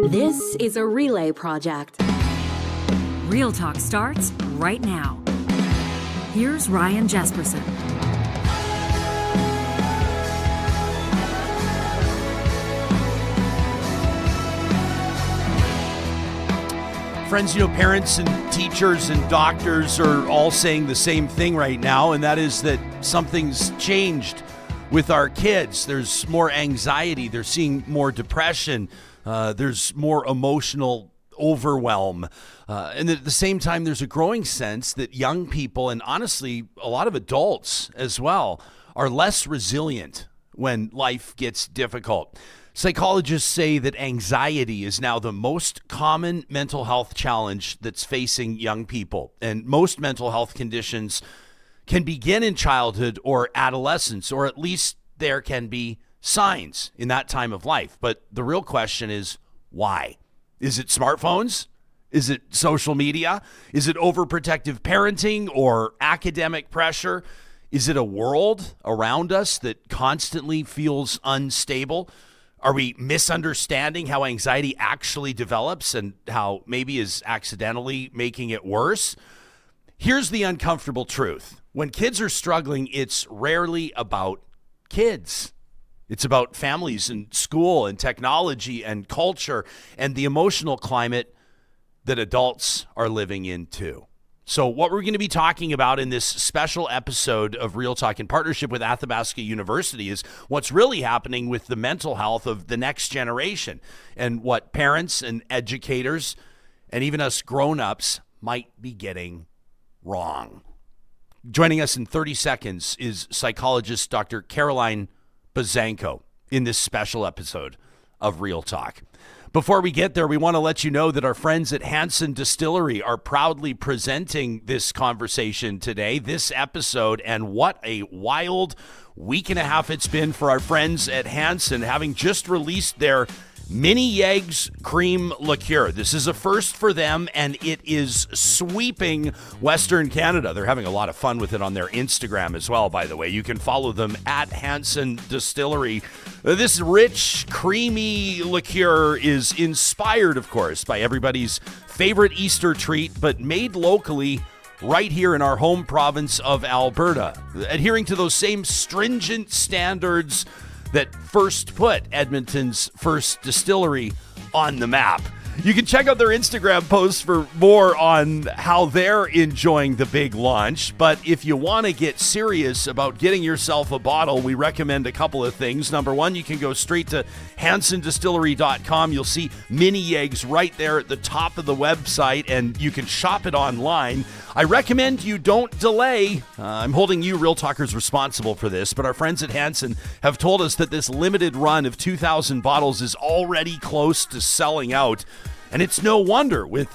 This is a relay project. Real Talk starts right now. Here's Ryan Jespersen. Friends, parents and teachers and doctors are all saying the same thing right now, and that is that something's changed with our kids. There's more anxiety. They're seeing more depression. There's more emotional overwhelm. And at the same time, there's a growing sense that young people, and honestly, a lot of adults as well, are less resilient when life gets difficult. Psychologists say that anxiety is now the most common mental health challenge that's facing young people. And most mental health conditions can begin in childhood or adolescence, or at least there can be signs in that time of life. But the real question is, why? Is it smartphones? Is it social media? Is it overprotective parenting or academic pressure? Is it a world around us that constantly feels unstable? Are we misunderstanding how anxiety actually develops and how maybe is accidentally making it worse? Here's the uncomfortable truth. When kids are struggling, it's rarely about kids. It's about families and school and technology and culture and the emotional climate that adults are living in too. So what we're going to be talking about in this special episode of Real Talk in partnership with Athabasca University is what's really happening with the mental health of the next generation and what parents and educators and even us grown-ups might be getting wrong. Joining us in 30 seconds is psychologist Dr. Caroline Buzanko in this special episode of Real Talk. Before we get there, we want to let you know that our friends at Hansen Distillery are proudly presenting this conversation today, this episode, and what a wild week and a half it's been for our friends at Hansen, having just released their Mini Yeggs cream liqueur. This is a first for them, and it is sweeping Western Canada. They're having a lot of fun with it on their Instagram as well, by the way. You can follow them at Hansen Distillery. This rich, creamy liqueur is inspired, of course, by everybody's favorite Easter treat, but made locally right here in our home province of Alberta, adhering to those same stringent standards that first put Edmonton's first distillery on the map. You can check out their Instagram posts for more on how they're enjoying the big launch. But if you want to get serious about getting yourself a bottle, we recommend a couple of things. Number one, you can go straight to hansendistillery.com. You'll see Mini Yeggs right there at the top of the website, and you can shop it online. I recommend you don't delay. I'm holding you, Real Talkers, responsible for this, but our friends at Hansen have told us that this limited run of 2,000 bottles is already close to selling out. And it's no wonder with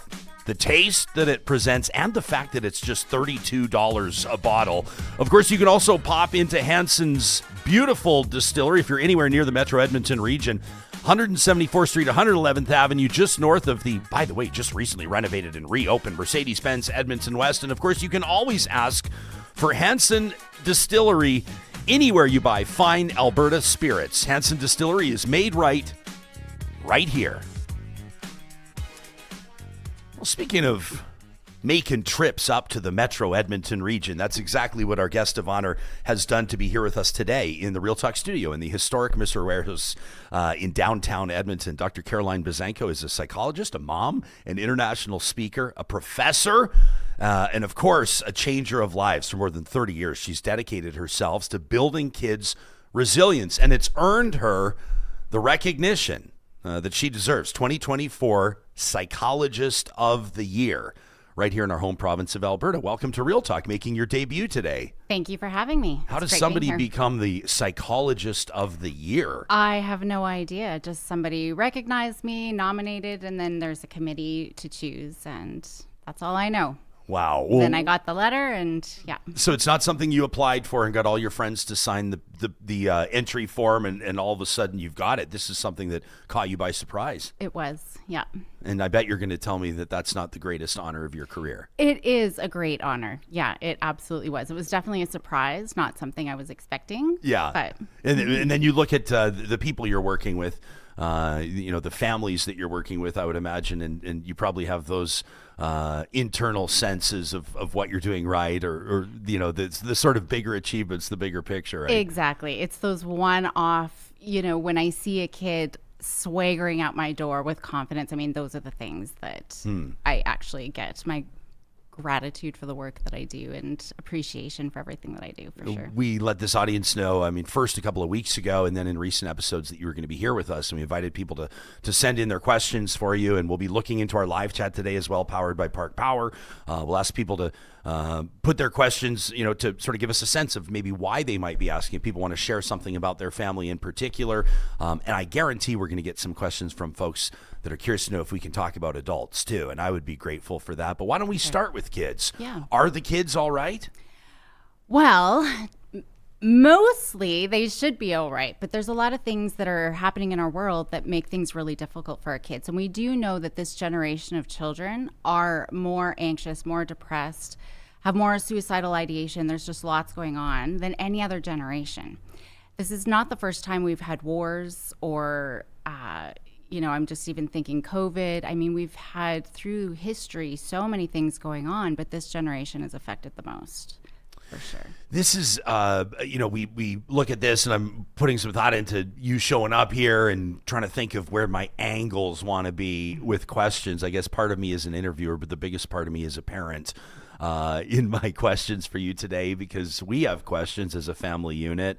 the taste that it presents and the fact that it's just $32 a bottle. Of course, you can also pop into Hansen's beautiful distillery if you're anywhere near the Metro Edmonton region. 174th Street, 111th Avenue, just north of the, by the way, just recently renovated and reopened Mercedes-Benz Edmonton West. And of course, you can always ask for Hansen Distillery anywhere you buy fine Alberta spirits. Hansen Distillery is made right here. Well, speaking of making trips up to the Metro Edmonton region, that's exactly what our guest of honor has done to be here with us today in the Real Talk studio in the historic Mr. Warehouse in downtown Edmonton. Dr. Caroline Buzanko is a psychologist, a mom, an international speaker, a professor, and of course, a changer of lives for more than 30 years. She's dedicated herself to building kids' resilience, and it's earned her the recognition that she deserves. 2024 Psychologist of the Year, right here in our home province of Alberta. Welcome to Real Talk, making your debut today. Thank you for having me. How does somebody become the Psychologist of the Year? I have no idea. Just somebody recognized me, nominated, and then there's a committee to choose, and that's all I know. Wow. Then I got the letter, and yeah. So it's not something you applied for and got all your friends to sign the entry form, and all of a sudden you've got it. This is something that caught you by surprise. It was, yeah. And I bet you're going to tell me that that's not the greatest honor of your career. It is a great honor. Yeah, it absolutely was. It was definitely a surprise, not something I was expecting. Yeah. But and then you look at the people you're working with. the families that you're working with, I would imagine, and you probably have those internal senses of what you're doing right, or the sort of bigger achievements, the bigger picture, right? Exactly. It's those one-off, when I see a kid swaggering out my door with confidence, I mean, those are the things that I actually get my gratitude for the work that I do and appreciation for everything that I do, for sure. We let this audience know, first a couple of weeks ago and then in recent episodes, that you were going to be here with us, and we invited people to send in their questions for you, and we'll be looking into our live chat today as well, powered by Park Power. We'll ask people to put their questions, to sort of give us a sense of maybe why they might be asking. If people want to share something about their family in particular, and I guarantee we're going to get some questions from folks that are curious to know if we can talk about adults too, and I would be grateful for that. But why don't we start with kids? Yeah. Are the kids all right? Well, mostly they should be all right, but there's a lot of things that are happening in our world that make things really difficult for our kids. And we do know that this generation of children are more anxious, more depressed, have more suicidal ideation. There's just lots going on than any other generation. This is not the first time we've had wars or I'm just even thinking COVID. I mean, we've had through history so many things going on, but this generation is affected the most, for sure. This is, we look at this, and I'm putting some thought into you showing up here and trying to think of where my angles want to be with questions. I guess part of me is an interviewer, but the biggest part of me is a parent in my questions for you today, because we have questions as a family unit.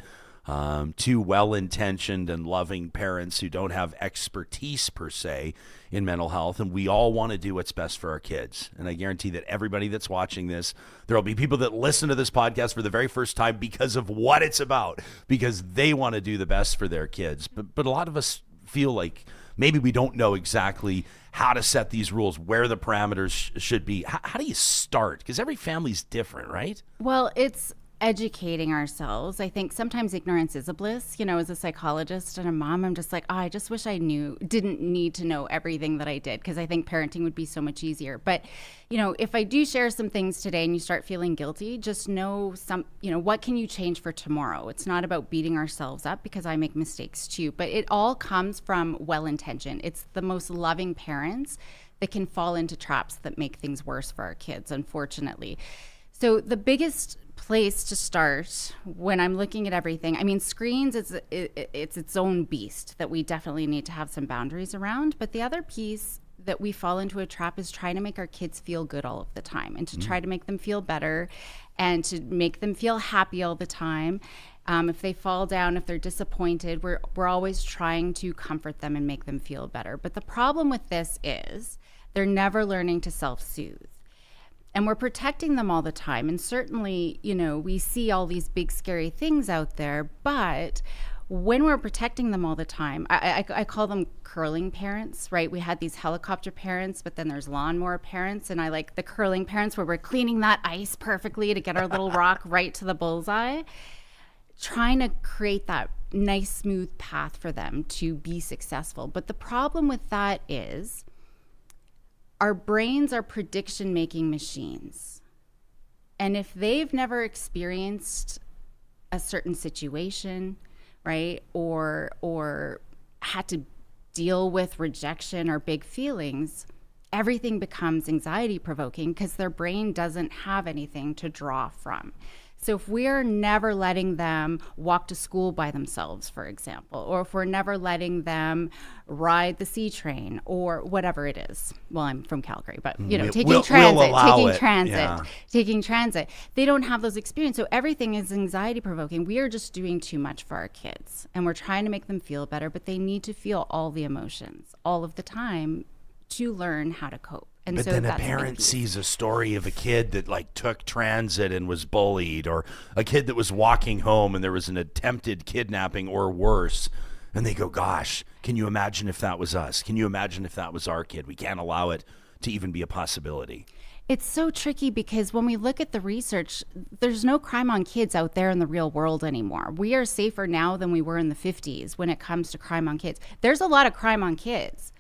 Two well-intentioned and loving parents who don't have expertise per se in mental health, and we all want to do what's best for our kids. And I guarantee that everybody that's watching this, there will be people that listen to this podcast for the very first time because of what it's about, because they want to do the best for their kids. But a lot of us feel like maybe we don't know exactly how to set these rules, where the parameters should be. How do you start? Because every family's different, right? Well, it's educating ourselves. I think sometimes ignorance is a bliss. As a psychologist and a mom, I'm just like, I just wish I didn't need to know everything that I did, because I think parenting would be so much easier. But, if I do share some things today and you start feeling guilty, just know what can you change for tomorrow? It's not about beating ourselves up, because I make mistakes too, but it all comes from well-intentioned. It's the most loving parents that can fall into traps that make things worse for our kids, unfortunately. So the biggest place to start when I'm looking at everything, screens, it's its own beast that we definitely need to have some boundaries around. But the other piece that we fall into a trap is trying to make our kids feel good all of the time, and to try to make them feel better and to make them feel happy all the time. If they fall down, if they're disappointed, we're always trying to comfort them and make them feel better. But the problem with this is they're never learning to self-soothe. And we're protecting them all the time. And certainly, we see all these big, scary things out there. But when we're protecting them all the time, I call them curling parents, right? We had these helicopter parents, but then there's lawnmower parents. And I like the curling parents where we're cleaning that ice perfectly to get our little rock right to the bullseye. Trying to create that nice, smooth path for them to be successful. But the problem with that is our brains are prediction-making machines. And if they've never experienced a certain situation, right, or had to deal with rejection or big feelings, everything becomes anxiety-provoking because their brain doesn't have anything to draw from. So if we're never letting them walk to school by themselves, for example, or if we're never letting them ride the C train or whatever it is. Well, I'm from Calgary, but taking transit, they don't have those experiences. So everything is anxiety provoking. We are just doing too much for our kids, and we're trying to make them feel better, but they need to feel all the emotions all of the time to learn how to cope. And but so then a that's parent sees a story of a kid that took transit and was bullied, or a kid that was walking home and there was an attempted kidnapping or worse, and they go, gosh, can you imagine if that was us? Can you imagine if that was our kid? We can't allow it to even be a possibility. It's so tricky because when we look at the research, there's no crime on kids out there in the real world anymore. We are safer now than we were in the 50s when it comes to crime on kids. There's a lot of crime on kids,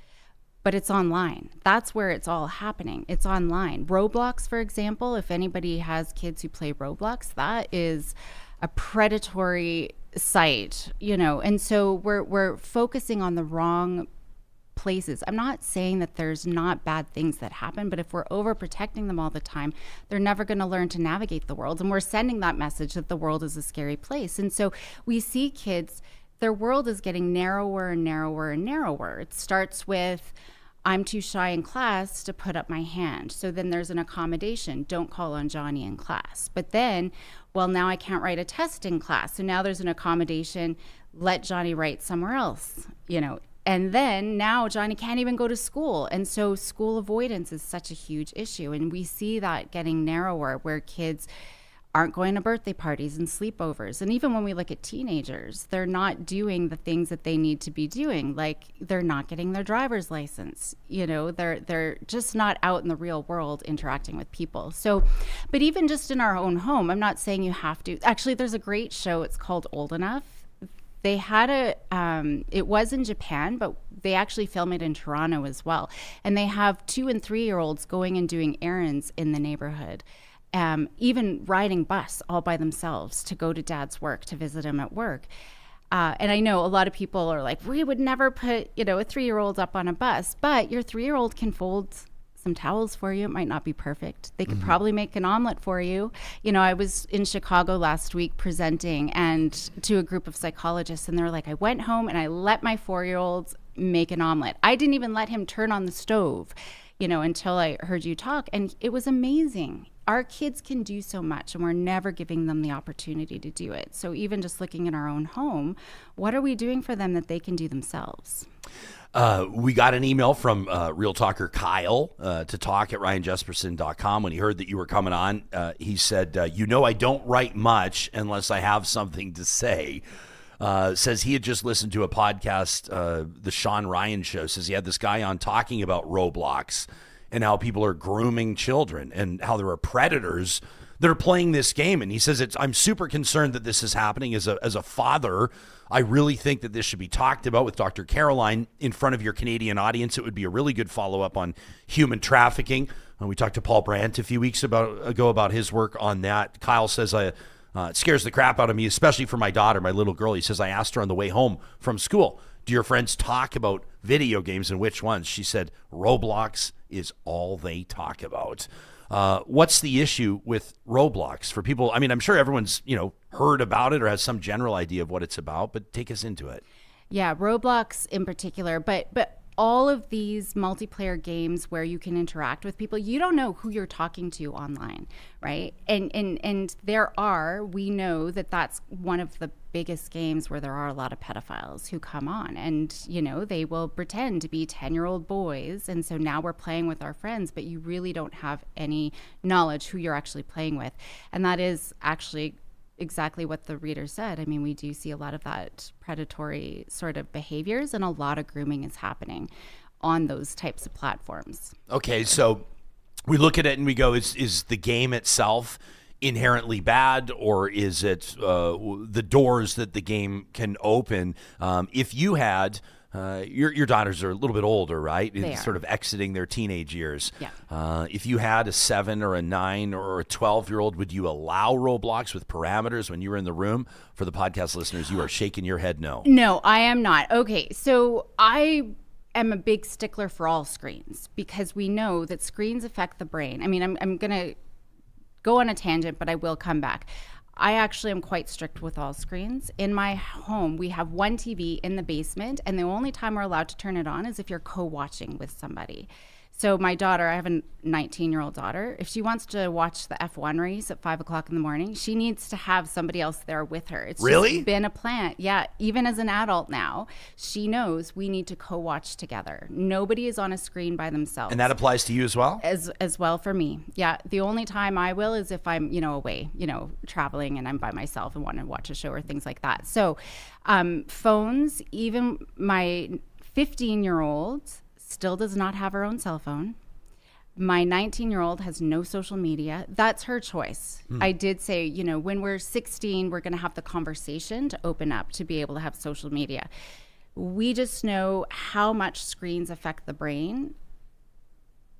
but it's online. That's where it's all happening. It's online. Roblox, for example, if anybody has kids who play Roblox, that is a predatory sight, and so we're focusing on the wrong places. I'm not saying that there's not bad things that happen, but if we're overprotecting them all the time, they're never going to learn to navigate the world. And we're sending that message that the world is a scary place. And so we see kids, their world is getting narrower and narrower and narrower. It starts with, I'm too shy in class to put up my hand. So then there's an accommodation. Don't call on Johnny in class. But then, well, now I can't write a test in class. So now there's an accommodation. Let Johnny write somewhere else, And then now Johnny can't even go to school. And so school avoidance is such a huge issue. And we see that getting narrower, where kids aren't going to birthday parties and sleepovers. And even when we look at teenagers, they're not doing the things that they need to be doing. Like, they're not getting their driver's license. They're just not out in the real world interacting with people. So, but even just in our own home, I'm not saying you have to. Actually, there's a great show. It's called Old Enough. They had it was in Japan, but they actually film it in Toronto as well. And they have 2 and 3-year-olds going and doing errands in the neighborhood, even riding bus all by themselves to go to dad's work, to visit him at work. And I know a lot of people are like, we would never put, a 3-year-old up on a bus, but your 3-year-old can fold some towels for you. It might not be perfect. They could probably make an omelet for you. I was in Chicago last week presenting and to a group of psychologists, and they were like, I went home and I let my 4-year-old make an omelet. I didn't even let him turn on the stove, until I heard you talk. And it was amazing. Our kids can do so much, and we're never giving them the opportunity to do it. So even just looking in our own home, what are we doing for them that they can do themselves? We got an email from Real Talker Kyle to talk at ryanjespersen.com. When he heard that you were coming on, he said, I don't write much unless I have something to say. Says he had just listened to a podcast, the Sean Ryan Show. Says he had this guy on talking about Roblox and how people are grooming children and how there are predators that are playing this game. And he says, I'm super concerned that this is happening. As a father, I really think that this should be talked about with Dr. Caroline in front of your Canadian audience. It would be a really good follow-up on human trafficking. We talked to Paul Brandt a few weeks ago about his work on that. Kyle says, it scares the crap out of me, especially for my daughter, my little girl. He says, I asked her on the way home from school, do your friends talk about video games, and which ones? She said, Roblox is all they talk about. What's the issue with Roblox for people? I mean, I'm sure everyone's, heard about it or has some general idea of what it's about, but take us into it. Yeah, Roblox in particular, but all of these multiplayer games where you can interact with people, you don't know who you're talking to online, right? And we know that that's one of the biggest games where there are a lot of pedophiles who come on, and they will pretend to be 10-year-old boys, and so now we're playing with our friends, but you really don't have any knowledge who you're actually playing with. And that is actually exactly what the reader said. I mean, we do see a lot of that predatory sort of behaviors, and a lot of grooming is happening on those types of platforms. Okay, so we look at it and we go, is the game itself inherently bad, or is it the doors that the game can open? If you had your daughters are a little bit older, right? They are. Sort of exiting their teenage years. Yeah. If you had a 7 or a 9 or a 12-year-old, would you allow Roblox with parameters when you were in the room? For the podcast listeners, you are shaking your head no. No, I am not. Okay, so I am a big stickler for all screens, because we know that screens affect the brain. I mean, I'm going to go on a tangent, but I will come back. I actually am quite strict with all screens. In my home, we have one TV in the basement, and the only time we're allowed to turn it on is if you're co-watching with somebody. So my daughter, I have a 19-year-old daughter. If she wants to watch the F1 race at 5 o'clock in the morning, she needs to have somebody else there with her. It's really just been a plan. Yeah, even as an adult now, she knows we need to co-watch together. Nobody is on a screen by themselves. And that applies to you as well? As well for me. Yeah, the only time I will is if I'm, away, traveling and I'm by myself and want to watch a show or things like that. So phones, even my 15-year-old still does not have her own cell phone. My 19-year-old has no social media. That's her choice. I did say, when we're 16, we're going to have the conversation to open up to be able to have social media. We just know how much screens affect the brain.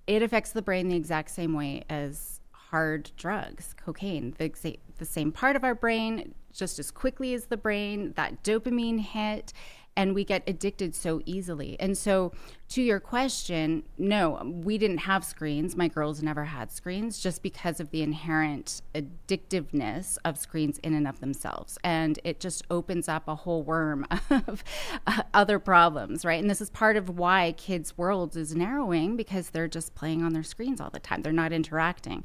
It affects the brain the exact same way as hard drugs, cocaine. The same part of our brain just as quickly as the brain, that dopamine hit, and we get addicted so easily. And so to your question, no, we didn't have screens. My girls never had screens just because of the inherent addictiveness of screens in and of themselves. And it just opens up a whole worm of other problems, right? And this is part of why kids' worlds is narrowing, because they're just playing on their screens all the time. They're not interacting.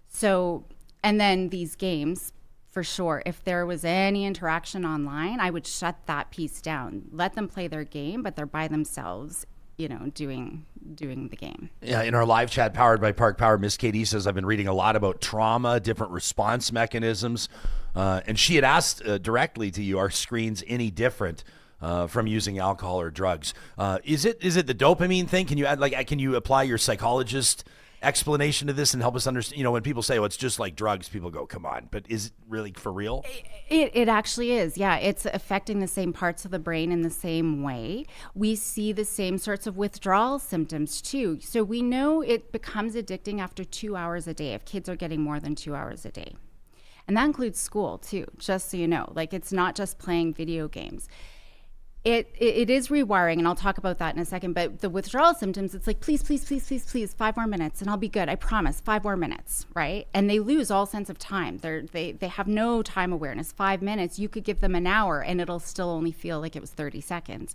So, and then these games, for sure, if there was any interaction online, I would shut that piece down. Let them play their game, but they're by themselves, doing the game. Yeah, in our live chat powered by Park Power, Miss Katie says, I've been reading a lot about trauma, different response mechanisms. And she had asked directly to you, are screens any different from using alcohol or drugs? Is it the dopamine thing? Can you add, can you apply your psychologist explanation to this and help us understand? When people say, it's just like drugs, people go, come on, but is it really for real? It actually is. Yeah, it's affecting the same parts of the brain in the same way. We see the same sorts of withdrawal symptoms too. So we know it becomes addicting after 2 hours a day if kids are getting more than 2 hours a day. And that includes school too, just so you know. It's not just playing video games. It is rewiring, and I'll talk about that in a second, but the withdrawal symptoms, it's like, please, 5 more minutes, and I'll be good. I promise, 5 more minutes, right? And they lose all sense of time. They have no time awareness. 5 minutes, you could give them an hour, and it'll still only feel like it was 30 seconds.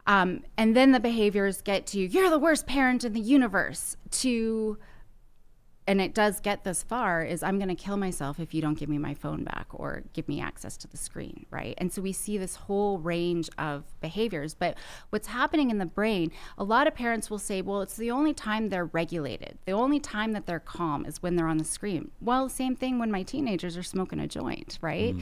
And then the behaviors get to, you're the worst parent in the universe, to, and it does get this far, is I'm going to kill myself if you don't give me my phone back or give me access to the screen, right? And so we see this whole range of behaviors. But what's happening in the brain, a lot of parents will say, well, it's the only time they're regulated. The only time that they're calm is when they're on the screen. Well, same thing when my teenagers are smoking a joint, right?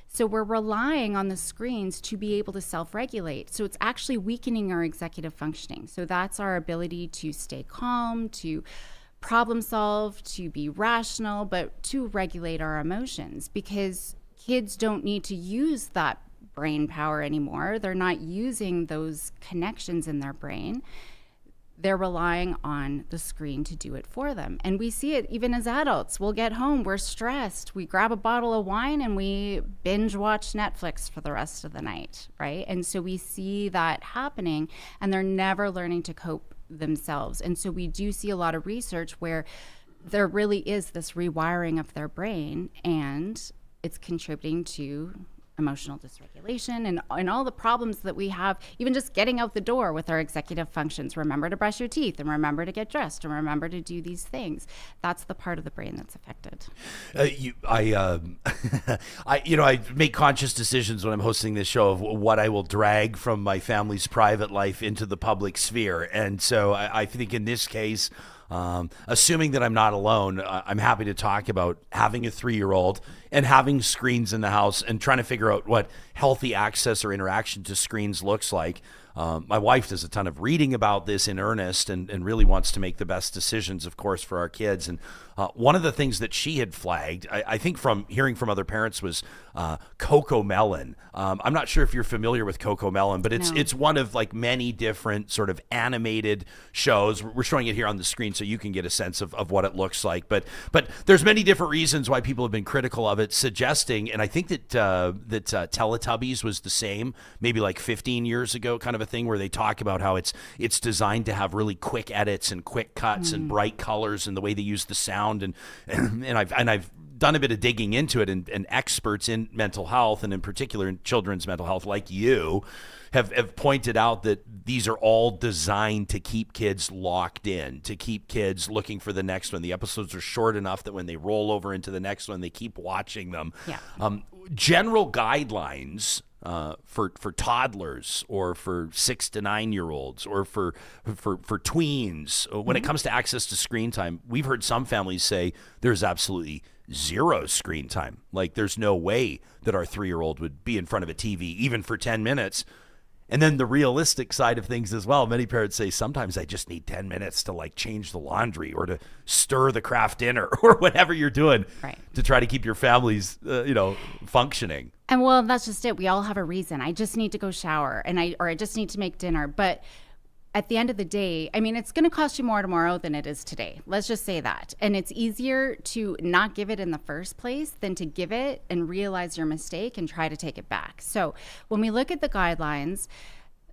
So we're relying on the screens to be able to self-regulate. So it's actually weakening our executive functioning. So that's our ability to stay calm, to problem solve, to be rational, but to regulate our emotions, because kids don't need to use that brain power anymore. They're not using those connections in their brain. They're relying on the screen to do it for them. And we see it even as adults. We'll get home, we're stressed, we grab a bottle of wine and we binge watch Netflix for the rest of the night, right? And so we see that happening, and they're never learning to cope themselves. And so we do see a lot of research where there really is this rewiring of their brain, and it's contributing to emotional dysregulation and all the problems that we have, even just getting out the door with our executive functions. Remember to brush your teeth, and remember to get dressed, and remember to do these things. That's the part of the brain that's affected. I make conscious decisions when I'm hosting this show of what I will drag from my family's private life into the public sphere. And so I think in this case, assuming that I'm not alone, I'm happy to talk about having a 3-year-old and having screens in the house and trying to figure out what healthy access or interaction to screens looks like. My wife does a ton of reading about this in earnest and really wants to make the best decisions, of course, for our kids. And one of the things that she had flagged, I think from hearing from other parents, was Coco Melon. I'm not sure if you're familiar with Coco Melon, but it's one of many different sort of animated shows. We're showing it here on the screen so you can get a sense of what it looks like. But there's many different reasons why people have been critical of it, suggesting, and I think that Teletubbies was the same, maybe 15 years ago, kind of a thing where they talk about how it's designed to have really quick edits and quick cuts and bright colors and the way they use the sound, and I've done a bit of digging into it, and experts in mental health, and in particular in children's mental health like you have pointed out that these are all designed to keep kids locked in, to keep kids looking for the next one. The episodes are short enough that when they roll over into the next one, they keep watching them. General guidelines for toddlers, or for 6 to 9 year olds, or for tweens, when it comes to access to screen time, we've heard some families say there's absolutely zero screen time. There's no way that our 3-year-old would be in front of a TV even for 10 minutes. And then the realistic side of things as well. Many parents say, sometimes I just need 10 minutes to change the laundry, or to stir the craft dinner, or whatever you're doing, right, to try to keep your families, functioning. And well, that's just it. We all have a reason. I just need to go shower, or I just need to make dinner. But at the end of the day, I mean, it's going to cost you more tomorrow than it is today. Let's just say that. And it's easier to not give it in the first place than to give it and realize your mistake and try to take it back. So when we look at the guidelines,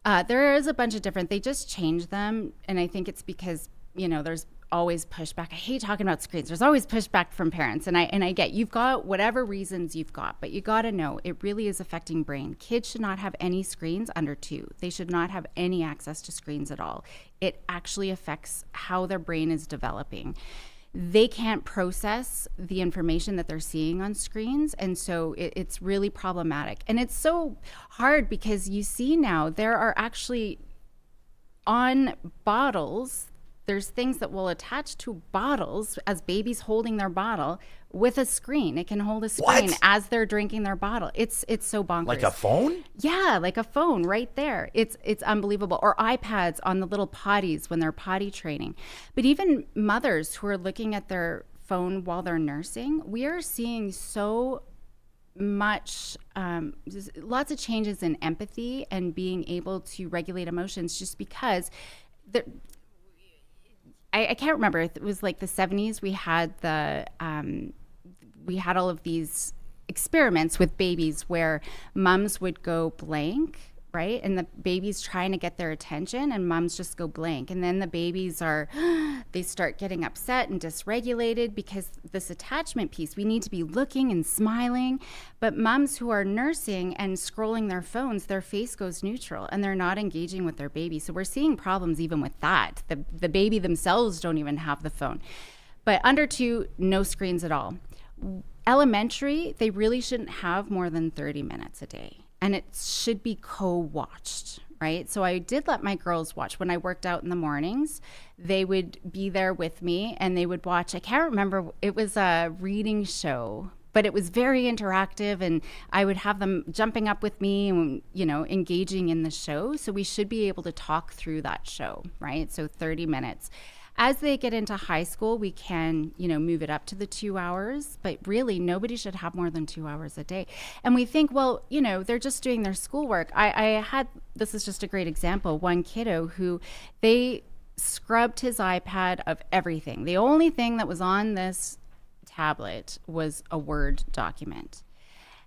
there is a bunch of different, they just change them. And I think it's because, there's always pushback. I hate talking about screens. There's always pushback from parents. And I get, you've got whatever reasons you've got, but you got to know it really is affecting brain. Kids should not have any screens under 2. They should not have any access to screens at all. It actually affects how their brain is developing. They can't process the information that they're seeing on screens. And so it's really problematic. And it's so hard because you see now there are actually on bottles, there's things that will attach to bottles as babies holding their bottle with a screen. It can hold a screen as they're drinking their bottle. It's so bonkers. Like a phone? Yeah, like a phone right there. It's unbelievable. Or iPads on the little potties when they're potty training. But even mothers who are looking at their phone while they're nursing, we are seeing so much, lots of changes in empathy and being able to regulate emotions just because I can't remember. It was like the 70s. We had all of these experiments with babies where moms would go blank, right? And the baby's trying to get their attention and moms just go blank. And then the babies they start getting upset and dysregulated because this attachment piece, we need to be looking and smiling. But moms who are nursing and scrolling their phones, their face goes neutral and they're not engaging with their baby. So we're seeing problems even with that. The baby themselves don't even have the phone. But under 2, no screens at all. Elementary, they really shouldn't have more than 30 minutes a day. And it should be co-watched, right? So I did let my girls watch. When I worked out in the mornings, they would be there with me and they would watch. I can't remember, it was a reading show, but it was very interactive and I would have them jumping up with me and, engaging in the show. So we should be able to talk through that show, right? So 30 minutes. As they get into high school, we can, move it up to the 2 hours, but really nobody should have more than 2 hours a day. And we think, well, they're just doing their schoolwork. This is just a great example, one kiddo who they scrubbed his iPad of everything. The only thing that was on this tablet was a Word document.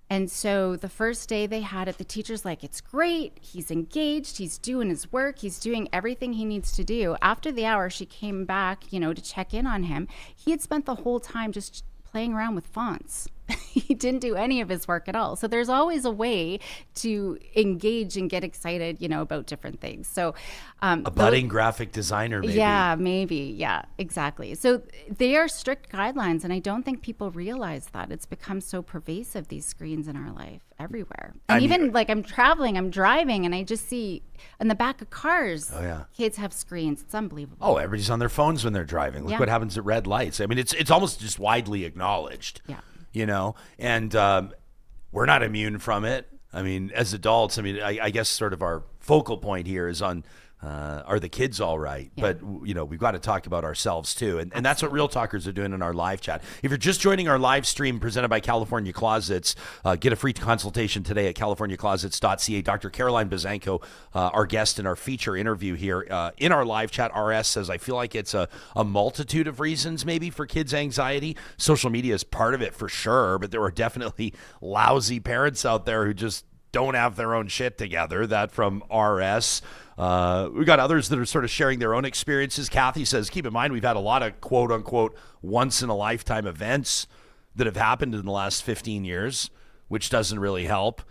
And so the first day they had it, the teacher's like, it's great. He's engaged. He's doing his work. He's doing everything he needs to do. After the hour, she came back, to check in on him. He had spent the whole time just playing around with fonts. He didn't do any of his work at all. So there's always a way to engage and get excited, about different things. So a budding graphic designer, maybe. Yeah, maybe. Yeah, exactly. So they are strict guidelines, and I don't think people realize that. It's become so pervasive, these screens in our life, everywhere. And even like I'm traveling, I'm driving, and I just see in the back of cars, kids have screens. It's unbelievable. Oh, everybody's on their phones when they're driving. Look what happens at red lights. I mean, it's almost just widely acknowledged. Yeah. And we're not immune from it. I mean, as adults, I guess sort of our focal point here is on, are the kids all right? Yeah. But, we've got to talk about ourselves too. And that's what Real Talkers are doing in our live chat. If you're just joining our live stream presented by California Closets, get a free consultation today at californiaclosets.ca. Dr. Caroline Buzanko, our guest in our feature interview here in our live chat. RS says, I feel like it's a multitude of reasons maybe for kids' anxiety. Social media is part of it for sure, but there are definitely lousy parents out there who just don't have their own shit together. That from RS. We've got others that are sort of sharing their own experiences. Kathy says, keep in mind, we've had a lot of quote unquote once-in-a-lifetime events that have happened in the last 15 years, which doesn't really help.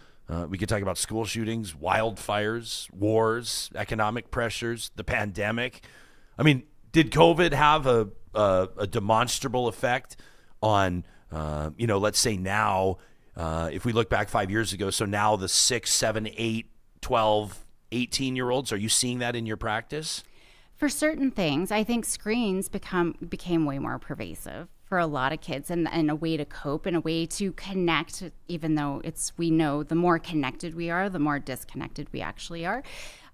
We could talk about school shootings, wildfires, wars, economic pressures, the pandemic. I mean, did COVID have a demonstrable effect on, let's say now, if we look back 5 years ago, so now the 6, 7, 8, 12, 18-year-olds, are you seeing that in your practice? For certain things, I think screens became way more pervasive for a lot of kids and a way to cope and a way to connect, even though we know the more connected we are, the more disconnected we actually are.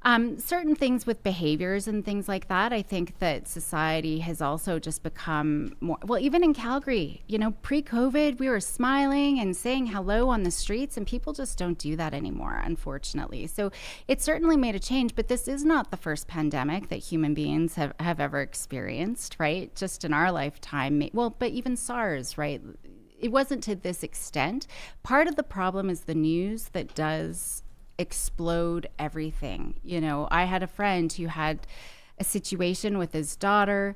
Certain things with behaviors and things like that. I think that society has also just become more, well, even in Calgary, pre-COVID, we were smiling and saying hello on the streets, and people just don't do that anymore, unfortunately. So it certainly made a change, but this is not the first pandemic that human beings have ever experienced, right? Just in our lifetime. Well, but even SARS, right? It wasn't to this extent. Part of the problem is the news that does explode everything. I had a friend who had a situation with his daughter.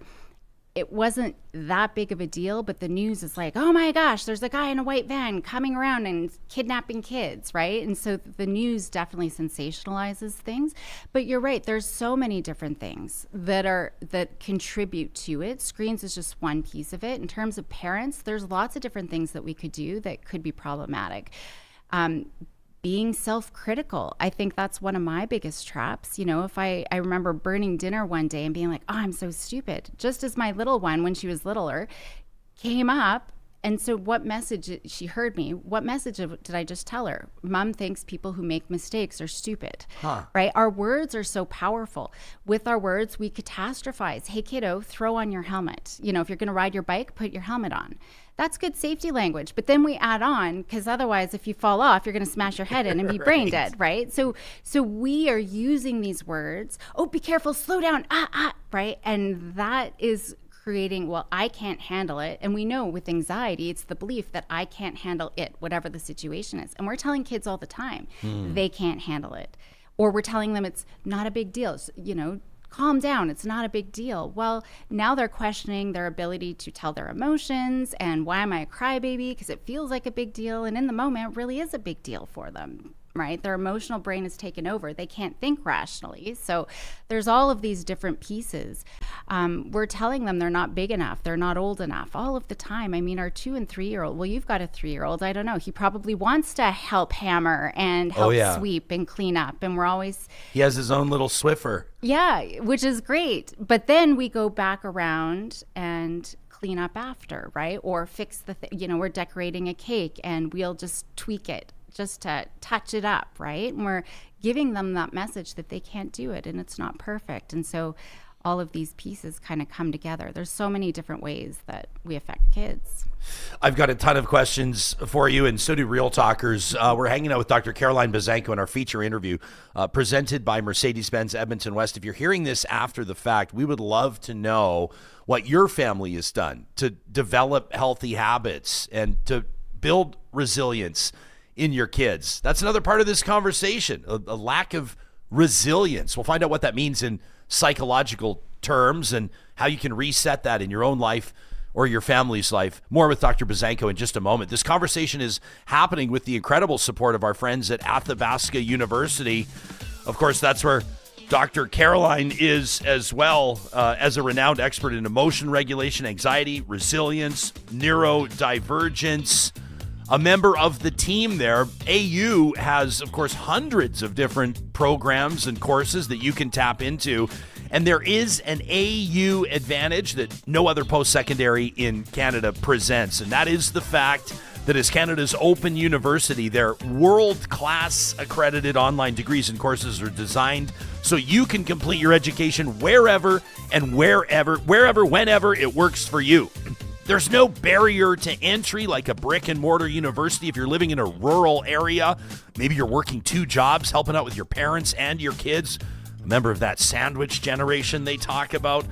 It wasn't that big of a deal, but the news is like, oh my gosh, there's a guy in a white van coming around and kidnapping kids, right? And so the news definitely sensationalizes things. But you're right, there's so many different things that contribute to it. Screens is just one piece of it. In terms of parents, there's lots of different things that we could do that could be problematic. Being self-critical. I think that's one of my biggest traps. If I remember burning dinner one day and being like, oh, I'm so stupid. Just as my little one, when she was littler, came up. And so what message, she heard me, what message did I just tell her? Mom thinks people who make mistakes are stupid, right? Our words are so powerful. With our words, we catastrophize. Hey, kiddo, throw on your helmet. If you're going to ride your bike, put your helmet on. That's good safety language. But then we add on, because otherwise, if you fall off, you're going to smash your head in and be brain dead, right? So we are using these words. Oh, be careful, slow down, right? And that is creating, well, I can't handle it. And we know with anxiety, it's the belief that I can't handle it, whatever the situation is. And we're telling kids all the time, they can't handle it. Or we're telling them it's not a big deal. Calm down, it's not a big deal. Well, now they're questioning their ability to tell their emotions, and why am I a crybaby? Because it feels like a big deal, and in the moment, it really is a big deal for them, right? Their emotional brain is taken over. They can't think rationally. So there's all of these different pieces. We're telling them they're not big enough, they're not old enough, all of the time. I mean, our 2 and 3-year-old, well, you've got a 3-year-old, I don't know, he probably wants to help hammer and help sweep and clean up, and we're always... He has his own little Swiffer. Yeah, which is great. But then we go back around and clean up after, right? Or fix we're decorating a cake and we'll just tweak it just to touch it up, right? And we're giving them that message that they can't do it and it's not perfect. And so all of these pieces kind of come together. There's so many different ways that we affect kids. I've got a ton of questions for you, and so do Real Talkers. We're hanging out with Dr. Caroline Buzanko in our feature interview presented by Mercedes-Benz Edmonton West. If you're hearing this after the fact, we would love to know what your family has done to develop healthy habits and to build resilience in your kids. That's another part of this conversation, a lack of resilience. We'll find out what that means in psychological terms and how you can reset that in your own life or your family's life. More with Dr. Buzanko in just a moment. This conversation is happening with the incredible support of our friends at Athabasca University. Of course, that's where Dr. Caroline is as well, as a renowned expert in emotion regulation, anxiety, resilience, neurodivergence. A member of the team there. AU has, of course, hundreds of different programs and courses that you can tap into. And there is an AU advantage that no other post-secondary in Canada presents. And that is the fact that as Canada's open university, their world-class accredited online degrees and courses are designed so you can complete your education wherever, whenever it works for you. There's no barrier to entry like a brick and mortar university if you're living in a rural area. Maybe you're working 2 jobs, helping out with your parents and your kids, a member of that sandwich generation they talk about.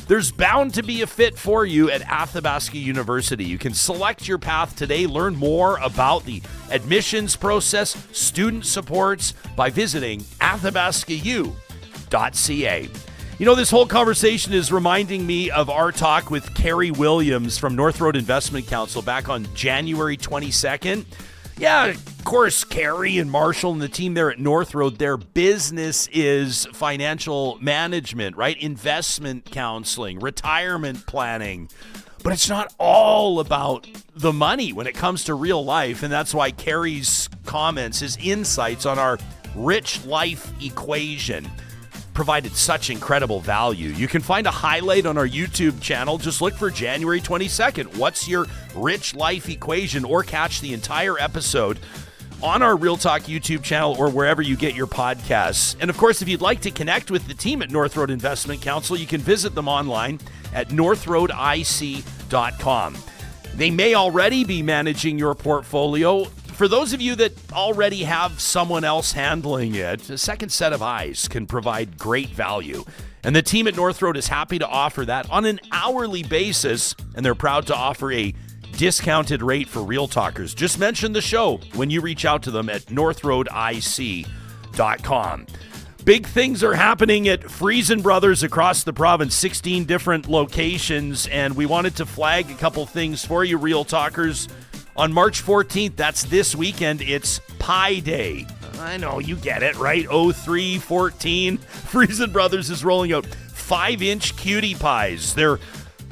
There's bound to be a fit for you at Athabasca University. You can select your path today. Learn more about the admissions process, student supports by visiting athabascau.ca. You know, this whole conversation is reminding me of our talk with Carrie Williams from North Road Investment Council back on January 22nd. Yeah, of course, Carrie and Marshall and the team there at North Road, their business is financial management, right? Investment counseling, retirement planning. But it's not all about the money when it comes to real life. And that's why Carrie's comments, his insights on our rich life equation provided such incredible value. You can find a highlight on our YouTube channel. Just look for January 22nd. What's your rich life equation? Or catch the entire episode on our Real Talk YouTube channel or wherever you get your podcasts. And of course, if you'd like to connect with the team at North Road Investment Council, you can visit them online at northroadic.com. They may already be managing your portfolio. For those of you that already have someone else handling it, a second set of eyes can provide great value. And the team at North Road is happy to offer that on an hourly basis, and they're proud to offer a discounted rate for Real Talkers. Just mention the show when you reach out to them at northroadic.com. Big things are happening at Friesen Brothers across the province, 16 different locations, and we wanted to flag a couple things for you, Real Talkers. On March 14th, that's this weekend, it's Pie Day. I know, you get it, right? 0314. Friesen Brothers is rolling out 5-inch cutie pies. Their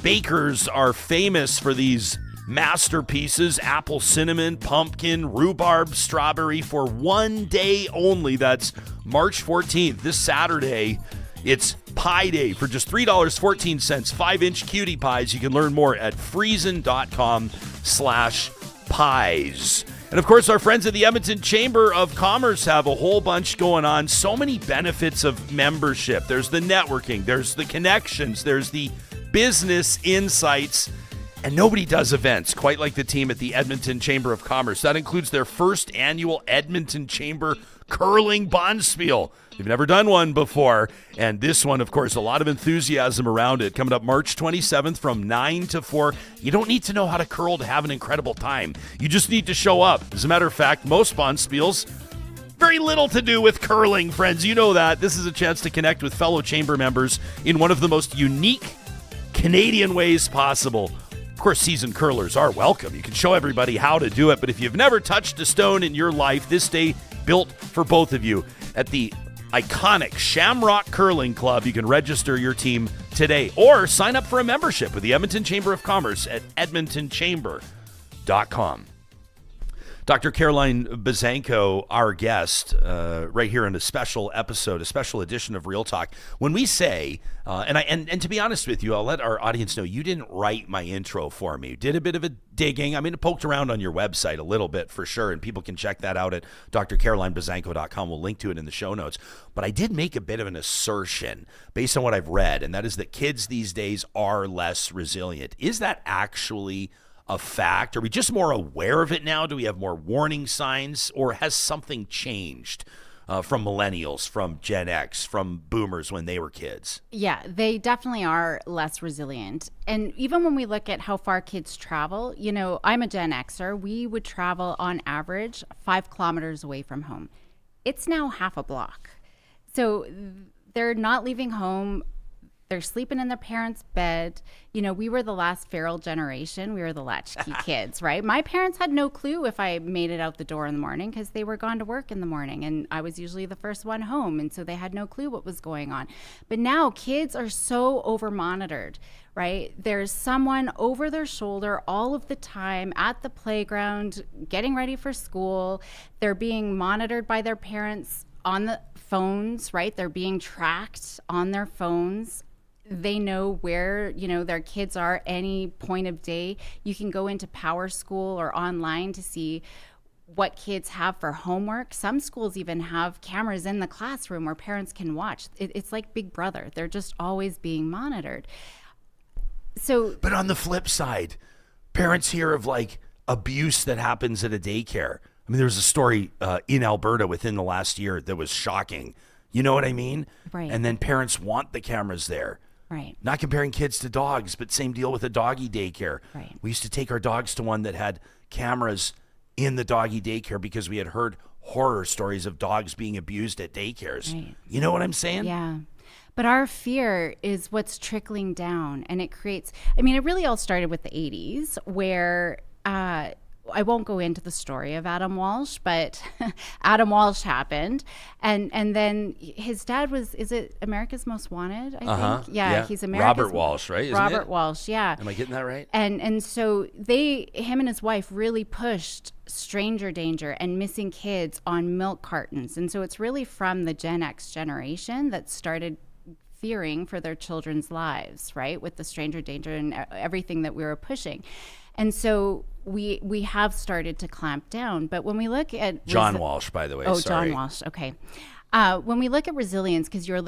bakers are famous for these masterpieces: apple, cinnamon, pumpkin, rhubarb, strawberry, for one day only. That's March 14th, this Saturday. It's Pie Day for just $3.14. 5-inch cutie pies. You can learn more at friesen.com/pies. And of course, our friends at the Edmonton Chamber of Commerce have a whole bunch going on. So many benefits of membership. There's the networking, there's the connections, there's the business insights, and nobody does events quite like the team at the Edmonton Chamber of Commerce. That includes their first annual Edmonton Chamber Curling Bonspiel. You've never done one before, and this one, of course, a lot of enthusiasm around it. Coming up March 27th from 9 to 4. You don't need to know how to curl to have an incredible time. You just need to show up. As a matter of fact, most Bonspiels, very little to do with curling, friends. You know that. This is a chance to connect with fellow chamber members in one of the most unique Canadian ways possible. Of course, seasoned curlers are welcome. You can show everybody how to do it, but if you've never touched a stone in your life, this day built for both of you at the iconic Shamrock Curling Club. You can register your team today or sign up for a membership with the Edmonton Chamber of Commerce at edmontonchamber.com. Dr. Caroline Buzanko, our guest, right here in a special episode, a special edition of Real Talk. When we say, and to be honest with you, I'll let our audience know you didn't write my intro for me. Did a bit of a digging. I mean, it poked around on your website a little bit for sure, and people can check that out at drcarolinebuzanko.com. We'll link to it in the show notes. But I did make a bit of an assertion based on what I've read, and that is that kids these days are less resilient. Is that actually a fact? Are we just more aware of it now? Do we have more warning signs, or has something changed from millennials, from Gen X, from boomers when they were kids? Yeah, they definitely are less resilient. And even when we look at how far kids travel, you know, I'm a Gen Xer. We would travel on average 5 kilometers away from home. It's now half a block. So they're not leaving home. They're sleeping in their parents' bed. You know, we were the last feral generation. We were the latchkey kids, right? My parents had no clue if I made it out the door in the morning because they were gone to work in the morning, and I was usually the first one home, and so they had no clue what was going on. But now kids are so over-monitored, right? There's someone over their shoulder all of the time at the playground, getting ready for school. They're being monitored by their parents on the phones, right? They're being tracked on their phones. They know where, you know, their kids are any point of day. You can go into Power School or online to see what kids have for homework. Some schools even have cameras in the classroom where parents can watch. It's like Big Brother. They're just always being monitored. So, but on the flip side, parents hear of like abuse that happens at a daycare. I mean, there was a story in Alberta within the last year that was shocking. You know what I mean? Right. And then parents want the cameras there. Right. Not comparing kids to dogs, but same deal with a doggy daycare. Right. We used to take our dogs to one that had cameras in the doggy daycare because we had heard horror stories of dogs being abused at daycares. Right. You know what I'm saying? Yeah. But our fear is what's trickling down, and it creates, I mean, it really all started with the 80s where I won't go into the story of Adam Walsh, but Adam Walsh happened. And then his dad was, is it America's Most Wanted, I think? Yeah, he's America's... Robert Walsh, right? Robert Walsh, yeah. Am I getting that right? And so him and his wife really pushed stranger danger and missing kids on milk cartons. And so it's really from the Gen X generation that started fearing for their children's lives, right? With the stranger danger and everything that we were pushing. And so we have started to clamp down. But when we look at John Walsh, by the way. John Walsh. Okay. When we look at resilience, because you're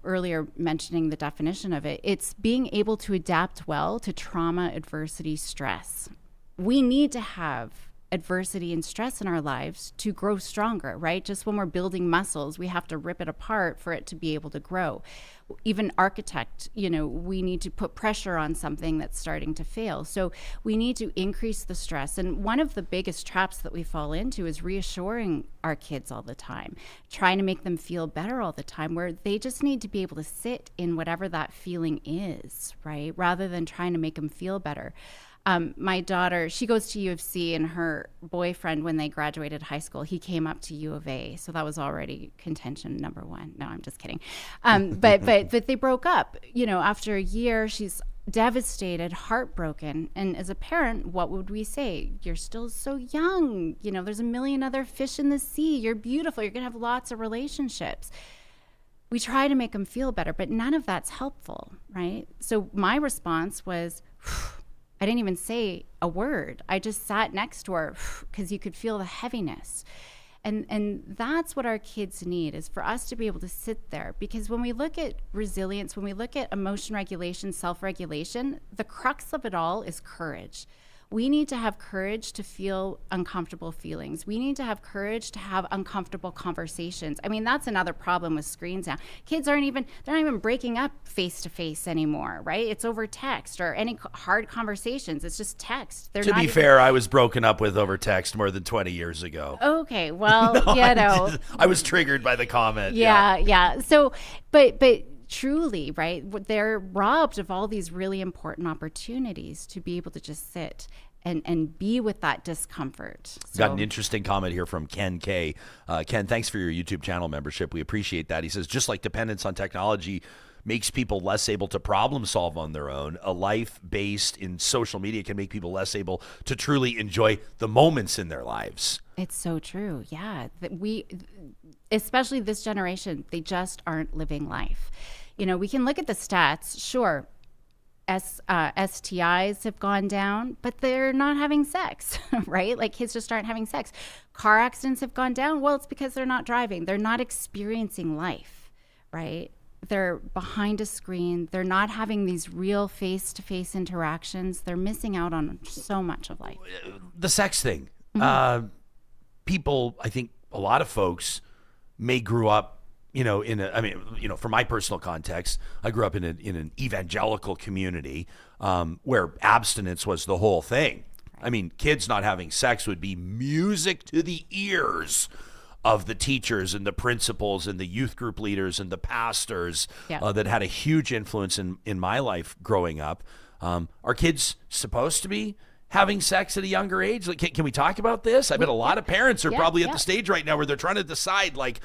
earlier mentioning the definition of it, it's being able to adapt well to trauma, adversity, stress. We need to have adversity and stress in our lives to grow stronger, right? Just when we're building muscles, we have to rip it apart for it to be able to grow. Even architect, we need to put pressure on something that's starting to fail. So we need to increase the stress. And one of the biggest traps that we fall into is reassuring our kids all the time, trying to make them feel better all the time, where they just need to be able to sit in whatever that feeling is, right? Rather than trying to make them feel better. My daughter, she goes to U of C, and her boyfriend, when they graduated high school, he came up to U of A. So that was already contention number one. No, I'm just kidding. But they broke up, after a year. She's devastated, heartbroken. And as a parent, what would we say? You're still so young. There's a million other fish in the sea. You're beautiful. You're going to have lots of relationships. We try to make them feel better, but none of that's helpful, right? So my response was, I didn't even say a word. I just sat next to her because you could feel the heaviness. And that's what our kids need, is for us to be able to sit there. Because when we look at resilience, when we look at emotion regulation, self-regulation, the crux of it all is courage. We need to have courage to feel uncomfortable feelings. We need to have courage to have uncomfortable conversations. I mean, that's another problem with screens now. Kids they're not even breaking up face to face anymore, right? It's over text or any hard conversations. It's just text. To be fair, I was broken up with over text more than 20 years ago. Okay, well, I was triggered by the comment. Yeah. So, but truly, right, they're robbed of all these really important opportunities to be able to just sit and be with that discomfort. Got an interesting comment here from Ken K. Ken, thanks for your YouTube channel membership. We appreciate that. He says, just like dependence on technology makes people less able to problem solve on their own, a life based in social media can make people less able to truly enjoy the moments in their lives. It's so true. Yeah. Especially this generation, they just aren't living life. We can look at the stats. Sure, STIs have gone down, but they're not having sex, right? Like, kids just aren't having sex. Car accidents have gone down. Well, it's because they're not driving. They're not experiencing life, right? They're behind a screen. They're not having these real face-to-face interactions. They're missing out on so much of life. The sex thing. People, I think a lot of folks may grew up, for my personal context, I grew up in an evangelical community where abstinence was the whole thing. I mean, kids not having sex would be music to the ears of the teachers and the principals and the youth group leaders and the pastors that had a huge influence in my life growing up. Are kids supposed to be having sex at a younger age? Like, can we talk about this? I bet a lot of parents are probably at the stage right now where they're trying to decide, like,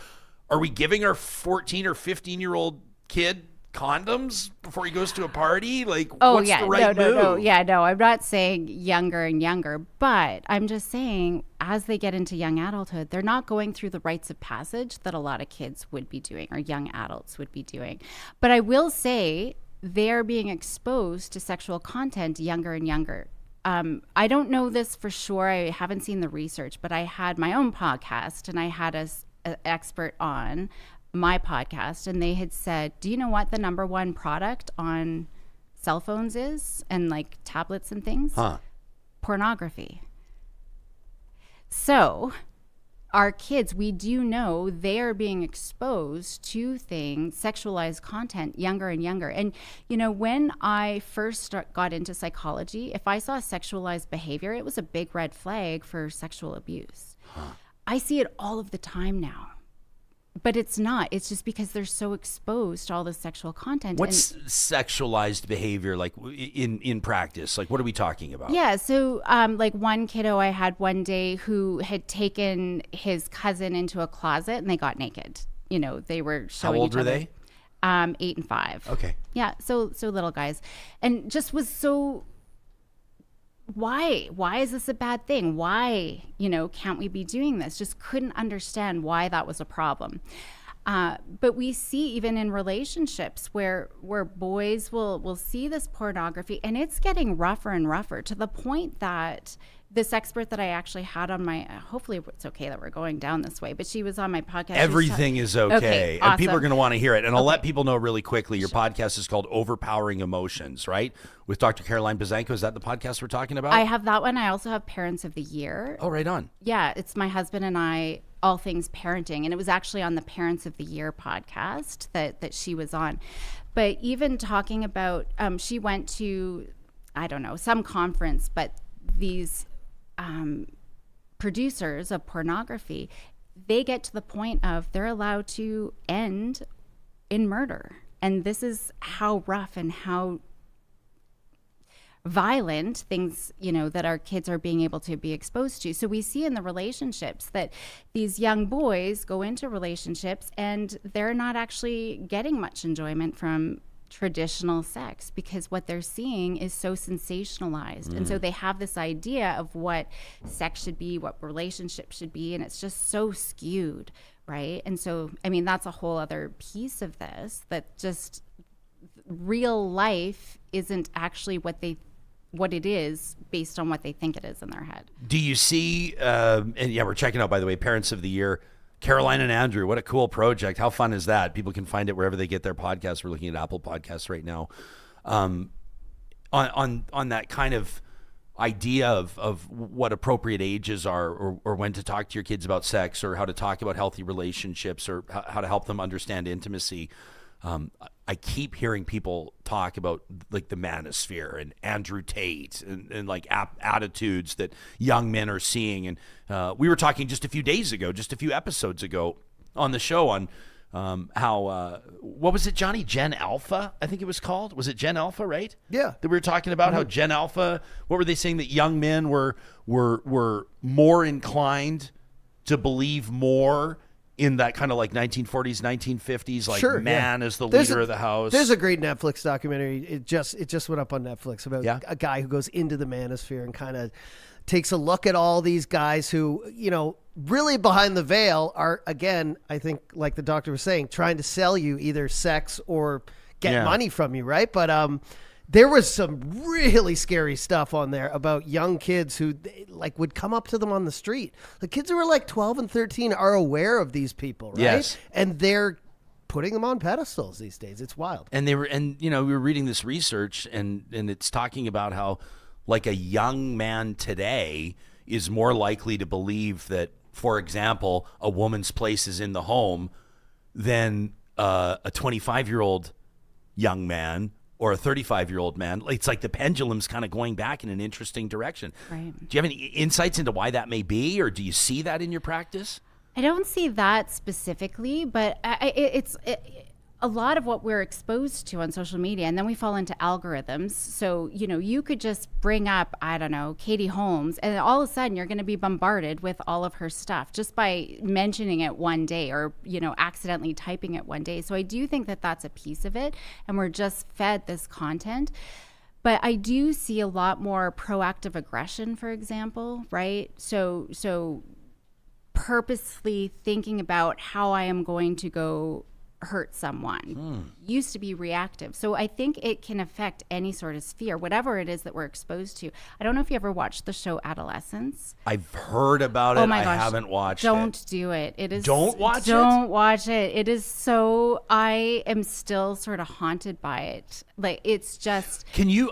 are we giving our 14 or 15-year-old kid condoms before he goes to a party? Like, what's the right move? No, I'm not saying younger and younger, but I'm just saying as they get into young adulthood, they're not going through the rites of passage that a lot of kids would be doing or young adults would be doing. But I will say they're being exposed to sexual content younger and younger. I don't know this for sure. I haven't seen the research, but I had my own podcast and I had an expert on my podcast, and they had said, do you know what the number one product on cell phones is and like tablets and things? Pornography. So our kids, we do know they are being exposed to things, sexualized content, younger and younger. And, when I first got into psychology, if I saw sexualized behavior, it was a big red flag for sexual abuse. I see it all of the time now. But it's not. It's just because they're so exposed to all the sexual content. What's sexualized behavior like in practice? Like, what are we talking about? Yeah. So like one kiddo I had one day who had taken his cousin into a closet and they got naked. They were showing. How old each were other. they? 8 and 5. Okay. Yeah. So little guys. And just was so. Why is this a bad thing? Why, can't we be doing this? Just couldn't understand why that was a problem. But we see even in relationships where boys will see this pornography, and it's getting rougher and rougher to the point that this expert that I actually had on my, hopefully it's okay that we're going down this way, but she was on my podcast. Everything is okay. Awesome. And people are going to want to hear it. And I'll let people know really quickly, your podcast is called Overpowering Emotions, right? With Dr. Caroline Buzanko. Is that the podcast we're talking about? I have that one. I also have Parents of the Year. Oh, right on. Yeah, it's my husband and I, all things parenting. And it was actually on the Parents of the Year podcast that she was on. But even talking about, she went to, I don't know, some conference, but these producers of pornography, they get to the point of they're allowed to end in murder. And this is how rough and how violent things, that our kids are being able to be exposed to. So we see in the relationships that these young boys go into relationships and they're not actually getting much enjoyment from traditional sex because what they're seeing is so sensationalized. And so they have this idea of what sex should be, what relationships should be, and it's just so skewed, right? And so, I mean, that's a whole other piece of this, that just real life isn't actually what it is based on what they think it is in their head. Do you see, and yeah, we're checking out, by the way, Parents of the Year, Caroline and Andrew, what a cool project. How fun is that? People can find it wherever they get their podcasts. We're looking at Apple Podcasts right now. On that kind of idea of what appropriate ages are, or when to talk to your kids about sex, or how to talk about healthy relationships, or how to help them understand intimacy. I keep hearing people talk about like the manosphere and Andrew Tate and like attitudes that young men are seeing. And we were talking just a few episodes ago on the show on how, what was it, Johnny? Gen Alpha, I think it was called. Was it Gen Alpha, right? Yeah. That we were talking about how Gen Alpha, what were they saying, that young men were more inclined to believe more in that kind of like 1940s, 1950s, like man as the leader of the house. There's a great Netflix documentary. It just went up on Netflix about a guy who goes into the manosphere and kind of takes a look at all these guys who, really behind the veil are, again, I think like the doctor was saying, trying to sell you either sex or get money from you, right? But there was some really scary stuff on there about young kids who like would come up to them on the street. The kids who are like 12 and 13 are aware of these people, right? Yes. And they're putting them on pedestals these days. It's wild. And we were reading this research and it's talking about how like a young man today is more likely to believe that, for example, a woman's place is in the home than a 25-year-old young man or a 35-year-old man. It's like the pendulum's kind of going back in an interesting direction. Right. Do you have any insights into why that may be, or do you see that in your practice? I don't see that specifically, but it's a lot of what we're exposed to on social media, and then we fall into algorithms. So, you could just bring up, I don't know, Katie Holmes, and all of a sudden you're going to be bombarded with all of her stuff just by mentioning it one day or, accidentally typing it one day. So I do think that that's a piece of it, and we're just fed this content. But I do see a lot more proactive aggression, for example, right? So purposely thinking about how I am going to go hurt someone used to be reactive. So I think it can affect any sort of sphere, whatever it is that we're exposed to. I don't know if you ever watched the show Adolescence. I've heard about it. Oh my gosh. I haven't watched it. Don't do it. It is. Don't watch it? Don't watch it. It is so, I am still sort of haunted by it. Like, it's just. Can you,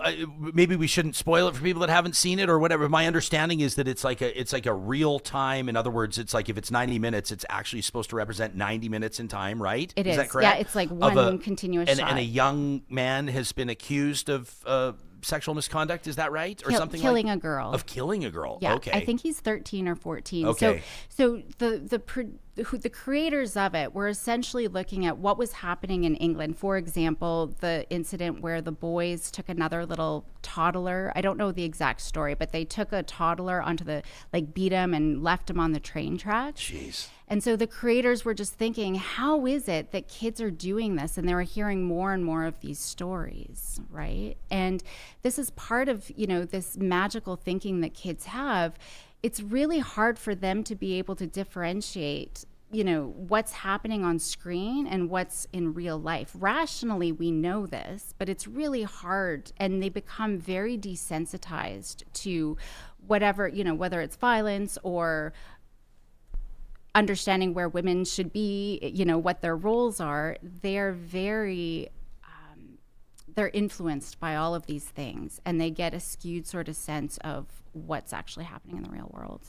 maybe we shouldn't spoil it for people that haven't seen it or whatever. My understanding is that it's like a real time. In other words, it's like if it's 90 minutes, it's actually supposed to represent 90 minutes in time, right? It is. Is that correct? Yeah, it's like one continuous shot. And a young man has been accused of sexual misconduct, is that right? Or something killing like a girl. Of killing a girl. Yeah, Okay. I think he's 13 or 14. Okay. So the creators of it were essentially looking at what was happening in England. For example, the incident where the boys took another little toddler. I don't know the exact story, but they took a toddler beat him and left him on the train tracks. Jeez. And so the creators were just thinking, how is it that kids are doing this? And they were hearing more and more of these stories, right? And this is part of, this magical thinking that kids have. It's really hard for them to be able to differentiate what's happening on screen and what's in real life. Rationally, we know this, but it's really hard, and they become very desensitized to whatever, whether it's violence or understanding where women should be, what their roles are. They're very, they're influenced by all of these things, and they get a skewed sort of sense of what's actually happening in the real world.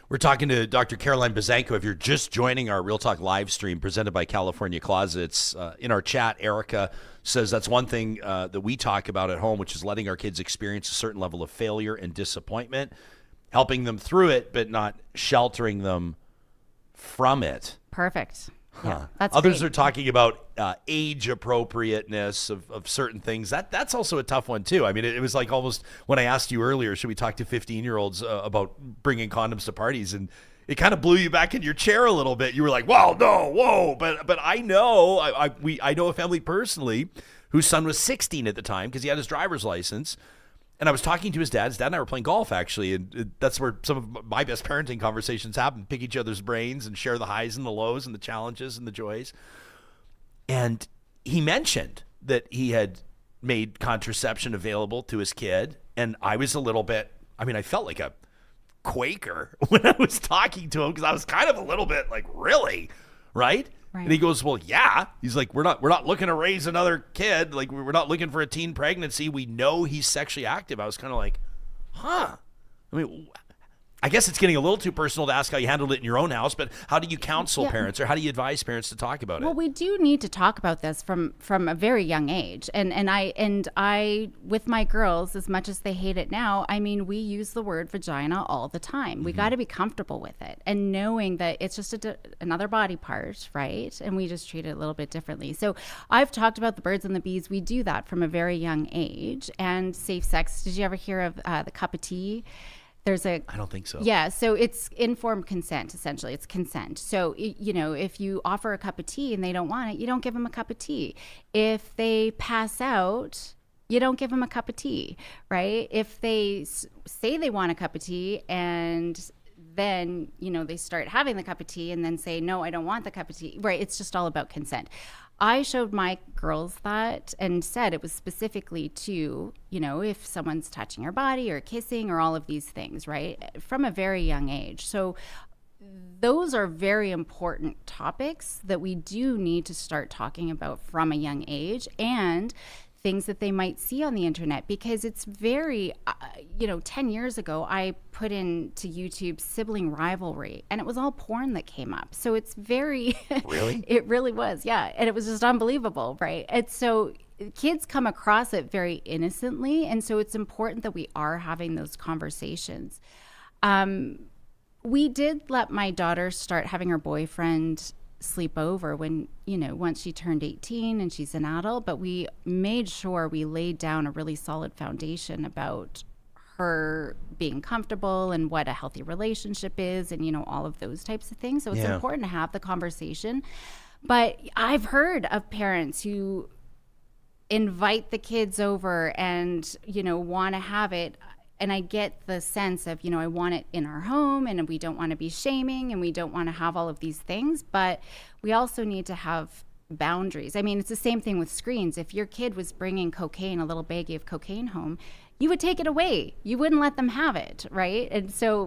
We're talking to Dr. Caroline Buzanko. If you're just joining our Real Talk live stream presented by California Closets, in our chat, Erica says that's one thing that we talk about at home, which is letting our kids experience a certain level of failure and disappointment, helping them through it, but not sheltering them from it. Perfect. Yeah, that's Others great. are talking about age appropriateness of certain things. That's also a tough one too. I mean, it was like almost when I asked you earlier, should we talk to 15-year-olds about bringing condoms to parties, and it kind of blew you back in your chair a little bit. You were like, "Well, no, whoa!" But I know I know a family personally whose son was 16 at the time because he had his driver's license. And I was talking to his dad. His dad and I were playing golf, actually, and that's where some of my best parenting conversations happen. Pick each other's brains and share the highs and the lows and the challenges and the joys. And he mentioned that he had made contraception available to his kid, and I was a little bit, I felt like a Quaker when I was talking to him because I was kind of a little bit like, really? Right? Right. And he goes, well, yeah. He's like, we're not looking to raise another kid. Like, we're not looking for a teen pregnancy. We know he's sexually active. I was kind of like, huh. I guess it's getting a little too personal to ask how you handled it in your own house, but how do you counsel parents, or how do you advise parents to talk about it? Well, we do need to talk about this from a very young age. And I with my girls, as much as they hate it now, we use the word vagina all the time. Mm-hmm. We got to be comfortable with it and knowing that it's just another body part, right? And we just treat it a little bit differently. So I've talked about the birds and the bees. We do that from a very young age. And safe sex. Did you ever hear of the cup of tea? I don't think so. Yeah, so it's informed consent, essentially. It's consent. So, if you offer a cup of tea and they don't want it, you don't give them a cup of tea. If they pass out, you don't give them a cup of tea, right? If they say they want a cup of tea and then, they start having the cup of tea and then say, no, I don't want the cup of tea, right? It's just all about consent. I showed my girls that and said it was specifically to, if someone's touching your body or kissing or all of these things, right? From a very young age. So those are very important topics that we do need to start talking about from a young age, and things that they might see on the internet, because it's very, 10 years ago, I put into YouTube sibling rivalry, and it was all porn that came up. So it's very, Really? It really was, yeah. And it was just unbelievable, right? And so kids come across it very innocently. And so it's important that we are having those conversations. We did let my daughter start having her boyfriend sleep over when, once she turned 18 and she's an adult, but we made sure we laid down a really solid foundation about her being comfortable and what a healthy relationship is and, all of those types of things. So it's important to have the conversation. But I've heard of parents who invite the kids over and, want to have it. And I get the sense of, I want it in our home, and we don't want to be shaming, and we don't want to have all of these things, but we also need to have boundaries. It's the same thing with screens. If your kid was bringing cocaine, a little baggie of cocaine home, you would take it away. You wouldn't let them have it, right? And so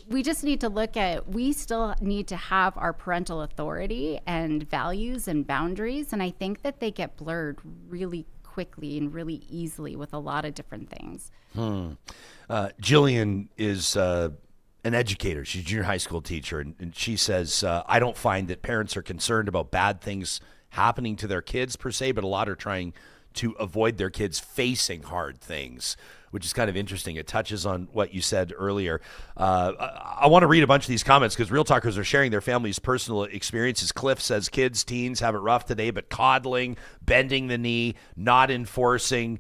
we just need to look at, we still need to have our parental authority and values and boundaries, and I think that they get blurred really quickly and really easily with a lot of different things. Jillian is an educator. She's a junior high school teacher, and she says, I don't find that parents are concerned about bad things happening to their kids per se, but a lot are trying to avoid their kids facing hard things, which is kind of interesting. It touches on what you said earlier. I want to read a bunch of these comments because Real Talkers are sharing their family's personal experiences. Cliff says kids, teens have it rough today, but coddling, bending the knee, not enforcing.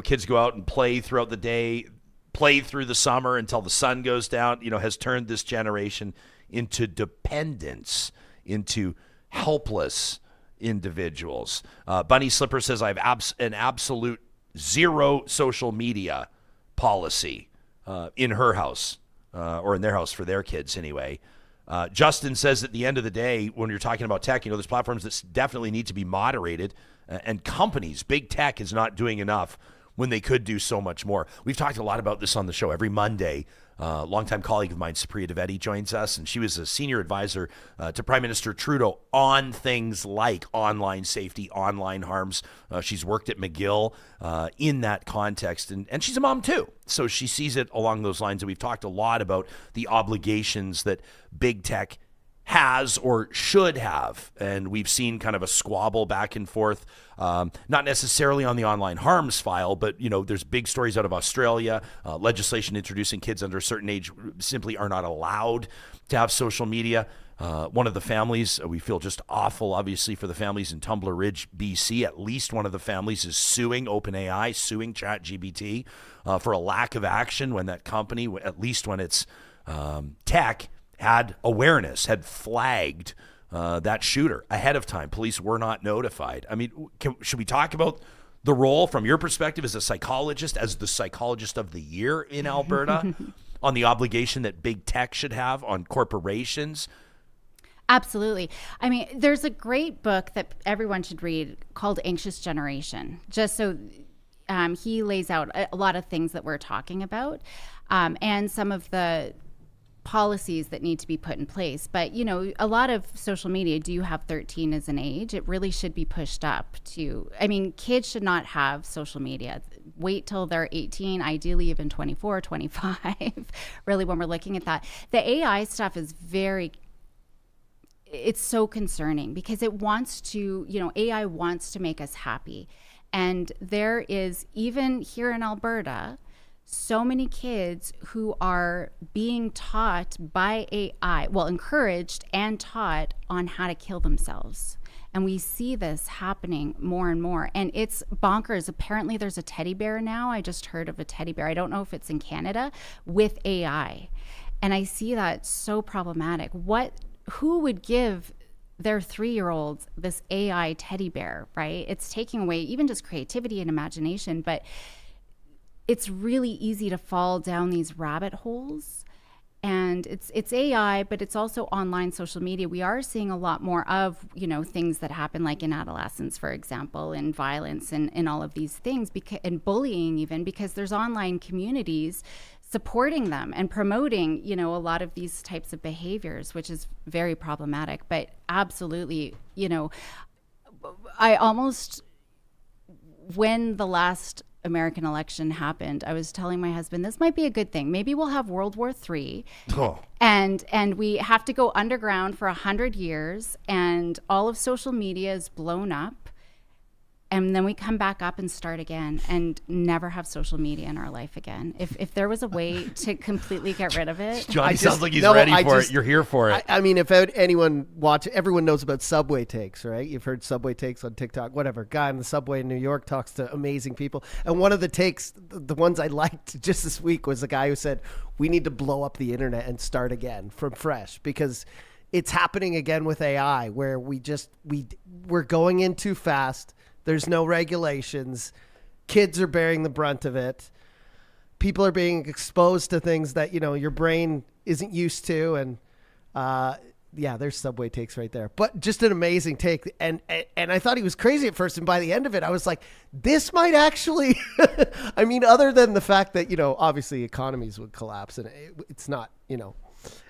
Kids go out and play throughout the day, play through the summer until the sun goes down, has turned this generation into dependents, into helpless individuals. Bunny Slipper says, I have an absolute zero social media policy in her house, or in their house for their kids anyway. Justin says at the end of the day, when you're talking about tech, there's platforms that definitely need to be moderated, and companies, big tech is not doing enough when they could do so much more. We've talked a lot about this on the show every Monday. Longtime colleague of mine, Supriya Dwivedi, joins us, and she was a senior advisor to Prime Minister Trudeau on things like online safety, online harms. She's worked at McGill in that context, and she's a mom too. So she sees it along those lines, and we've talked a lot about the obligations that big tech has or should have. And we've seen kind of a squabble back and forth, not necessarily on the online harms file, but, there's big stories out of Australia, legislation introducing kids under a certain age simply are not allowed to have social media. One of the families, we feel just awful, obviously, for the families in Tumbler Ridge, BC. At least one of the families is suing OpenAI, suing ChatGPT for a lack of action when that company, at least when it's tech, had awareness, had flagged that shooter ahead of time. Police were not notified. I mean, should we talk about the role from your perspective as a psychologist, as the psychologist of the year in Alberta, on the obligation that big tech should have on corporations? Absolutely. I mean, there's a great book that everyone should read called Anxious Generation, just so he lays out a lot of things that we're talking about and some of the policies that need to be put in place. But, a lot of social media, do you have 13 as an age? It really should be pushed up to, kids should not have social media. Wait till they're 18, ideally even 24, 25, really, when we're looking at that. The AI stuff is it's so concerning because it wants to, AI wants to make us happy. And there is, even here in Alberta, so many kids who are being taught by AI, encouraged and taught on how to kill themselves. And we see this happening more and more. And it's bonkers. Apparently there's a teddy bear now. I just heard of a teddy bear. I don't know if it's in Canada with AI. And I see that so problematic. Who would give their 3-year-olds this AI teddy bear, right? It's taking away even just creativity and imagination, but it's really easy to fall down these rabbit holes. And it's AI, but it's also online social media. We are seeing a lot more of, things that happen like in adolescence, for example, and violence and all of these things, and bullying even, because there's online communities supporting them and promoting, a lot of these types of behaviors, which is very problematic. But absolutely, when the last American election happened, I was telling my husband, this might be a good thing. Maybe we'll have World War III, and we have to go underground for 100 years, and all of social media is blown up, and then we come back up and start again and never have social media in our life again. If there was a way to completely get rid of it. Johnny sounds like he's ready for it. You're here for it. If anyone everyone knows about subway takes, right? You've heard subway takes on TikTok, whatever. Guy in the subway in New York talks to amazing people. And one of the takes, the ones I liked just this week, was the guy who said, we need to blow up the internet and start again from fresh, because it's happening again with AI, where we're going in too fast. There's no regulations. Kids are bearing the brunt of it. People are being exposed to things that, your brain isn't used to. And there's subway takes right there. But just an amazing take. And I thought he was crazy at first. And by the end of it, I was like, this might actually, other than the fact that, obviously economies would collapse and it's not,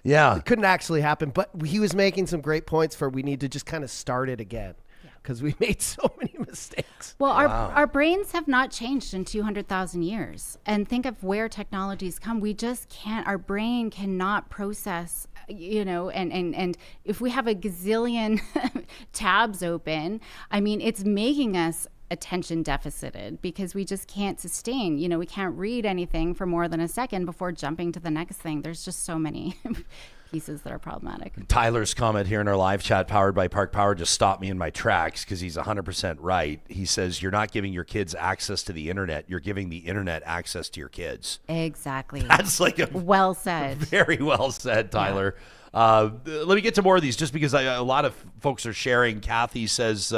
yeah, it couldn't actually happen. But he was making some great points for we need to just kind of start it again, because we made so many mistakes. Well, our brains have not changed in 200,000 years. And think of where technologies come. We just can't, our brain cannot process, and if we have a gazillion tabs open, it's making us attention deficited, because we just can't sustain, we can't read anything for more than a second before jumping to the next thing. There's just so many pieces that are problematic. Tyler's comment here in our live chat, powered by Park Power, just stopped me in my tracks, because he's 100% right. He says, you're not giving your kids access to the internet. You're giving the internet access to your kids. Exactly. That's well said. Very well said, Tyler. Yeah. Let me get to more of these, just because a lot of folks are sharing. Kathy says,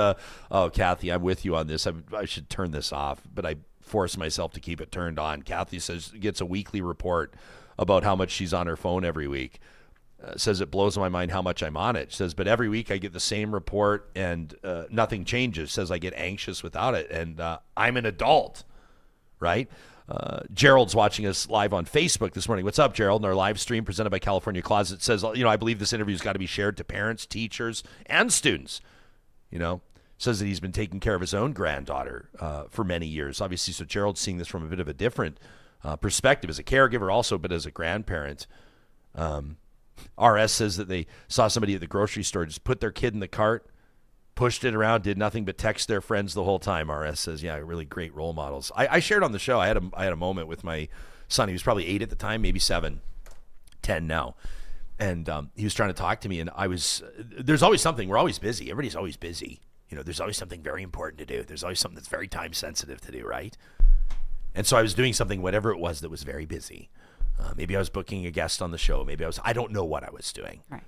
Kathy, I'm with you on this. I should turn this off, but I force myself to keep it turned on. Kathy says, gets a weekly report about how much she's on her phone every week. says it blows my mind how much I'm on it. She says, but every week I get the same report and nothing changes. Says I get anxious without it, and I'm an adult, right? Gerald's watching us live on Facebook this morning. What's up, Gerald? In our live stream presented by California Closet says, I believe this interview's got to be shared to parents, teachers, and students. Says that he's been taking care of his own granddaughter for many years. Obviously, so Gerald's seeing this from a bit of a different perspective as a caregiver also, but as a grandparent. RS says that they saw somebody at the grocery store just put their kid in the cart, pushed it around, did nothing but text their friends the whole time. RS says, yeah, really great role models. I shared on the show, I had a moment with my son. He was probably 8 at the time, maybe 7, 10 now. And he was trying to talk to me, and there's always something. We're always busy. Everybody's always busy. There's always something very important to do. There's always something that's very time sensitive to do, right? And so I was doing something, whatever it was, that was very busy. Maybe I was booking a guest on the show. Maybe I don't know what I was doing. Right.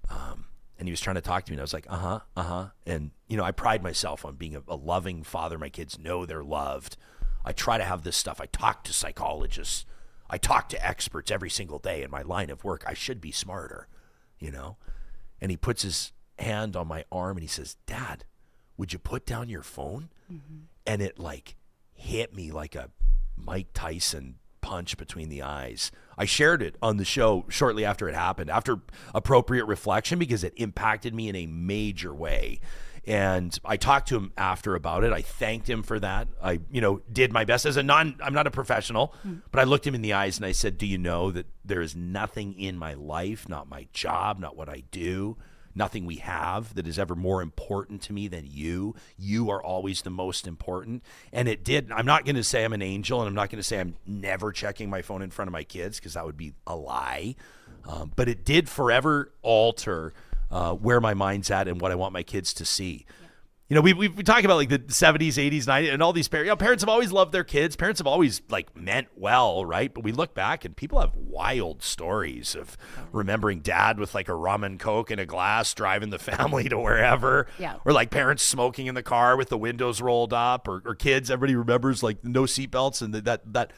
And he was trying to talk to me, and I was like, And, I pride myself on being a loving father. My kids know they're loved. I try to have this stuff. I talk to psychologists. I talk to experts every single day in my line of work. I should be smarter, And he puts his hand on my arm, and he says, Dad, would you put down your phone? Mm-hmm. And it hit me like a Mike Tyson punch between the eyes. I shared it on the show shortly after it happened, after appropriate reflection, because it impacted me in a major way. And I talked to him after about it. I thanked him for that. I, did my best I'm not a professional, but I looked him in the eyes and I said, do you know that there is nothing in my life, not my job, not what I do, nothing we have that is ever more important to me than you. You are always the most important. And it did. I'm not going to say I'm an angel, and I'm not going to say I'm never checking my phone in front of my kids, because that would be a lie. But it did forever alter where my mind's at and what I want my kids to see. We talk about the 70s, 80s, 90s, and all these parents. Parents have always loved their kids. Parents have always meant well, right? But we look back and people have wild stories of remembering dad with a rum and Coke in a glass driving the family to wherever. Yeah. Or parents smoking in the car with the windows rolled up, or kids. Everybody remembers no seatbelts and that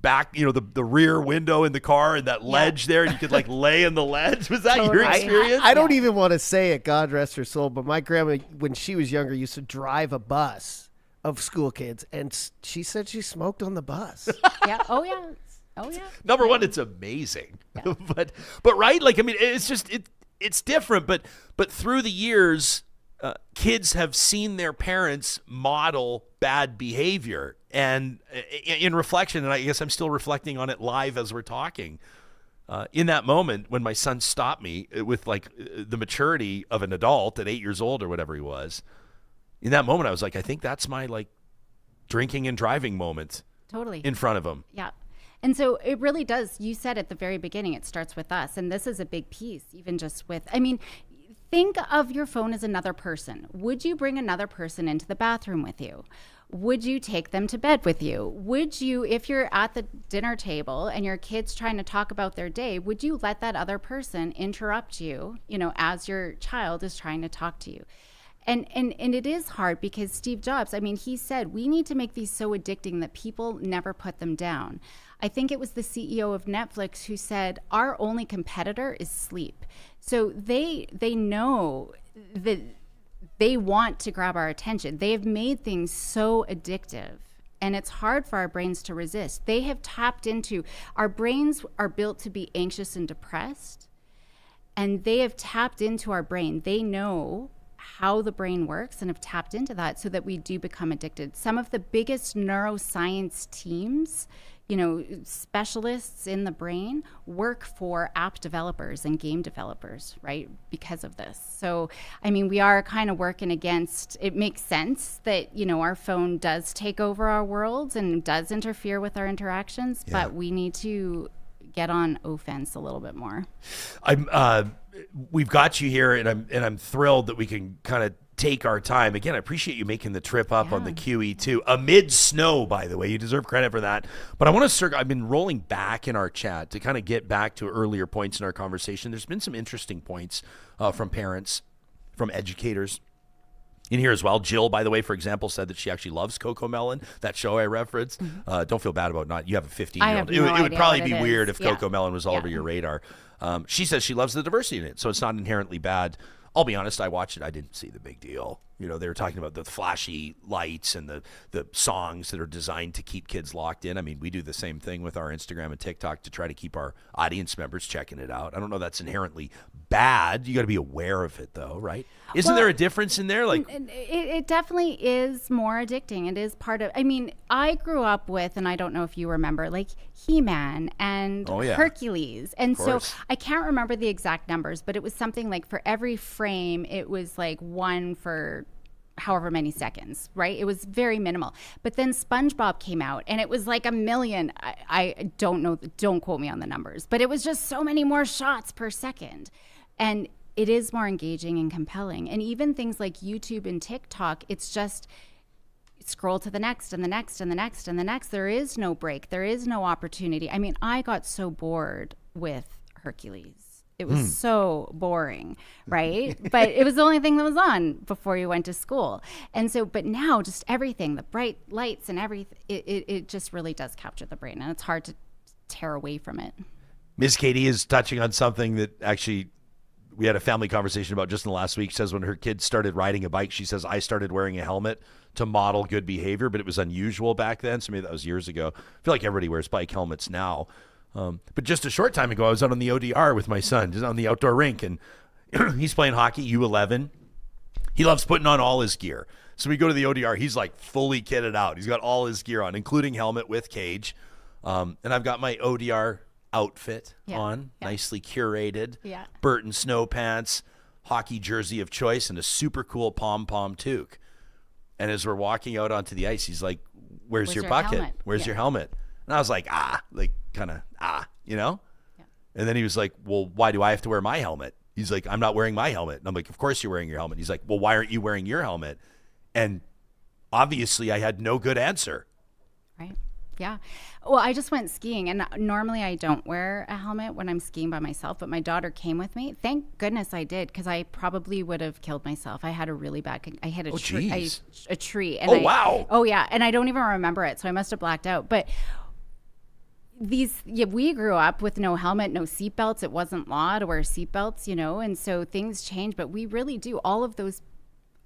back, the rear window in the car and that ledge there, and you could lay in the ledge. Was that your experience? I don't even want to say it, God rest her soul, but my grandma, when she was younger, used to drive a bus of school kids, and she said she smoked on the bus. Yeah. Oh yeah. Number one, it's amazing. Yeah. but right, it's just it's different. But through the years, kids have seen their parents model bad behavior. And in reflection, and I guess I'm still reflecting on it live as we're talking, in that moment when my son stopped me with the maturity of an adult at 8 years old or whatever he was, in that moment I was like, I think that's my drinking and driving moment. Totally. In front of him. Yeah. And so it really does. You said at the very beginning, it starts with us. And this is a big piece, even just with, think of your phone as another person. Would you bring another person into the bathroom with you? Would you take them to bed with you? Would you, if you're at the dinner table and your kid's trying to talk about their day, would you let that other person interrupt you, as your child is trying to talk to you? And it is hard because Steve Jobs, he said, we need to make these so addicting that people never put them down. I think it was the CEO of Netflix who said, our only competitor is sleep. So they know that they want to grab our attention. They have made things so addictive, and it's hard for our brains to resist. They have tapped into, our brains are built to be anxious and depressed, and they have tapped into our brain. They know how the brain works and have tapped into that so that we do become addicted. Some of the biggest neuroscience teams, specialists in the brain work for app developers and game developers, right? Because of this. So, we are kind of working against, it makes sense that, our phone does take over our worlds and does interfere with our interactions, but we need to get on offense a little bit more. We've got you here, and I'm thrilled that we can kind of take our time. Again, I appreciate you making the trip up on the QE2 amid snow, by the way. You deserve credit for that. But I want to I've been rolling back in our chat to kind of get back to earlier points in our conversation. There's been some interesting points from parents, from educators in here as well. Jill, by the way, for example, said that she actually loves Coco Melon, that show I referenced. Mm-hmm. Don't feel bad about not. You have a 15-year-old. It would probably be weird if Coco Melon was all over your radar. She says she loves the diversity in it, so it's not inherently bad. I'll be honest, I watched it. I didn't see the big deal. You know, they were talking about the flashy lights and the songs that are designed to keep kids locked in. I mean, we do the same thing with our Instagram and TikTok to try to keep our audience members checking it out. I don't know that's inherently bad. You got to be aware of it, though, right? Isn't there a difference in there? Like, it definitely is more addicting. It is part of, I mean, I grew up with, and I don't know if you remember, like He-Man and Hercules. And so I can't remember the exact numbers, but it was something like for every frame, it was like one for however many seconds, right? It was very minimal. But then SpongeBob came out and it was like 1 million. I don't know, don't quote me on the numbers, but it was just so many more shots per second. And it is more engaging and compelling. And even things like YouTube and TikTok, it's just scroll to the next and the next and the next and the next. There is no break. There is no opportunity. I mean, I got so bored with Hercules. It was so boring, right? But it was the only thing that was on before you went to school. And so, but now just everything, the bright lights and everything, it just really does capture the brain, and it's hard to tear away from it. Miss Katie is touching on something that actually we had a family conversation about just in the last week. She says when her kids started riding a bike, she says, I started wearing a helmet to model good behavior, but it was unusual back then. So maybe that was years ago. I feel like everybody wears bike helmets now. But just a short time ago, I was out on the ODR with my son, just on the outdoor rink, and he's playing hockey, U11. He loves putting on all his gear. So we go to the ODR. He's like fully kitted out. He's got all his gear on, including helmet with cage. And I've got my ODR outfit on, nicely curated. Yeah. Burton snow pants, hockey jersey of choice, and a super cool pom-pom toque. And as we're walking out onto the ice, he's like, where's your bucket? Helmet? Where's your helmet? And I was like, you know? Yeah. And then he was like, well, why do I have to wear my helmet? He's like, I'm not wearing my helmet. And I'm like, of course you're wearing your helmet. He's like, well, why aren't you wearing your helmet? And obviously I had no good answer. Right. Yeah. Well, I just went skiing, and normally I don't wear a helmet when I'm skiing by myself, but my daughter came with me. Thank goodness I did, because I probably would have killed myself. I had a really bad, I hit a tree. And wow. Oh yeah. And I don't even remember it. So I must have blacked out. But we grew up with no helmet, no seatbelts. It wasn't law to wear seatbelts, you know, and so things change, but we really do all of those.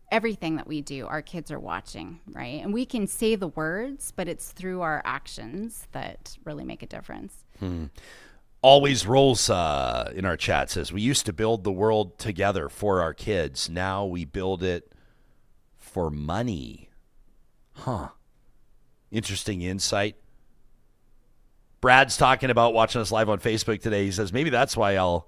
Everything that we do, our kids are watching, right? And we can say the words, but it's through our actions that really make a difference. Always Rolls in our chat says, we used to build the world together for our kids. Now we build it for money. Interesting insight. Brad's talking about watching us live on Facebook today. He says, maybe that's why I'll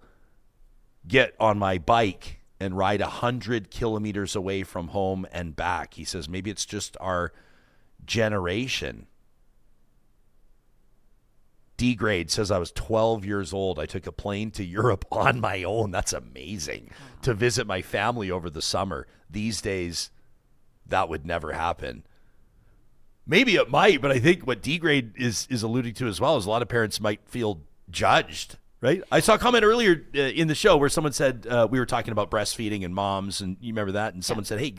get on my bike and ride 100 kilometers away from home and back. He says, maybe it's just our generation. D-Grade says, I was 12 years old. I took a plane to Europe on my own. That's amazing. To visit my family over the summer. These days, that would never happen. Maybe it might, but I think what D-Grade is alluding to as well is a lot of parents might feel judged. Right. I saw a comment earlier in the show where someone said we were talking about breastfeeding and moms, and you remember that? And someone said, hey,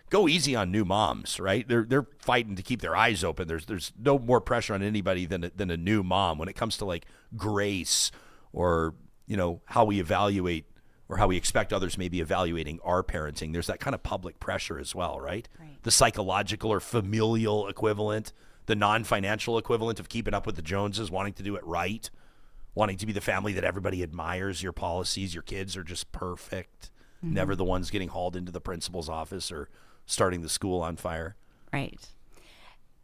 go easy on new moms. Right. They're fighting to keep their eyes open. There's no more pressure on anybody than a new mom when it comes to like grace or, you know, how we evaluate or how we expect others may be evaluating our parenting. There's that kind of public pressure as well. Right. The psychological or familial equivalent, the non-financial equivalent of keeping up with the Joneses, wanting to do it right. Wanting to be the family that everybody admires, your policies, your kids are just perfect. Never the ones getting hauled into the principal's office or starting the school on fire. Right.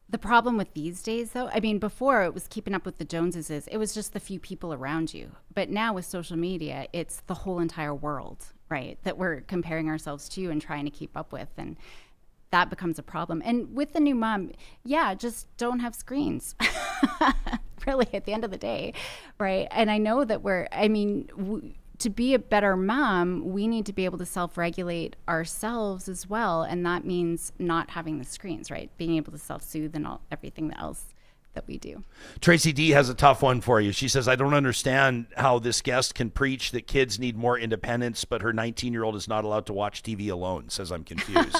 The problem with these days, though, I mean, before it was keeping up with the Joneses, it was just the few people around you. But now with social media, it's the whole entire world, right, that we're comparing ourselves to and trying to keep up with. And that becomes a problem. And with the new mom, just don't have screens. Really, at the end of the day, right? And I know that to be a better mom, we need to be able to self-regulate ourselves as well, and that means not having the screens, right? Being able to self-soothe and everything else that we do. Tracy D has a tough one for you. She says, I don't understand how this guest can preach that kids need more independence, but her 19-year-old is not allowed to watch TV alone. Says I'm confused.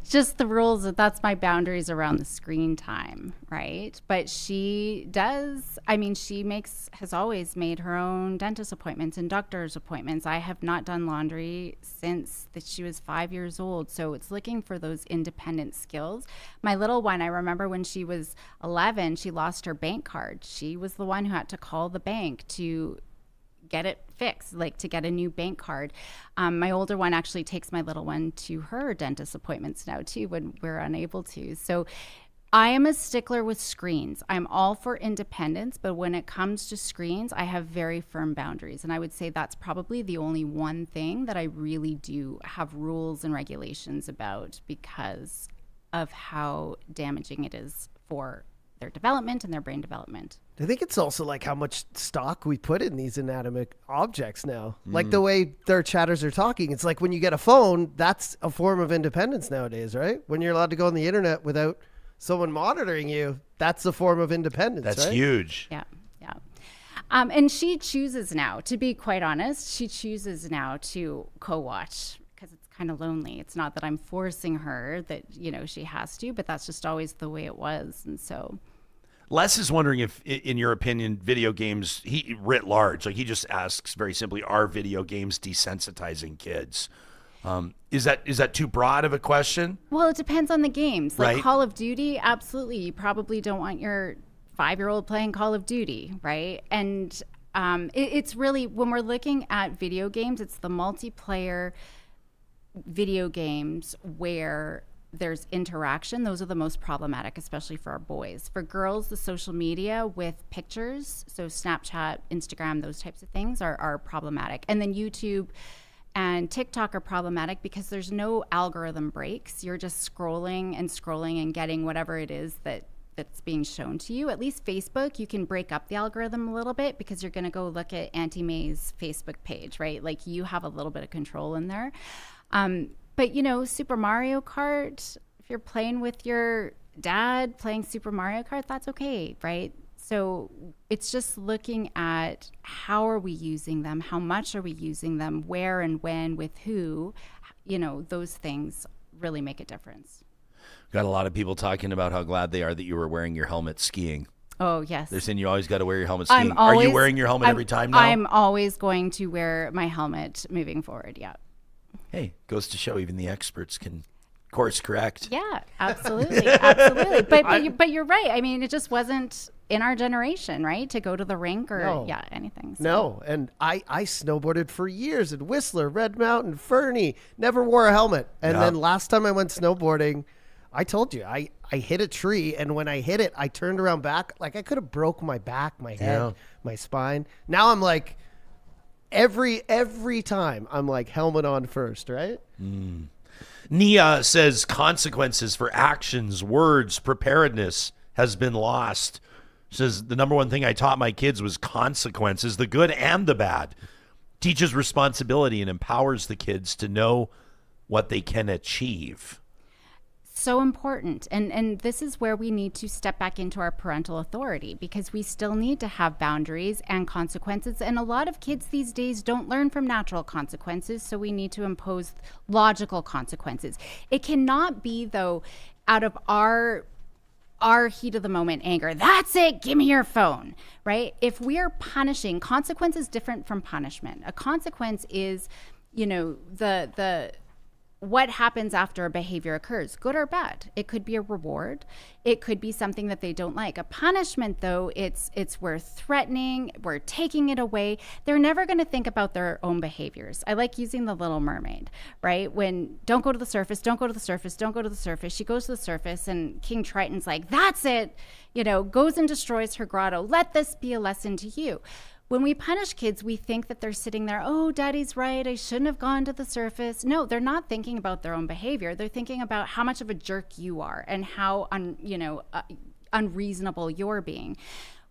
Just the rules, that's my boundaries around the screen time, right? But she does, I mean, has always made her own dentist appointments and doctor's appointments. I have not done laundry since that she was 5 years old. So it's looking for those independent skills. My little one, I remember when she was 11, she lost her bank card. She was the one who had to call the bank to get it fixed, like to get a new bank card. My older one actually takes my little one to her dentist appointments now too when we're unable to. So I am a stickler with screens. I'm all for independence, but when it comes to screens, I have very firm boundaries. And I would say that's probably the only one thing that I really do have rules and regulations about because of how damaging it is for their development and their brain development. I think it's also like how much stock we put in these inanimate objects now. Like the way their chatters are talking. It's like when you get a phone, that's a form of independence nowadays, right? When you're allowed to go on the internet without someone monitoring you, that's a form of independence. That's right? huge. Yeah. And she chooses now, to be quite honest, she chooses now to co-watch because it's kind of lonely. It's not that I'm forcing her that, she has to, but that's just always the way it was. And so Les is wondering if, in your opinion, video games, he writ large, like he just asks very simply, are video games desensitizing kids? Is that too broad of a question? Well, it depends on the games. Like right? Call of Duty, absolutely. You probably don't want your 5-year-old playing Call of Duty, right? And it's really, when we're looking at video games, it's the multiplayer video games where there's interaction. Those are the most problematic, especially for our boys. For girls, the social media with pictures, so Snapchat, Instagram, those types of things are problematic. And then YouTube and TikTok are problematic because there's no algorithm breaks. You're just scrolling and getting whatever it is that's being shown to you. At least Facebook, you can break up the algorithm a little bit because you're going to go look at Auntie May's Facebook page, right? Like you have a little bit of control in there. But, Super Mario Kart, if you're playing with your dad playing Super Mario Kart, that's okay, right? So it's just looking at how are we using them, how much are we using them, where and when, with who, those things really make a difference. Got a lot of people talking about how glad they are that you were wearing your helmet skiing. Oh, yes. They're saying you always got to wear your helmet skiing. Are you wearing your helmet every time now? I'm always going to wear my helmet moving forward, yeah. Hey, goes to show even the experts can course correct. Yeah, absolutely. Absolutely. But you're right. I mean, it just wasn't in our generation, right? To go to the rink or anything. So. No. And I snowboarded for years in Whistler, Red Mountain, Fernie, never wore a helmet. And then last time I went snowboarding, I told you, I hit a tree, and when I hit it, I turned around back. Like I could have broke my back, my head, my spine. Now I'm like, every time I'm like helmet on first, right? Nia says consequences for actions, words, preparedness has been lost. She says the number one thing I taught my kids was consequences, the good and the bad. Teaches responsibility and empowers the kids to know what they can achieve. So important. And this is where we need to step back into our parental authority because we still need to have boundaries and consequences. And a lot of kids these days don't learn from natural consequences, so we need to impose logical consequences. It cannot be, though, out of our heat of the moment anger, that's it, give me your phone, right? If we're punishing, consequence is different from punishment. A consequence is, the what happens after a behavior occurs, good or bad. It could be a reward. It could be something that they don't like. A punishment, though, it's we're threatening, we're taking it away. They're never going to think about their own behaviors. I like using the Little Mermaid, right? When don't go to the surface, don't go to the surface, don't go to the surface. She goes to the surface and King Triton's like, that's it, goes and destroys her grotto. Let this be a lesson to you. When we punish kids, we think that they're sitting there, oh, daddy's right, I shouldn't have gone to the surface. No, they're not thinking about their own behavior. They're thinking about how much of a jerk you are and how unreasonable you're being.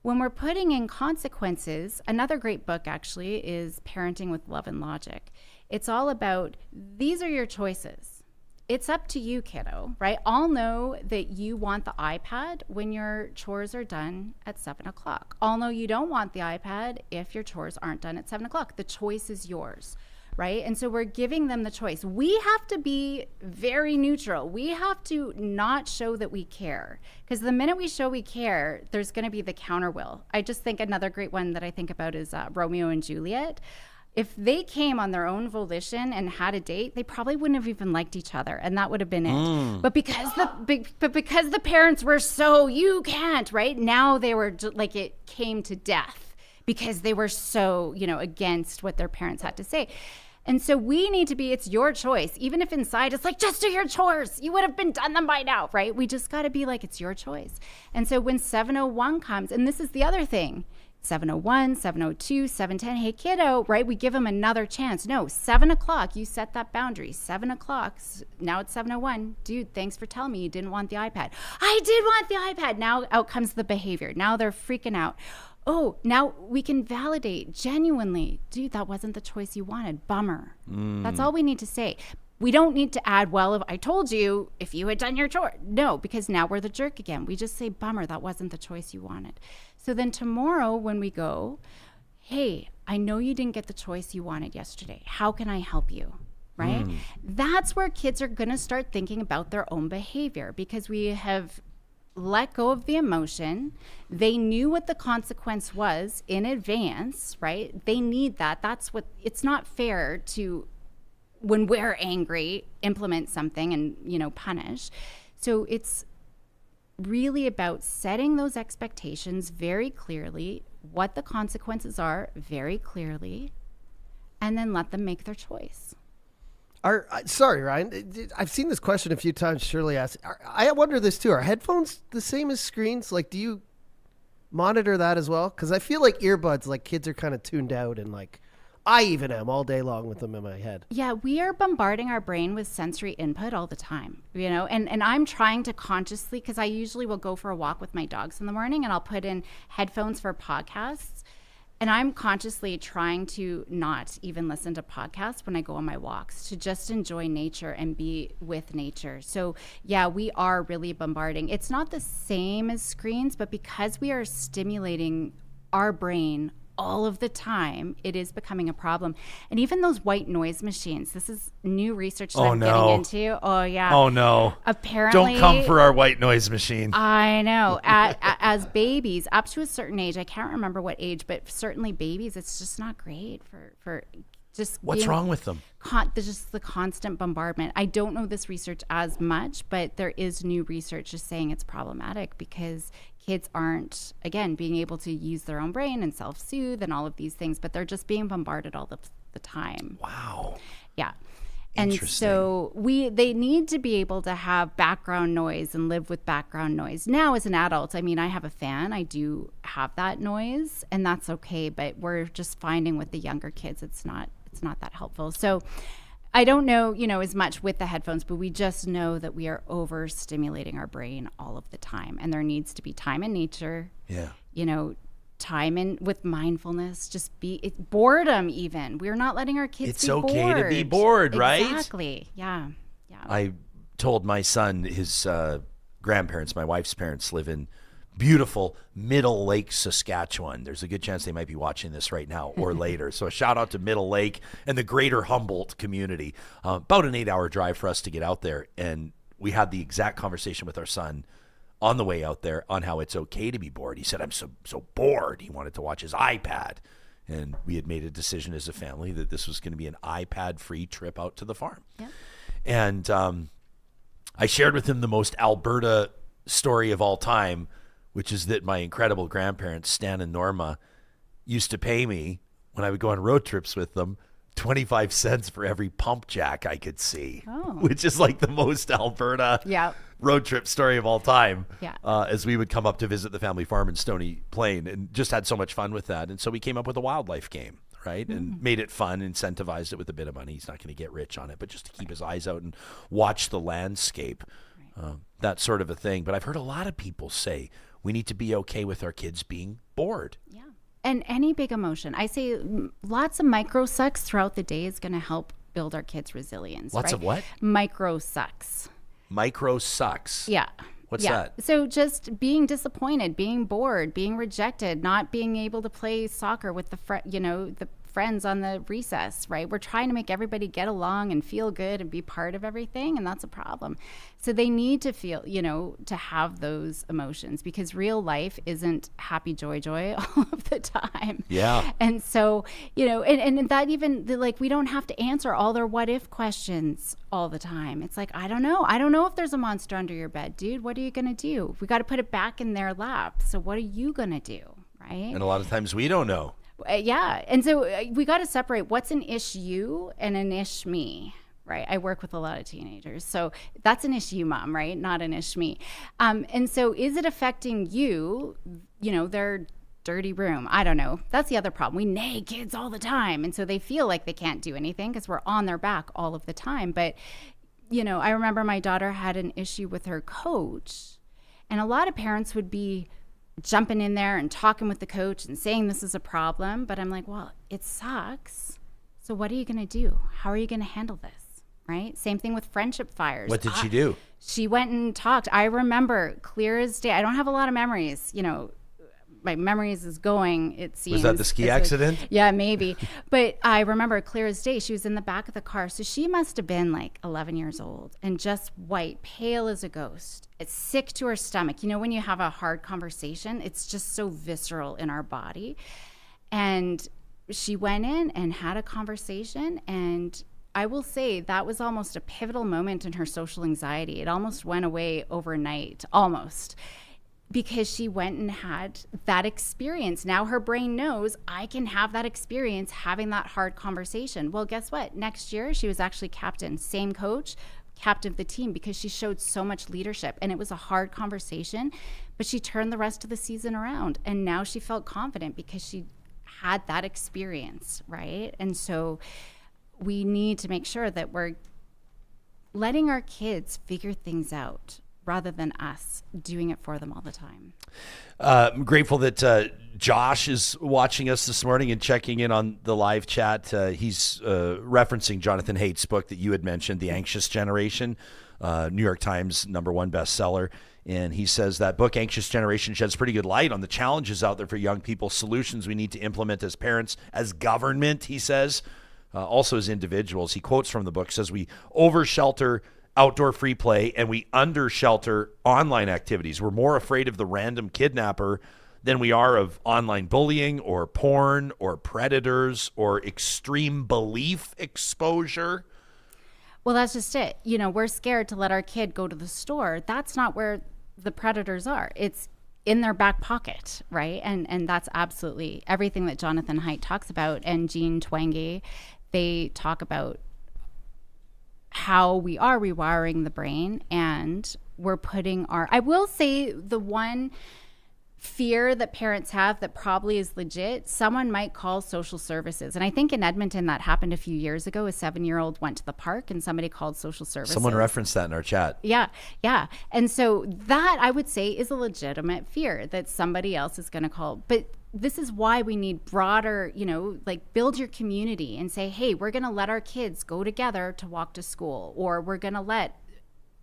When we're putting in consequences, another great book actually is Parenting with Love and Logic. It's all about, these are your choices. it's up to you, kiddo, right? I'll know that you want the iPad when your chores are done at 7 o'clock. I'll know you don't want the iPad if your chores aren't done at 7 o'clock. The choice is yours, right? And so we're giving them the choice. We have to be very neutral. We have to not show that we care, because the minute we show we care, there's going to be the counter will. I just think another great one that I think about is Romeo and Juliet. If they came on their own volition and had a date, they probably wouldn't have even liked each other, and that would have been it. But because the parents were so, you can't, right? Now they were like, it came to death because they were so, against what their parents had to say. And so we need to be, it's your choice. Even if inside it's like, just do your chores. You would have been done them by now, right? We just got to be like, it's your choice. And so when 7:01 comes, and this is the other thing, 7:01, 7:02, 7:10, hey kiddo, right? We give them another chance. No, 7 o'clock, you set that boundary. 7 o'clock, now it's 7:01. Dude, thanks for telling me you didn't want the iPad. I did want the iPad. Now out comes the behavior. Now they're freaking out. Oh, now we can validate genuinely. Dude, that wasn't the choice you wanted. Bummer. That's all we need to say. We don't need to add, well, if I told you if you had done your chore. No, because now we're the jerk again. We just say, bummer, that wasn't the choice you wanted. So then tomorrow when we go, hey, I know you didn't get the choice you wanted yesterday. How can I help you? Right? That's where kids are going to start thinking about their own behavior, because we have let go of the emotion. They knew what the consequence was in advance, right? They need that. That's what, it's not fair to, when we're angry, implement something and, punish. So it's really about setting those expectations very clearly, what the consequences are very clearly, and then let them make their choice. Sorry, Ryan. I've seen this question a few times. Shirley asked. I wonder this too. Are headphones the same as screens? Like, do you monitor that as well? Because I feel like earbuds, like kids are kind of tuned out, and like I even am all day long with them in my head. Yeah, we are bombarding our brain with sensory input all the time, and I'm trying to consciously, because I usually will go for a walk with my dogs in the morning and I'll put in headphones for podcasts. And I'm consciously trying to not even listen to podcasts when I go on my walks, to just enjoy nature and be with nature. So yeah, we are really bombarding. It's not the same as screens, but because we are stimulating our brain all of the time, it is becoming a problem. And even those white noise machines, this is new research that I'm getting into. Oh yeah. Oh no. Apparently. Don't come for our white noise machine. I know. As babies, up to a certain age, I can't remember what age, but certainly babies, it's just not great for just. What's wrong with them? Just the constant bombardment. I don't know this research as much, but there is new research just saying it's problematic because kids aren't, again, being able to use their own brain and self-soothe and all of these things, but they're just being bombarded all the time. Wow. Yeah. And so they need to be able to have background noise and live with background noise. Now as an adult, I mean, I have a fan. I do have that noise, and that's okay, but we're just finding with the younger kids, it's not that helpful. So I don't know, as much with the headphones, but we just know that we are overstimulating our brain all of the time. And there needs to be time in nature. Yeah. Time in with mindfulness, boredom even. We're not letting our kids be bored. It's okay to be bored, right? Exactly. Yeah. I told my son, his grandparents, my wife's parents, live in beautiful Middle Lake, Saskatchewan. There's a good chance they might be watching this right now or later. So a shout out to Middle Lake and the greater Humboldt community. About an 8-hour drive for us to get out there. And we had the exact conversation with our son on the way out there on how it's okay to be bored. He said, I'm so bored. He wanted to watch his iPad. And we had made a decision as a family that this was going to be an iPad-free trip out to the farm. Yeah. And I shared with him the most Alberta story of all time, which is that my incredible grandparents, Stan and Norma, used to pay me when I would go on road trips with them 25 cents for every pump jack I could see, which is like the most Alberta road trip story of all time. Yeah. As we would come up to visit the family farm in Stony Plain and just had so much fun with that. And so we came up with a wildlife game, right? And made it fun, incentivized it with a bit of money. He's not going to get rich on it, but just to keep his eyes out and watch the landscape, that sort of a thing. But I've heard a lot of people say, we need to be okay with our kids being bored. Yeah. And any big emotion. I say lots of micro sucks throughout the day is going to help build our kids' resilience. Lots right? of what? Micro sucks. Micro sucks. Yeah. What's that? So just being disappointed, being bored, being rejected, not being able to play soccer with the friends on the recess, right? We're trying to make everybody get along and feel good and be part of everything, and that's a problem. So they need to feel, to have those emotions, because real life isn't happy, joy all of the time. Yeah. And so, and that even, we don't have to answer all their what if questions all the time. It's like, I don't know if there's a monster under your bed, dude. What are you going to do? We got to put it back in their lap. So what are you going to do, right? And a lot of times we don't know. Yeah. And so we got to separate what's an ish you and an ish me, right? I work with a lot of teenagers. So that's an ish you, mom, right? Not an ish me. And so is it affecting you, their dirty room? I don't know. That's the other problem. We nag kids all the time. And so they feel like they can't do anything because we're on their back all of the time. But, I remember my daughter had an issue with her coach, and a lot of parents would be jumping in there and talking with the coach and saying this is a problem. But I'm like, well, it sucks. So what are you going to do? How are you going to handle this? Right? Same thing with friendship fires. What did she do? She went and talked. I remember clear as day. I don't have a lot of memories, my memories is going, it seems. Was that the ski accident? Yeah, maybe. But I remember clear as day. She was in the back of the car. So she must have been like 11 years old and just white, pale as a ghost. It's sick to her stomach. When you have a hard conversation, it's just so visceral in our body. And she went in and had a conversation, and I will say that was almost a pivotal moment in her social anxiety. It almost went away overnight, almost. Because she went and had that experience. Now her brain knows I can have that experience having that hard conversation. Well, guess what? Next year, she was actually captain, same coach, captain of the team, because she showed so much leadership. And it was a hard conversation, but she turned the rest of the season around. And now she felt confident because she had that experience, right? And so we need to make sure that we're letting our kids figure things out, rather than us doing it for them all the time. I'm grateful that Josh is watching us this morning and checking in on the live chat. He's referencing Jonathan Haidt's book that you had mentioned, The Anxious Generation, New York Times #1 bestseller. And he says that book, Anxious Generation, sheds pretty good light on the challenges out there for young people, solutions we need to implement as parents, as government, he says, also as individuals. He quotes from the book, says, we over-shelter outdoor free play, and we under-shelter online activities. We're more afraid of the random kidnapper than we are of online bullying or porn or predators or extreme belief exposure. Well, that's just it. We're scared to let our kid go to the store. That's not where the predators are. It's in their back pocket, right? And that's absolutely everything that Jonathan Haidt talks about, and Jean Twenge. They talk about how we are rewiring the brain, and we're putting I will say the one fear that parents have that probably is legit, someone might call social services. And I think in Edmonton that happened a few years ago. A 7-year-old went to the park and somebody called social services. Someone referenced that in our chat. Yeah. And so that, I would say, is a legitimate fear that somebody else is going to call. But this is why we need broader, build your community and say, hey, we're going to let our kids go together to walk to school, or we're going to let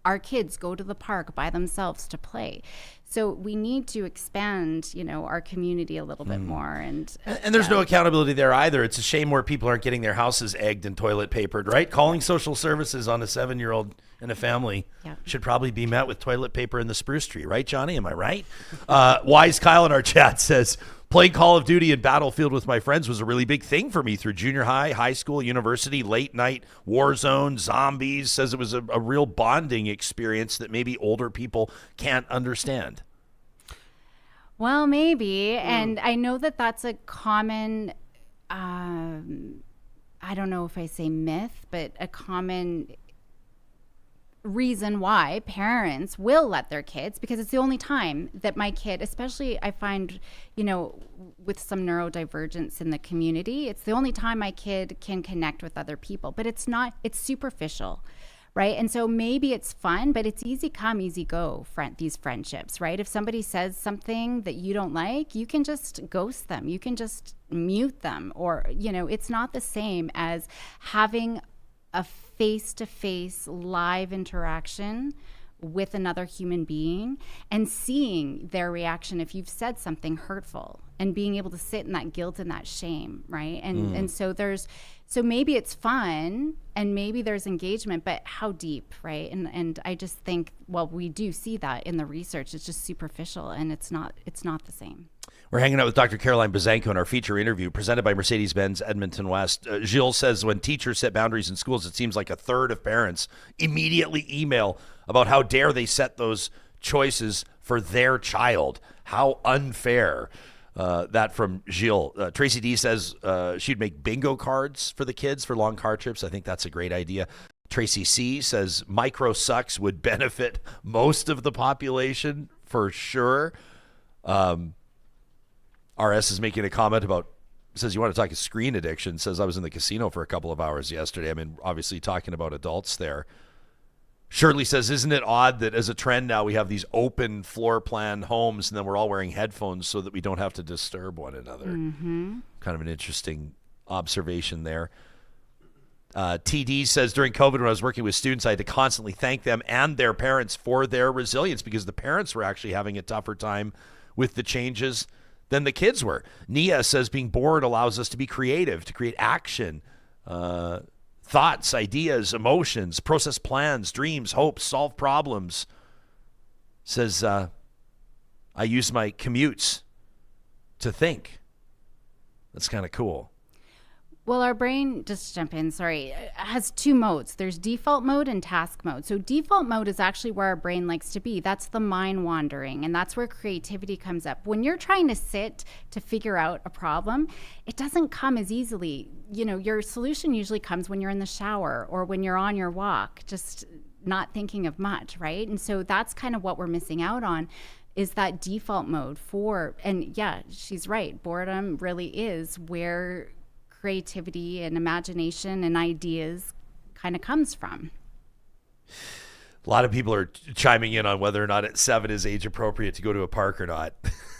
our kids go to the park by themselves to play. So we need to expand, our community a little bit more. And there's no accountability there either. It's a shame where people aren't getting their houses egged and toilet papered, right? Calling social services on a 7-year-old and a family should probably be met with toilet paper in the spruce tree, right, Johnny? Am I right? Wise Kyle in our chat says, playing Call of Duty and Battlefield with my friends was a really big thing for me through junior high, high school, university, late night, war zone, zombies. Says it was a real bonding experience that maybe older people can't understand. Well, maybe. And I know that that's a common, I don't know if I say myth, but a common reason why parents will let their kids, because it's the only time that my kid, especially I find, with some neurodivergence in the community, it's the only time my kid can connect with other people. But it's superficial, right? And so maybe it's fun, but it's easy come, easy go, these friendships, right? If somebody says something that you don't like, you can just ghost them. You can just mute them, or, it's not the same as having a face-to-face live interaction with another human being and seeing their reaction if you've said something hurtful, and being able to sit in that guilt and that shame, right? And so maybe it's fun and maybe there's engagement, but how deep, right? And I just think, well, we do see that in the research. It's just superficial, and it's not the same. We're hanging out with Dr. Caroline Buzanko in our feature interview presented by Mercedes-Benz Edmonton West. Gilles says when teachers set boundaries in schools, it seems like a third of parents immediately email about how dare they set those choices for their child. How unfair. That from Gilles. Tracy D says she'd make bingo cards for the kids for long car trips. I think that's a great idea. Tracy C says micro sucks would benefit most of the population for sure. RS is making a comment about, says you want to talk screen addiction, says I was in the casino for a couple of hours yesterday. I mean, obviously talking about adults there. Shirley says, isn't it odd that as a trend now we have these open floor plan homes and then we're all wearing headphones so that we don't have to disturb one another? Mm-hmm. Kind of an interesting observation there. TD says, during COVID when I was working with students, I had to constantly thank them and their parents for their resilience because the parents were actually having a tougher time with the changes than the kids were. Nia says being bored allows us to be creative, to create action, thoughts, ideas, emotions, process plans, dreams, hopes, solve problems. Says, I use my commutes to think. That's kind of cool. Well, our brain, just jump in, sorry, has two modes. There's default mode and task mode. So default mode is actually where our brain likes to be. That's the mind wandering, and that's where creativity comes up. When you're trying to sit to figure out a problem, it doesn't come as easily. You know, your solution usually comes when you're in the shower or when you're on your walk, just not thinking of much, right? And so that's kind of what we're missing out on, is that default mode for, and yeah, she's right, boredom really is where creativity and imagination and ideas kind of comes from. A lot of people are chiming in on whether or not at 7 is age appropriate to go to a park or not.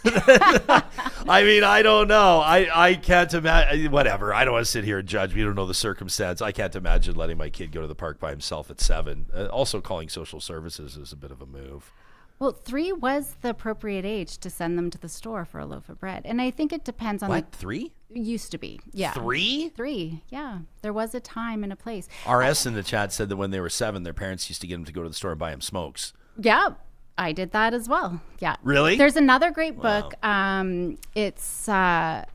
I mean, I don't know. I can't imagine, whatever. I don't want to sit here and judge. We don't know the circumstance. I can't imagine letting my kid go to the park by himself at 7. Also calling social services is a bit of a move. Well, 3 was the appropriate age to send them to the store for a loaf of bread. And I think it depends on what, 3? Used to be, yeah. 3? 3, yeah. There was a time and a place. RS in the chat said that when they were 7, their parents used to get them to go to the store and buy them smokes. Yeah, I did that as well. Yeah. Really? There's another great book. It's Hunt,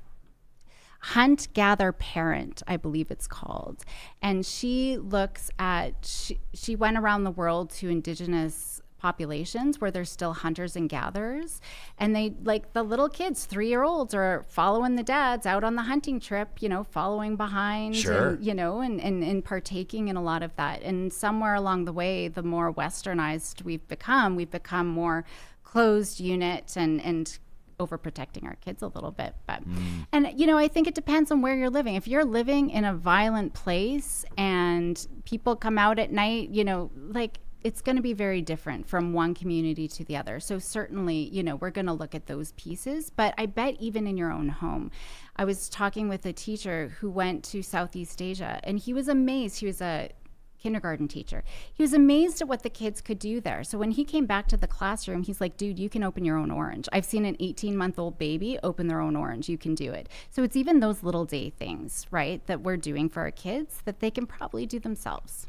Gather, Parent, I believe it's called. And she looks at, she went around the world to Indigenous populations where there's still hunters and gatherers, and they, like, the little kids, 3-year-olds, are following the dads out on the hunting trip, you know, following behind, sure. And, you know, and partaking in a lot of that. And somewhere along the way, the more westernized we've become more closed unit and overprotecting our kids a little bit. But and you know, I think it depends on where you're living. If you're living in a violent place and people come out at night, you know, like, it's going to be very different from one community to the other. So certainly, you know, we're going to look at those pieces. But I bet even in your own home, I was talking with a teacher who went to Southeast Asia, and he was amazed. He was a kindergarten teacher. He was amazed at what the kids could do there. So when he came back to the classroom, he's like, dude, you can open your own orange. I've seen an 18-month-old baby open their own orange. You can do it. So it's even those little day things, right, that we're doing for our kids that they can probably do themselves.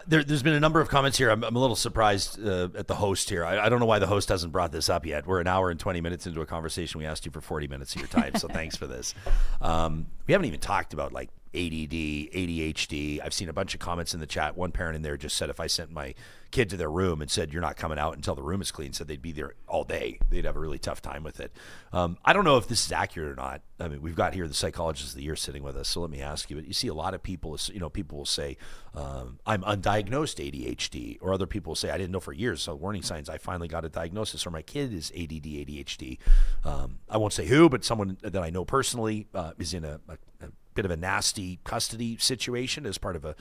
There's been a number of comments here. I'm a little surprised at the host here. I don't know why the host hasn't brought this up yet. We're an hour and 20 minutes into a conversation. We asked you for 40 minutes of your time, so thanks for this. We haven't even talked about, like, ADD, ADHD. I've seen a bunch of comments in the chat. One parent in there just said if I sent my kid to their room and said, you're not coming out until the room is clean, said they'd be there all day. They'd have a really tough time with it. I don't know if this is accurate or not. I mean, we've got here the psychologist of the year sitting with us, so let me ask you. But you see a lot of people, you know, people will say, I'm undiagnosed ADHD, or other people will say, I didn't know for years, so warning signs, I finally got a diagnosis, or my kid is ADD, ADHD. I won't say who, but someone that I know personally is in a bit of a nasty custody situation as part of a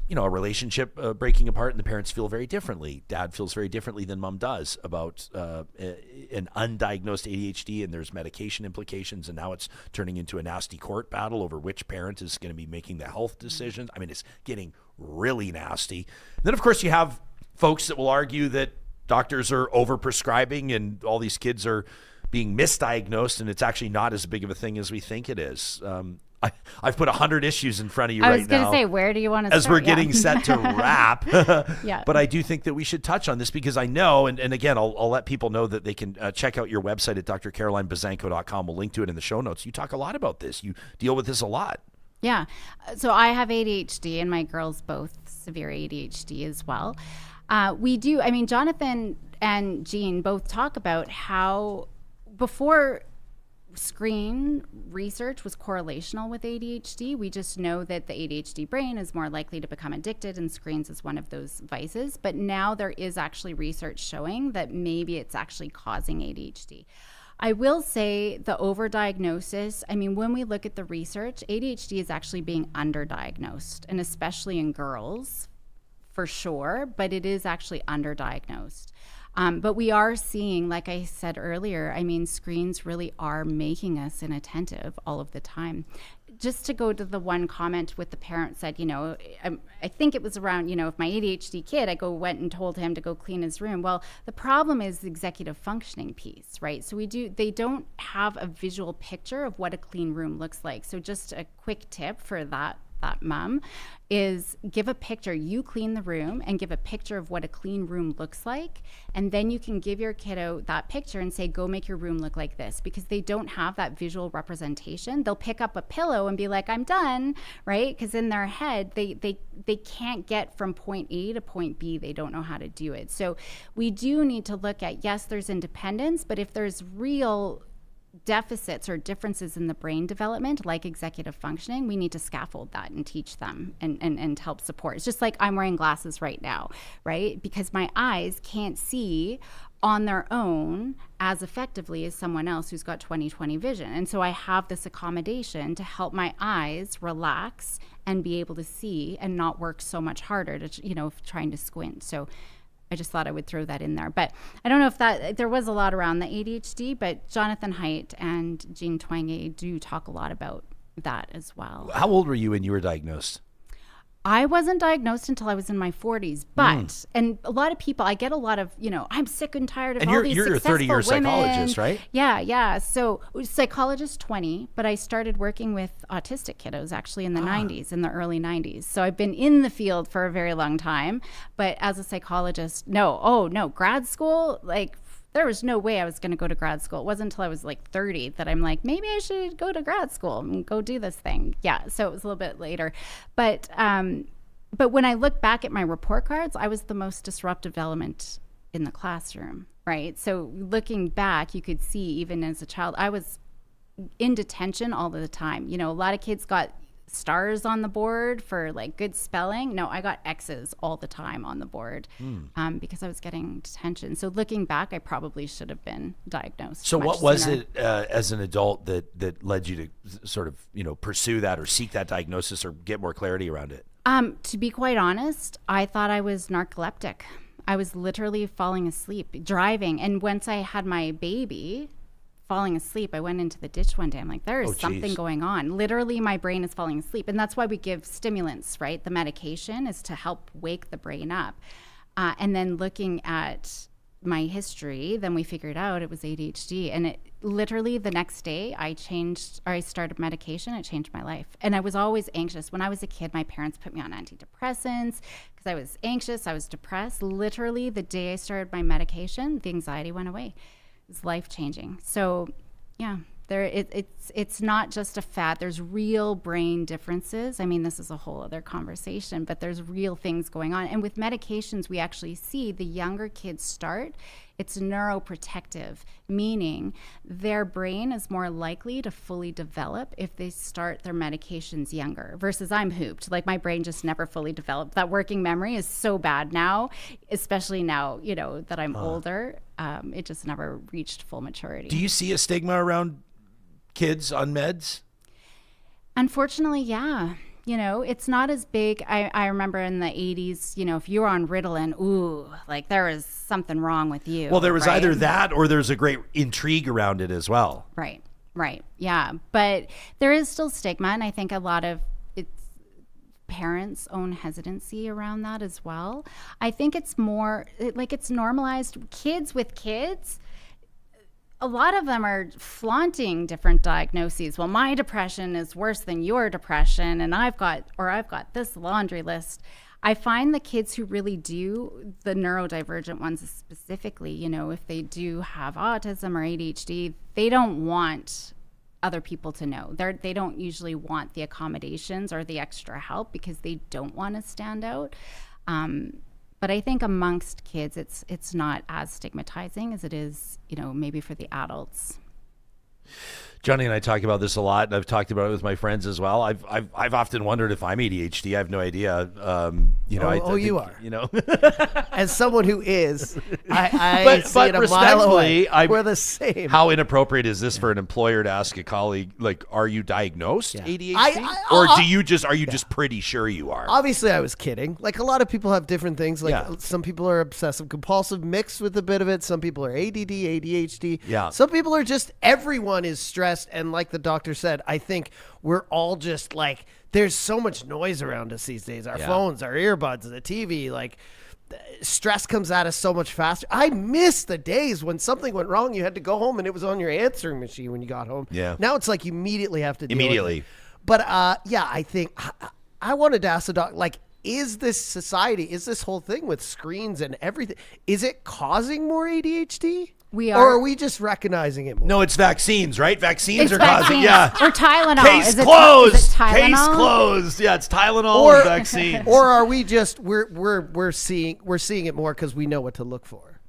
relationship breaking apart, and the parents feel very differently. Dad feels very differently than mom does about an undiagnosed ADHD, and there's medication implications, and now it's turning into a nasty court battle over which parent is going to be making the health decisions. I mean, it's getting really nasty. And then, of course, you have folks that will argue that doctors are overprescribing and all these kids are being misdiagnosed, and it's actually not as big of a thing as we think it is. I've put 100 issues in front of you right now. I was going to say, where do you want to start? As we're getting set to wrap. Yeah. But I do think that we should touch on this because I know, and again, I'll let people know that they can check out your website at drcarolinebuzanko.com. We'll link to it in the show notes. You talk a lot about this. You deal with this a lot. Yeah. So I have ADHD, and my girls both severe ADHD as well. We do. I mean, Jonathan and Jean both talk about how before screen research was correlational with ADHD. We just know that the ADHD brain is more likely to become addicted, and screens is one of those vices. But now there is actually research showing that maybe it's actually causing ADHD. I will say the overdiagnosis, I mean, when we look at the research, ADHD is actually being underdiagnosed, and especially in girls, for sure, but it is actually underdiagnosed. But we are seeing, like I said earlier, I mean, screens really are making us inattentive all of the time. Just to go to the one comment with the parent said, I think it was around, if my ADHD kid, went and told him to go clean his room. Well, the problem is the executive functioning piece, right? So they don't have a visual picture of what a clean room looks like. So just a quick tip for that mom is give a picture. You clean the room and give a picture of what a clean room looks like, and then you can give your kiddo that picture and say, go make your room look like this, because they don't have that visual representation. They'll pick up a pillow and be like, I'm done, right? Because in their head they can't get from point A to point B. They don't know how to do it. So we do need to look at, yes, there's independence, but if there's real deficits or differences in the brain development, like executive functioning, we need to scaffold that and teach them and help support. It's just like I'm wearing glasses right now, right? Because my eyes can't see on their own as effectively as someone else who's got 20/20 vision. And so I have this accommodation to help my eyes relax and be able to see and not work so much harder to, trying to squint. So I just thought I would throw that in there. But I don't know if there was a lot around the ADHD, but Jonathan Haidt and Jean Twenge do talk a lot about that as well. How old were you when you were diagnosed? I wasn't diagnosed until I was in my 40s, but, and a lot of people, I get a lot of, I'm sick and tired of all these successful women. And you're a 30-year psychologist, right? Yeah. So psychologist 20, but I started working with autistic kiddos actually in the 90s, in the early 90s. So I've been in the field for a very long time, but as a psychologist, no, grad school, there was no way I was going to go to grad school. It wasn't until I was 30 that I'm like, maybe I should go to grad school and go do this thing. Yeah, so it was a little bit later. But when I look back at my report cards, I was the most disruptive element in the classroom, right? So looking back, you could see even as a child, I was in detention all the time. A lot of kids got stars on the board for good spelling. No, I got X's all the time on the board because I was getting detention. So looking back, I probably should have been diagnosed. So what was it as an adult that led you to sort of, pursue that or seek that diagnosis or get more clarity around it? To be quite honest, I thought I was narcoleptic. I was literally falling asleep, driving. And once I had my baby, falling asleep, I went into the ditch one day. I'm like, there is something going on. Literally, my brain is falling asleep. And that's why we give stimulants, right? The medication is to help wake the brain up. And then looking at my history, then we figured out it was ADHD. And it literally the next day I started medication. It changed my life. And I was always anxious. When I was a kid, my parents put me on antidepressants because I was anxious. I was depressed. Literally the day I started my medication, the anxiety went away. Is life-changing. So yeah, it's not just a fad. There's real brain differences. I mean, this is a whole other conversation, but there's real things going on. And with medications, we actually see the younger kids start, it's neuroprotective, meaning their brain is more likely to fully develop if they start their medications younger versus I'm hooped. My brain just never fully developed. That working memory is so bad now, especially now, that I'm older. It just never reached full maturity. Do you see a stigma around kids on meds? Unfortunately, yeah. It's not as big. I remember in the 80s, if you were on Ritalin, ooh, like there was something wrong with you. Well, there was right? either that or there's a great intrigue around it as well. Right. Yeah. But there is still stigma. And I think a lot of it's parents' own hesitancy around that as well. I think it's more like it's normalized. Kids with kids, a lot of them are flaunting different diagnoses. Well, my depression is worse than your depression, and I've got this laundry list. I find the kids who really do, the neurodivergent ones specifically, if they do have autism or ADHD, they don't want other people to know. They don't usually want the accommodations or the extra help because they don't want to stand out. But I think amongst kids, it's not as stigmatizing as it is, maybe for the adults. Johnny and I talk about this a lot, and I've talked about it with my friends as well. I've often wondered if I'm ADHD. I have no idea. I think, you are. As someone who is, I but see it a mile away. We're the same. How inappropriate is this for an employer to ask a colleague, like, are you diagnosed ADHD? Or are you just pretty sure you are? Obviously, I was kidding. Like, a lot of people have different things. Like, some people are obsessive compulsive mixed with a bit of it. Some people are ADD, ADHD. Yeah. Some people are just, everyone is stressed. And like the doctor said, I think we're all just like, there's so much noise around us these days. Our phones, our earbuds, the TV, like stress comes at us so much faster. I miss the days when something went wrong. You had to go home and it was on your answering machine when you got home. Yeah. Now it's like you immediately have to deal with it. But I think I wanted to ask the doc, like, is this society, is this whole thing with screens and everything, is it causing more ADHD? Or are we just recognizing it more? No, it's vaccines, right? Vaccines it's are causing, Or Tylenol. Case closed. Is it Tylenol? Case closed. Yeah, it's Tylenol and vaccines. Or are we just we're seeing it more because we know what to look for?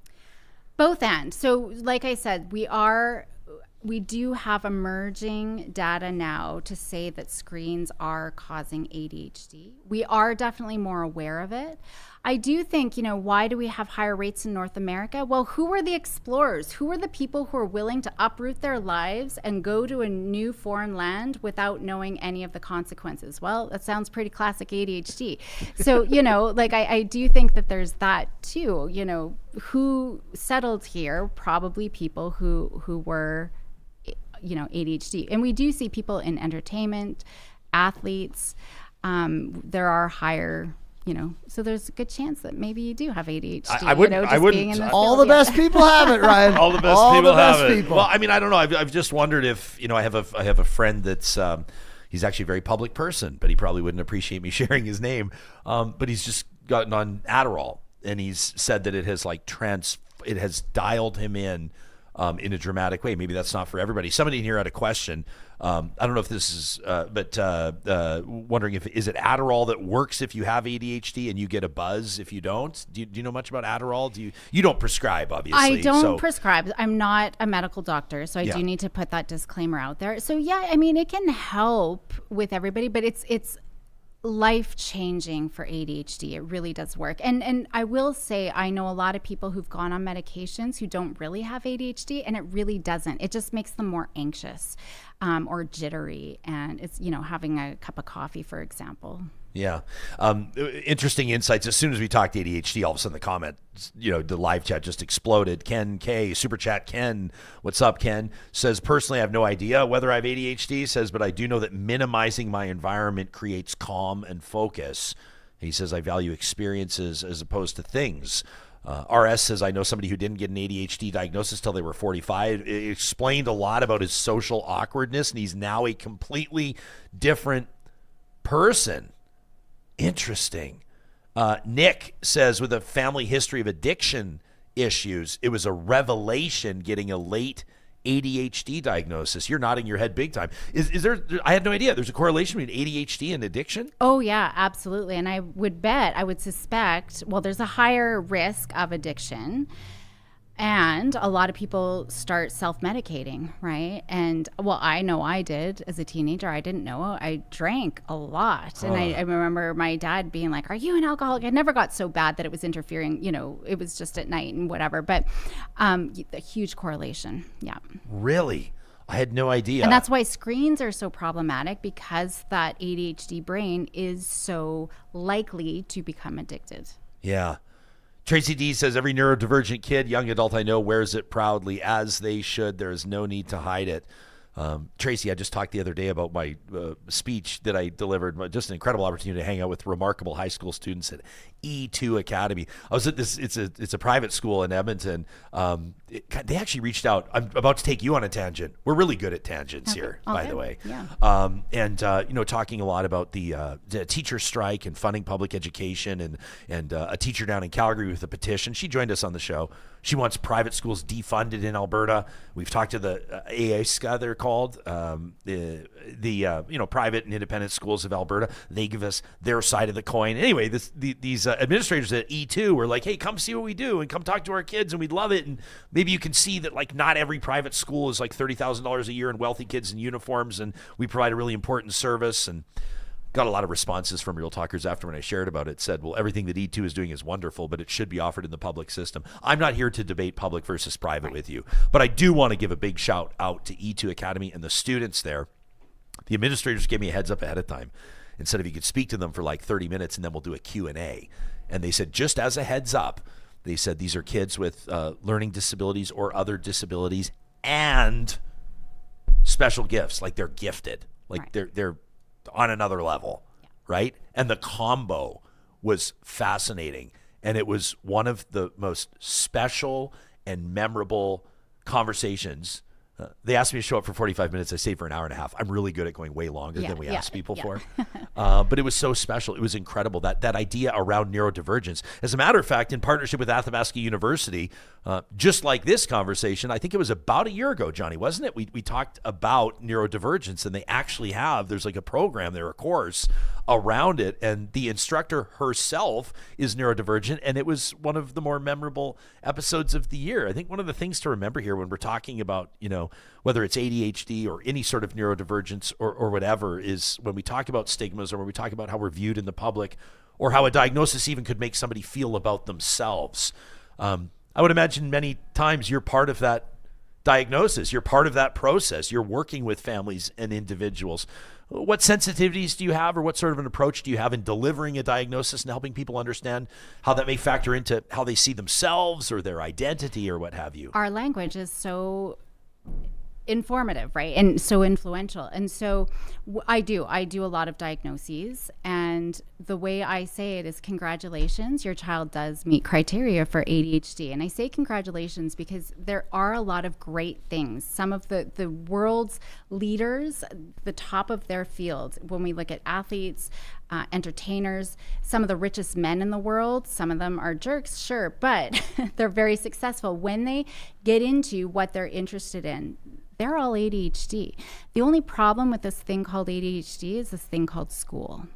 Both ends. So, like I said, we do have emerging data now to say that screens are causing ADHD. We are definitely more aware of it. I do think, why do we have higher rates in North America? Well, who were the explorers? Who were the people who are willing to uproot their lives and go to a new foreign land without knowing any of the consequences? Well, that sounds pretty classic ADHD. So, I do think that there's that too. Who settled here? Probably people who were ADHD. And we do see people in entertainment, athletes. There are higher, so there's a good chance that maybe you do have ADHD. I wouldn't. All the best people have it, Ryan. All the best people have it. Well, I mean, I don't know. I've just wondered if, I have a friend that's, he's actually a very public person, but he probably wouldn't appreciate me sharing his name. But he's just gotten on Adderall, and he's said that it has it has dialed him in a dramatic way. Maybe that's not for everybody. Somebody in here had a question. I don't know if this is, but wondering is it Adderall that works if you have ADHD and you get a buzz if you don't? Do you know much about Adderall? You don't prescribe, obviously. I don't prescribe. I'm not a medical doctor, so I do need to put that disclaimer out there. So I mean, it can help with everybody, but it's life-changing for ADHD. It really does work. And I will say, I know a lot of people who've gone on medications who don't really have ADHD, and it really doesn't. It just makes them more anxious or jittery. And it's, having a cup of coffee, for example. Yeah. Interesting insights. As soon as we talked ADHD, all of a sudden the comments, the live chat just exploded. Ken K, super chat. Ken, what's up, Ken? Says, personally, I have no idea whether I have ADHD. Says, but I do know that minimizing my environment creates calm and focus. He says, I value experiences as opposed to things. RS says, I know somebody who didn't get an ADHD diagnosis till they were 45. It explained a lot about his social awkwardness, and he's now a completely different person. Interesting. Nick says, with a family history of addiction issues, it was a revelation getting a late ADHD diagnosis. You're nodding your head big time. Is there, I had no idea, there's a correlation between ADHD and addiction? Oh, yeah, absolutely. And I would suspect, well, there's a higher risk of addiction. And a lot of people start self-medicating, right? And, well, I know I did as a teenager. I didn't know. I drank a lot. And I remember my dad being like, are you an alcoholic? I never got so bad that it was interfering. It was just at night and whatever. But a huge correlation, yeah. Really? I had no idea. And that's why screens are so problematic, because that ADHD brain is so likely to become addicted. Yeah. Tracy D says, every neurodivergent kid, young adult I know, wears it proudly, as they should. There is no need to hide it. Tracy, I just talked the other day about my speech that I delivered. Just an incredible opportunity to hang out with remarkable high school students at E2 Academy. I was at this, it's a private school in Edmonton. They actually reached out. I'm about to take you on a tangent. We're really good at tangents here, by the way. Yeah. Talking a lot about the teacher strike and funding public education, and a teacher down in Calgary with a petition. She joined us on the show. She wants private schools defunded in Alberta. We've talked to the AASCA, they're called, the private and independent schools of Alberta. They give us their side of the coin. Anyway, these administrators at E2 were like, hey, come see what we do and come talk to our kids, and we'd love it. And maybe you can see that, like, not every private school is like $30,000 a year and wealthy kids in uniforms, and we provide a really important service. And got a lot of responses from Real Talkers after when I shared about it. Said, well, everything that E2 is doing is wonderful, but it should be offered in the public system. I'm not here to debate public versus private with you, but I do want to give a big shout out to E2 Academy and the students there. The administrators gave me a heads up ahead of time and said if you could speak to them for like 30 minutes and then we'll do a Q&A. And they said, just as a heads up, they said these are kids with learning disabilities or other disabilities and special gifts, like they're gifted, like they're on another level, right? And the combo was fascinating. And it was one of the most special and memorable conversations. They asked me to show up for 45 minutes. I stayed for an hour and a half. I'm really good at going way longer than we ask people for. But it was so special. It was incredible, that idea around neurodivergence. As a matter of fact, in partnership with Athabasca University, just like this conversation, I think it was about a year ago, Johnny, wasn't it? We talked about neurodivergence, and they actually there's like a program there, a course around it, and the instructor herself is neurodivergent, and it was one of the more memorable episodes of the year. I think one of the things to remember here when we're talking about, whether it's ADHD or any sort of neurodivergence or whatever, is when we talk about stigmas, or when we talk about how we're viewed in the public, or how a diagnosis even could make somebody feel about themselves. I would imagine many times you're part of that diagnosis. You're part of that process. You're working with families and individuals. What sensitivities do you have, or what sort of an approach do you have in delivering a diagnosis and helping people understand how that may factor into how they see themselves or their identity or what have you? Our language is so informative, right? And so influential. And so I do a lot of diagnoses, and the way I say it is, congratulations, your child does meet criteria for ADHD. And I say congratulations because there are a lot of great things. Some of the world's leaders, the top of their field, when we look at athletes, entertainers, some of the richest men in the world, some of them are jerks, sure, but they're very successful. When they get into what they're interested in, they're all ADHD. The only problem with this thing called ADHD is this thing called school.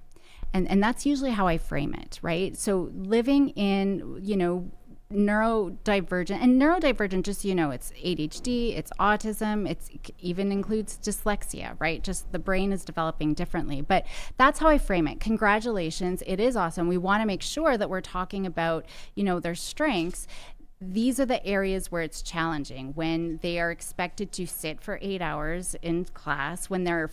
And that's usually how I frame it, right? So living in, neurodivergent, and neurodivergent, just, it's ADHD, it's autism, it even includes dyslexia, right? Just the brain is developing differently. But that's how I frame it. Congratulations, it is awesome. We want to make sure that we're talking about, their strengths. These are the areas where it's challenging, when they are expected to sit for 8 hours in class, when they're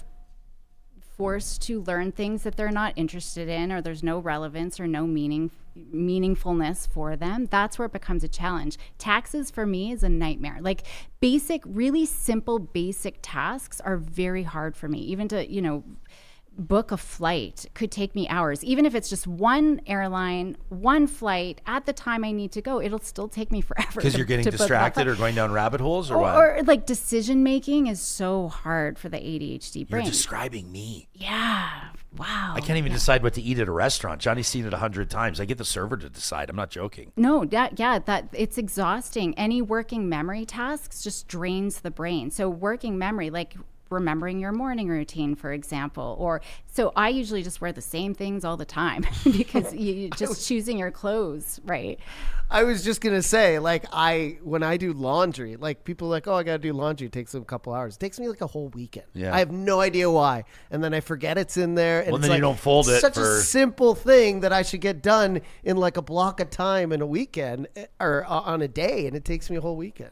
forced to learn things that they're not interested in, or there's no relevance or no meaningfulness for them. That's where it becomes a challenge. Taxes for me is a nightmare. Like really simple basic tasks are very hard for me. Even to, book a flight could take me hours. Even if it's just one airline, one flight at the time I need to go, it'll still take me forever. Because you're getting distracted or going down rabbit holes, or what? Or like decision making is so hard for the ADHD brain. You're describing me. Yeah. Wow. I can't even decide what to eat at a restaurant. Johnny's seen it 100 times. I get the server to decide. I'm not joking. No, that it's exhausting. Any working memory tasks just drains the brain. So working memory, like remembering your morning routine, for example, so I usually just wear the same things all the time because you just choosing your clothes, right? I was just gonna say, when I do laundry, like people are like, oh, I gotta do laundry, it takes them a couple hours. It takes me like a whole weekend. Yeah. I have no idea why, and then I forget it's in there. And then you don't fold it. Such a simple thing that I should get done in like a block of time in a weekend or on a day, and it takes me a whole weekend.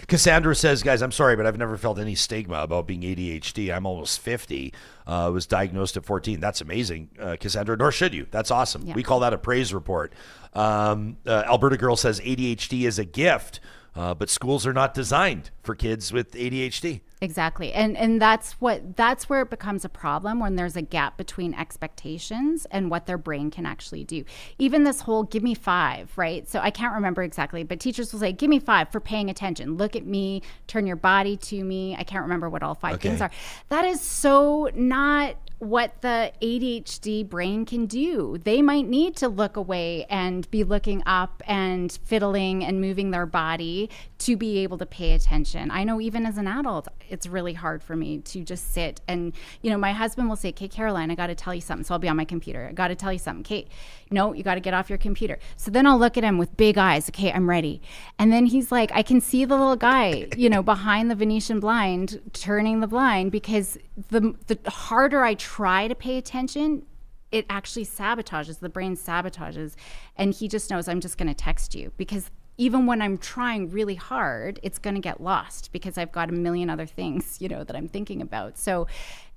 Cassandra says, guys, I'm sorry, but I've never felt any stigma about being ADHD. I'm almost 50. Was diagnosed at 14. That's amazing, Cassandra. Nor should you. That's awesome. Yeah. We call that a praise report. Alberta Girl says ADHD is a gift, but schools are not designed for kids with ADHD. Exactly. And that's where it becomes a problem, when there's a gap between expectations and what their brain can actually do. Even this whole give me 5, right? So I can't remember exactly, but teachers will say, give me 5 for paying attention. Look at me, turn your body to me. I can't remember what all 5 things are. That is so not what the ADHD brain can do. They might need to look away and be looking up and fiddling and moving their body to be able to pay attention. I know even as an adult, it's really hard for me to just sit and, my husband will say, okay, Caroline, I got to tell you something. So I'll be on my computer. I got to tell you something. Kate, no, you got to get off your computer. So then I'll look at him with big eyes. Okay, I'm ready. And then he's like, I can see the little guy, behind the Venetian blind, turning the blind, because the harder I try to pay attention, it actually sabotages, the brain sabotages. And he just knows, I'm just going to text you, because even when I'm trying really hard, it's going to get lost because I've got a million other things, that I'm thinking about. So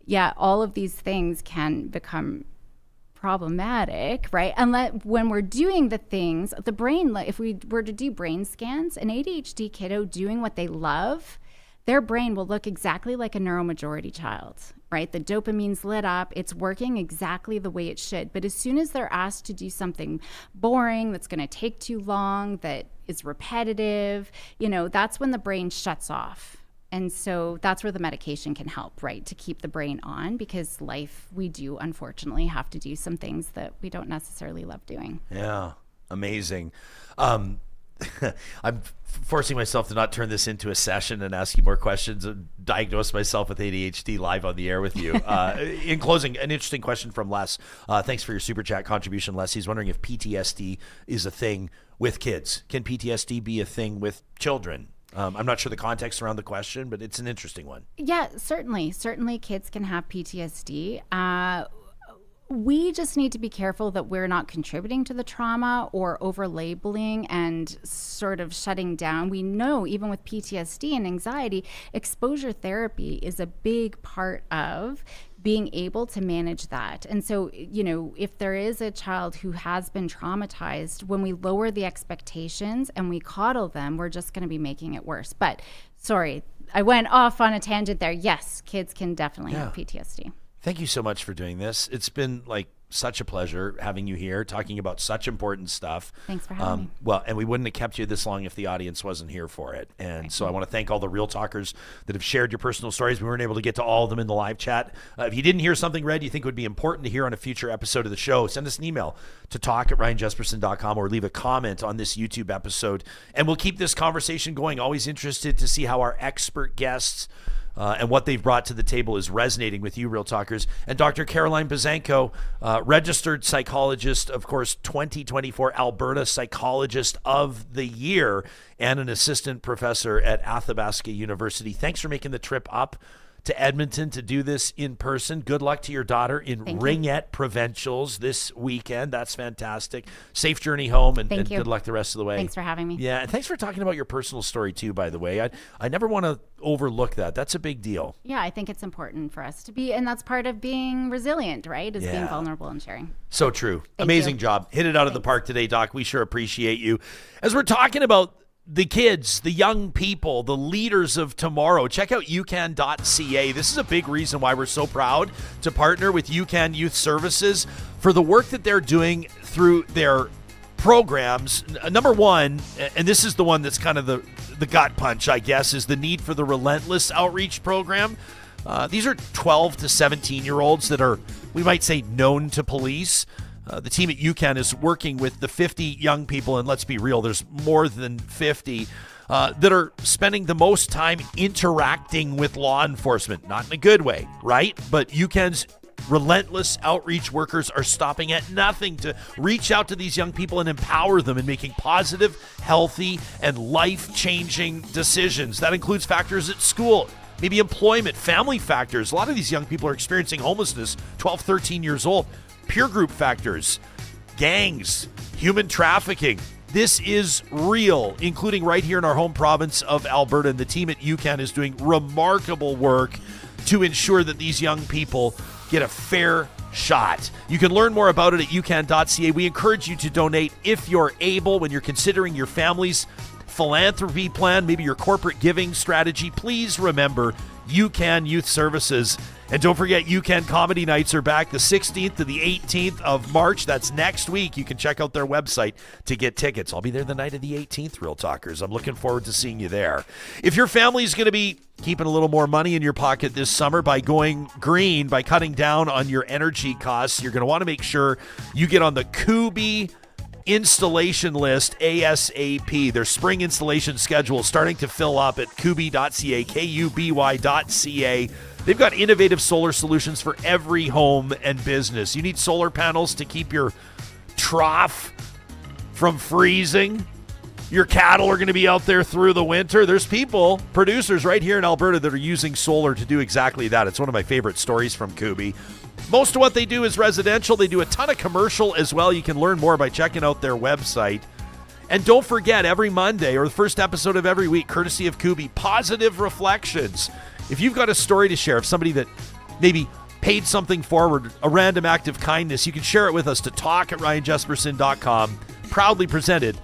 yeah, all of these things can become problematic, right? Unless when we're doing the things, the brain, if we were to do brain scans, an ADHD kiddo doing what they love, their brain will look exactly like a neuromajority child, right? The dopamine's lit up, it's working exactly the way it should. But as soon as they're asked to do something boring, that's going to take too long, that is repetitive, that's when the brain shuts off. And so that's where the medication can help, right? To keep the brain on, because we do unfortunately have to do some things that we don't necessarily love doing. Yeah, amazing. I'm forcing myself to not turn this into a session and ask you more questions and diagnose myself with ADHD live on the air with you. In closing, an interesting question from Les. Thanks for your super chat contribution, Les. He's wondering if PTSD is a thing with kids. Can PTSD be a thing with children? I'm not sure the context around the question, but it's an interesting one. Yeah, certainly. Certainly kids can have PTSD. We just need to be careful that we're not contributing to the trauma or over-labeling and sort of shutting down. We know even with PTSD and anxiety, exposure therapy is a big part of being able to manage that. And so, if there is a child who has been traumatized, when we lower the expectations and we coddle them, we're just going to be making it worse. But sorry, I went off on a tangent there. Yes, kids can definitely have PTSD. Thank you so much for doing this. It's been such a pleasure having you here, talking about such important stuff. Thanks for having me. Well, and we wouldn't have kept you this long if the audience wasn't here for it. And so I want to thank all the Real Talkers that have shared your personal stories. We weren't able to get to all of them in the live chat. If you didn't hear something read you think would be important to hear on a future episode of the show, send us an email to talk@ryanjespersen.com or leave a comment on this YouTube episode. And we'll keep this conversation going. Always interested to see how our expert guests and what they've brought to the table is resonating with you, Real Talkers. And Dr. Caroline Buzanko, registered psychologist, of course, 2024 Alberta Psychologist of the Year, and an assistant professor at Athabasca University. Thanks for making the trip up to Edmonton to do this in person. Good luck to your daughter in Ringette Provincials this weekend. That's fantastic. Safe journey home, and good luck the rest of the way. Thanks for having me. Yeah, and thanks for talking about your personal story too, by the way. I never want to overlook that. That's a big deal. Yeah, I think it's important for us to be, and that's part of being resilient, right? Is being vulnerable and sharing. So true. Amazing job. Hit it out of the park today, Doc. We sure appreciate you. As we're talking about the kids, the young people, the leaders of tomorrow, check out ucan.ca. This is a big reason why we're so proud to partner with UCAN Youth Services for the work that they're doing through their programs. Number one, and this is the one that's kind of the gut punch, I guess, is the need for the Relentless Outreach Program. These are 12 to 17-year-olds that are, we might say, known to police. The team at UCAN is working with the 50 young people, and let's be real, there's more than 50, that are spending the most time interacting with law enforcement. Not in a good way, right? But UCAN's relentless outreach workers are stopping at nothing to reach out to these young people and empower them in making positive, healthy, and life-changing decisions. That includes factors at school, maybe employment, family factors. A lot of these young people are experiencing homelessness, 12, 13 years old. Peer group factors, gangs, human trafficking, This is real, including right here in our home province of Alberta. And the team at UCAN is doing remarkable work to ensure that these young people get a fair shot. You can learn more about it at ucan.ca. We encourage you to donate if you're able. When you're considering your family's philanthropy plan, maybe your corporate giving strategy, please remember UCAN Youth Services. And don't forget, UCAN Comedy Nights are back the 16th to the 18th of March. That's next week. You can check out their website to get tickets. I'll be there the night of the 18th, Real Talkers. I'm looking forward to seeing you there. If your family's going to be keeping a little more money in your pocket this summer by going green, by cutting down on your energy costs, you're going to want to make sure you get on the Kuby installation list ASAP. Their spring installation schedule is starting to fill up at kuby.ca, Kuby.ca. They've got innovative solar solutions for every home and business. You need solar panels to keep your trough from freezing. Your cattle are going to be out there through the winter. There's people, producers right here in Alberta that are using solar to do exactly that. It's one of my favorite stories from Kuby. Most of what they do is residential. They do a ton of commercial as well. You can learn more by checking out their website. And don't forget, every Monday or the first episode of every week, courtesy of Kuby, Positive Reflections. If you've got a story to share of somebody that maybe paid something forward, a random act of kindness, you can share it with us to talk@ryanjespersen.com. Proudly presented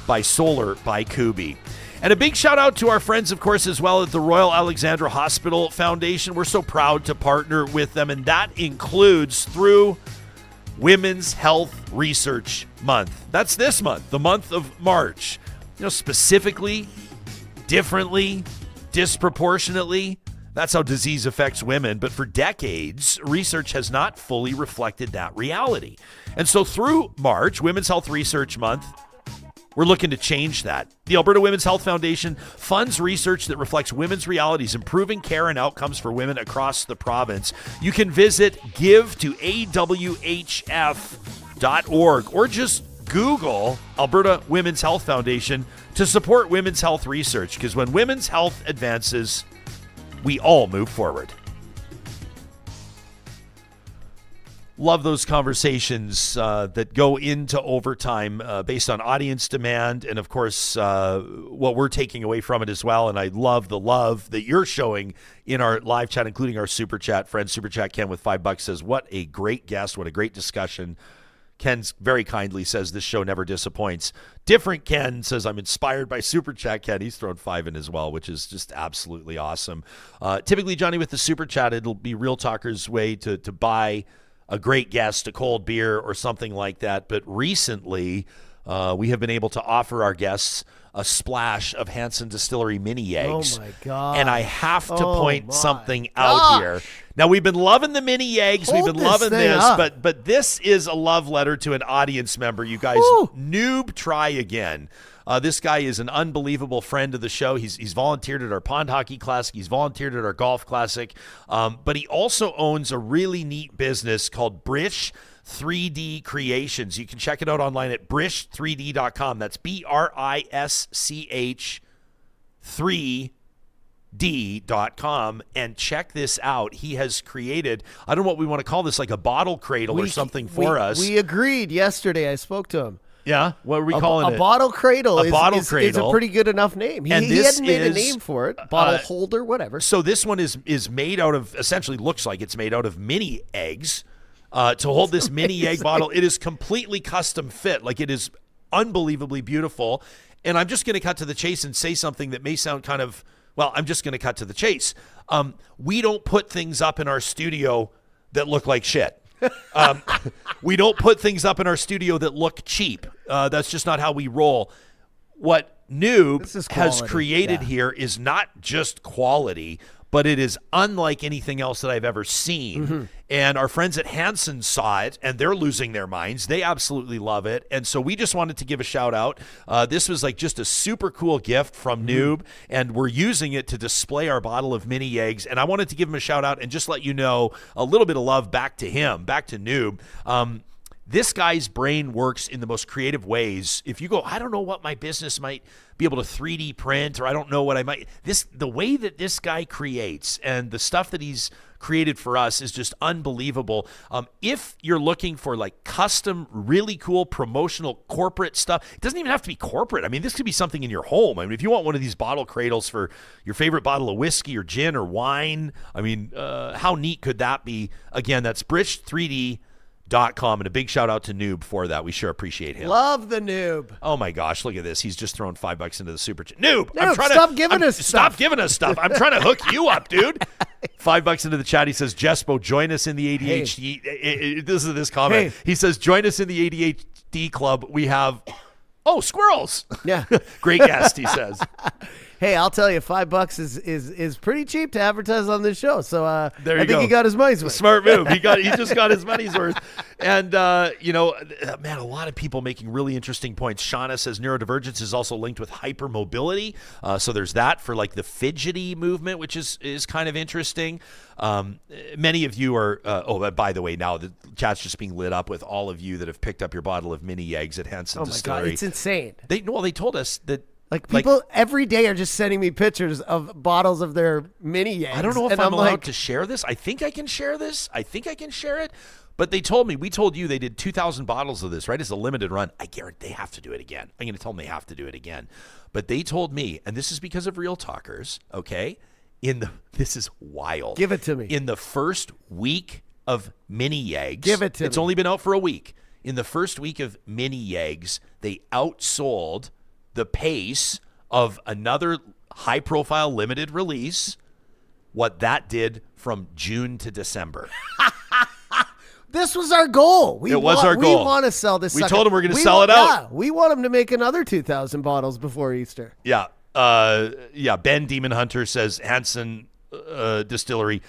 by Solar by Kuby. And a big shout out to our friends, of course, as well at the Royal Alexandra Hospital Foundation. We're so proud to partner with them, and that includes through Women's Health Research Month. That's this month, the month of March. You know, specifically, differently, disproportionately, that's how disease affects women. But for decades, research has not fully reflected that reality. And so through March, Women's Health Research Month, we're looking to change that. The Alberta Women's Health Foundation funds research that reflects women's realities, improving care and outcomes for women across the province. You can visit give2awhf.org or just Google Alberta Women's Health Foundation to support women's health research, because when women's health advances, we all move forward. Love those conversations that go into overtime based on audience demand and, of course, what we're taking away from it as well. And I love the love that you're showing in our live chat, including our Super Chat friend. Super Chat Ken with $5 says, what a great guest, what a great discussion. Ken very kindly says this show never disappoints. Different Ken says, I'm inspired by Super Chat Ken. He's thrown 5 in as well, which is just absolutely awesome. Typically, Johnny, with the Super Chat, it'll be Real Talkers' way to buy a great guest, a cold beer or something like that. But recently, we have been able to offer our guests a splash of Hansen Distillery Mini Yeggs. Oh, my God. And I have to point something out here. Now, we've been loving the Mini Yeggs. We've been loving this. But this is a love letter to an audience member. You guys, Noob Try Again. This guy is an unbelievable friend of the show. He's volunteered at our Pond Hockey Classic. He's volunteered at our Golf Classic. But he also owns a really neat business called Brisch 3D Creations. You can check it out online at brisch3d.com. That's BRISCH 3D.com. And check this out. He has created, I don't know what we want to call this, like a bottle cradle or something for us. We agreed yesterday. I spoke to him. Yeah, what are we calling it? A bottle cradle. Bottle is cradle. a pretty good enough name. He hadn't made a name for it. Bottle holder, whatever. So this one is made out of, essentially looks like it's made out of mini eggs. To hold this mini egg bottle, it is completely custom fit. Like, it is unbelievably beautiful. And I'm just going to cut to the chase and say something that may sound kind of, well, I'm just going to cut to the chase. We don't put things up in our studio that look like shit. We don't put things up in our studio that look cheap. That's just not how we roll. What Noob has created here is not just quality, but it is unlike anything else that I've ever seen. Mm-hmm. And our friends at Hansen saw it, and they're losing their minds. They absolutely love it. And so we just wanted to give a shout out. This was like just a super cool gift from Noob, and we're using it to display our bottle of Mini Yeggs. And I wanted to give him a shout out and just let you know a little bit of love back to him, back to Noob. This guy's brain works in the most creative ways. If you go, I don't know what my business might be able to 3D print, or I don't know what I might, the way that this guy creates and the stuff that he's created for us is just unbelievable. If you're looking for like custom, really cool promotional corporate stuff, it doesn't even have to be corporate. I mean, this could be something in your home. I mean, if you want one of these bottle cradles for your favorite bottle of whiskey or gin or wine, I mean, how neat could that be? Again, that's Brisch3D.com, and a big shout out to Noob for that. We sure appreciate him. Love the Noob. Oh my gosh, look at this. He's just thrown $5 into the super chat. Noob, stop giving us stuff. Stop giving us stuff. I'm trying to hook you up, dude. $5 into the chat. He says, Jespo, join us in the ADHD. Hey. This is this comment. Hey. He says, join us in the ADHD club. We have, squirrels. Yeah. Great guest, he says. Hey, I'll tell you, $5 is pretty cheap to advertise on this show. So I think go. he got his money's worth. Smart move. He just got his money's worth. And man, a lot of people making really interesting points. Shauna says neurodivergence is also linked with hypermobility. So there's that for like the fidgety movement, which is kind of interesting. Many of you are. By the way, now the chat's just being lit up with all of you that have picked up your bottle of mini Yeggs at Hansen Distillery. Oh my God, it's insane. They told us that. Like people every day are just sending me pictures of bottles of their mini Yeggs. I don't know if I'm allowed to share this. I think I can share this. I think I can share it. But they told me, we told you they did 2,000 bottles of this, right? It's a limited run. I guarantee they have to do it again. I'm going to tell them they have to do it again. But they told me, and this is because of Real Talkers, okay? This is wild. Give it to me. In the first week of mini Yeggs. Give it to me. It's only been out for a week. In the first week of mini Yeggs, they outsold the pace of another high-profile limited release, what that did from June to December. This was our goal. It was our goal. We want to sell this. We told them we're going to sell it out. Yeah, we want them to make another 2,000 bottles before Easter. Yeah. Ben Demon Hunter says Hansen Distillery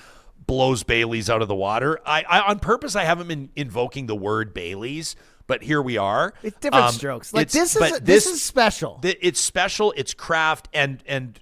blows Baileys out of the water. I on purpose, I haven't been invoking the word Baileys, but here we are. It's different strokes. Like this is special. It's special. It's craft, and